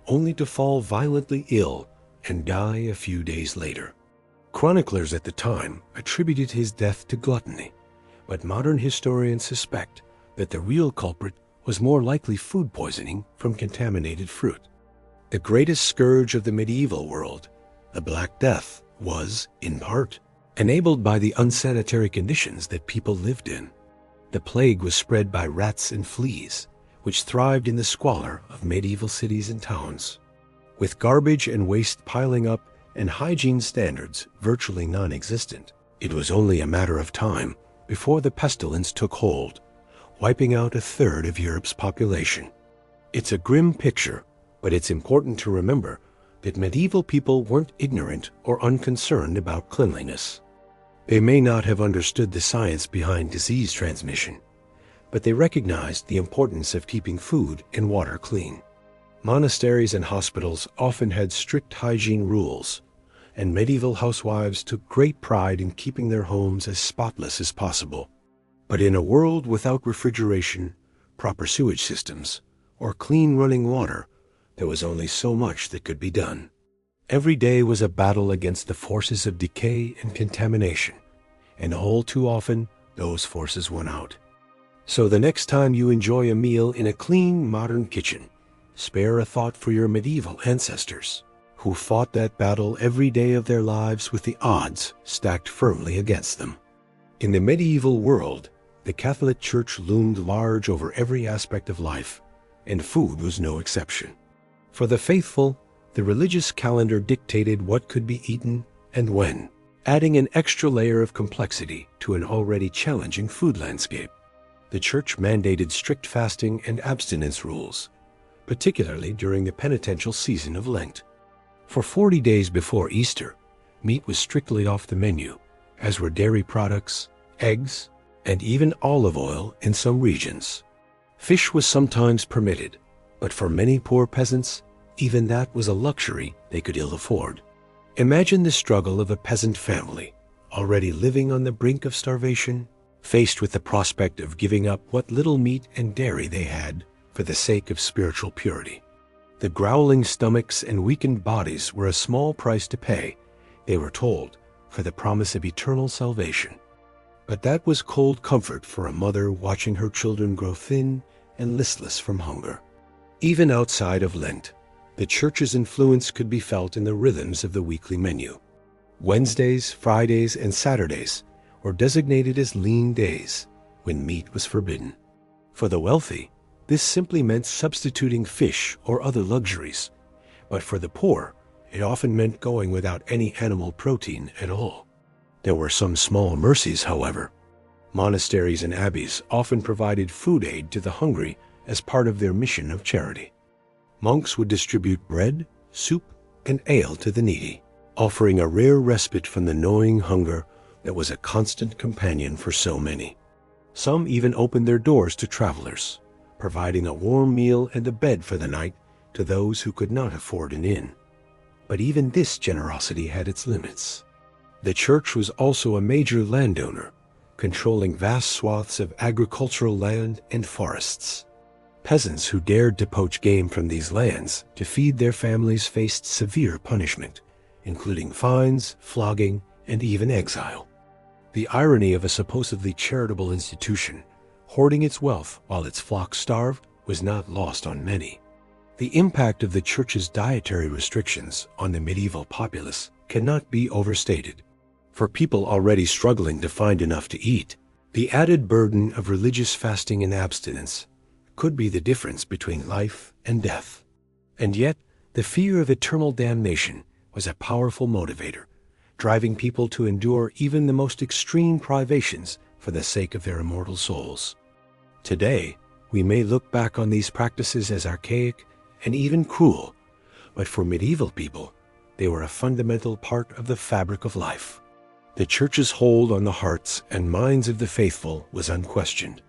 only to fall violently ill and die a few days later. Chroniclers at the time attributed his death to gluttony, but modern historians suspect that the real culprit was more likely food poisoning from contaminated fruit. The greatest scourge of the medieval world, the Black Death, was, in part, enabled by the unsanitary conditions that people lived in. The plague was spread by rats and fleas, which thrived in the squalor of medieval cities and towns. With garbage and waste piling up and hygiene standards virtually non-existent, it was only a matter of time before the pestilence took hold, wiping out a third of Europe's population. It's a grim picture, but it's important to remember that medieval people weren't ignorant or unconcerned about cleanliness. They may not have understood the science behind disease transmission, but they recognized the importance of keeping food and water clean. Monasteries and hospitals often had strict hygiene rules, and medieval housewives took great pride in keeping their homes as spotless as possible. But in a world without refrigeration, proper sewage systems, or clean running water, there was only so much that could be done. Every day was a battle against the forces of decay and contamination, and all too often those forces won out. So the next time you enjoy a meal in a clean, modern kitchen, spare a thought for your medieval ancestors, who fought that battle every day of their lives with the odds stacked firmly against them. In the medieval world, the Catholic Church loomed large over every aspect of life, and food was no exception. For the faithful, the religious calendar dictated what could be eaten and when, adding an extra layer of complexity to an already challenging food landscape. The Church mandated strict fasting and abstinence rules, particularly during the penitential season of Lent. For 40 days before Easter, meat was strictly off the menu, as were dairy products, eggs, and even olive oil in some regions. Fish was sometimes permitted, but for many poor peasants, even that was a luxury they could ill afford. Imagine the struggle of a peasant family, already living on the brink of starvation, faced with the prospect of giving up what little meat and dairy they had for the sake of spiritual purity. The growling stomachs and weakened bodies were a small price to pay, they were told, for the promise of eternal salvation. But that was cold comfort for a mother watching her children grow thin and listless from hunger. Even outside of Lent, the Church's influence could be felt in the rhythms of the weekly menu. Wednesdays, Fridays, and Saturdays were designated as lean days, when meat was forbidden. For the wealthy, this simply meant substituting fish or other luxuries, but for the poor, it often meant going without any animal protein at all. There were some small mercies, however. Monasteries and abbeys often provided food aid to the hungry as part of their mission of charity. Monks would distribute bread, soup, and ale to the needy, offering a rare respite from the gnawing hunger that was a constant companion for so many. Some even opened their doors to travelers, providing a warm meal and a bed for the night to those who could not afford an inn. But even this generosity had its limits. The Church was also a major landowner, controlling vast swaths of agricultural land and forests. Peasants who dared to poach game from these lands to feed their families faced severe punishment, including fines, flogging, and even exile. The irony of a supposedly charitable institution hoarding its wealth while its flock starved was not lost on many. The impact of the Church's dietary restrictions on the medieval populace cannot be overstated. For people already struggling to find enough to eat, the added burden of religious fasting and abstinence could be the difference between life and death. And yet, the fear of eternal damnation was a powerful motivator, driving people to endure even the most extreme privations for the sake of their immortal souls. Today, we may look back on these practices as archaic and even cruel, but for medieval people, they were a fundamental part of the fabric of life. The Church's hold on the hearts and minds of the faithful was unquestioned,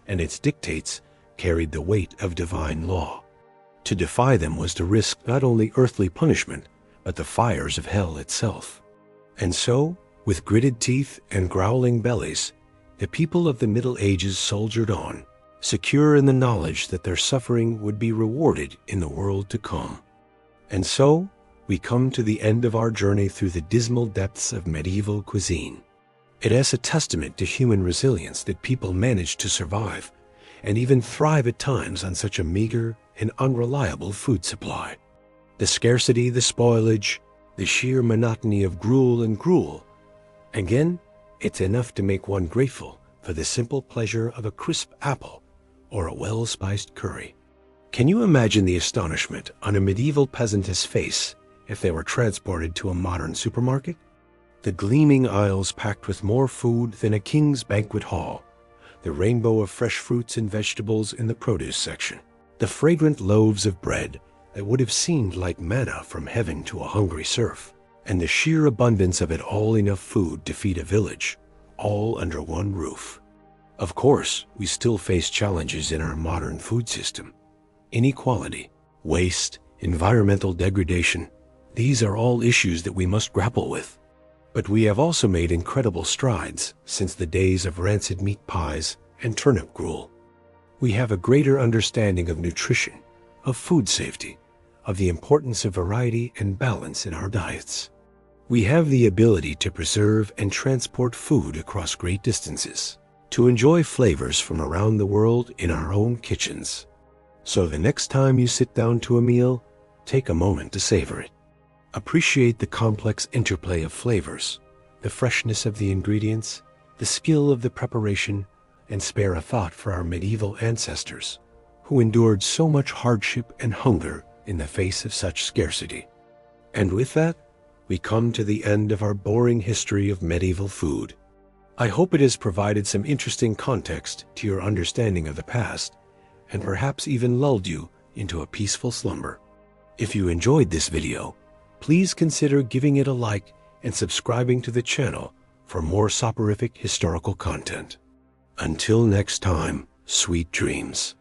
and its dictates carried the weight of divine law. To defy them was to risk not only earthly punishment, but the fires of hell itself. And so, With gritted teeth and growling bellies, the people of the Middle Ages soldiered on, secure in the knowledge that their suffering would be rewarded in the world to come. And so, we come to the end of our journey through the dismal depths of medieval cuisine. It is a testament to human resilience that people managed to survive and even thrive at times on such a meager and unreliable food supply. The scarcity, the spoilage, the sheer monotony of gruel. Again, it's enough to make one grateful for the simple pleasure of a crisp apple or a well-spiced curry. Can you imagine the astonishment on a medieval peasantess face if they were transported to a modern supermarket? The gleaming aisles packed with more food than a king's banquet hall, the rainbow of fresh fruits and vegetables in the produce section, the fragrant loaves of bread that would have seemed like manna from heaven to a hungry serf, and the sheer abundance of it all, enough food to feed a village, all under one roof. Of course, we still face challenges in our modern food system. Inequality, waste, environmental degradation, these are all issues that we must grapple with. But we have also made incredible strides since the days of rancid meat pies and turnip gruel. We have a greater understanding of nutrition, of food safety, of the importance of variety and balance in our diets. We have the ability to preserve and transport food across great distances, to enjoy flavors from around the world in our own kitchens. So the next time you sit down to a meal, take a moment to savor it. Appreciate the complex interplay of flavors, the freshness of the ingredients, the skill of the preparation, and spare a thought for our medieval ancestors, who endured so much hardship and hunger in the face of such scarcity. And with that, we come to the end of our boring history of medieval food. I hope it has provided some interesting context to your understanding of the past, and perhaps even lulled you into a peaceful slumber. If you enjoyed this video, please consider giving it a like and subscribing to the channel for more soporific historical content. Until next time, sweet dreams.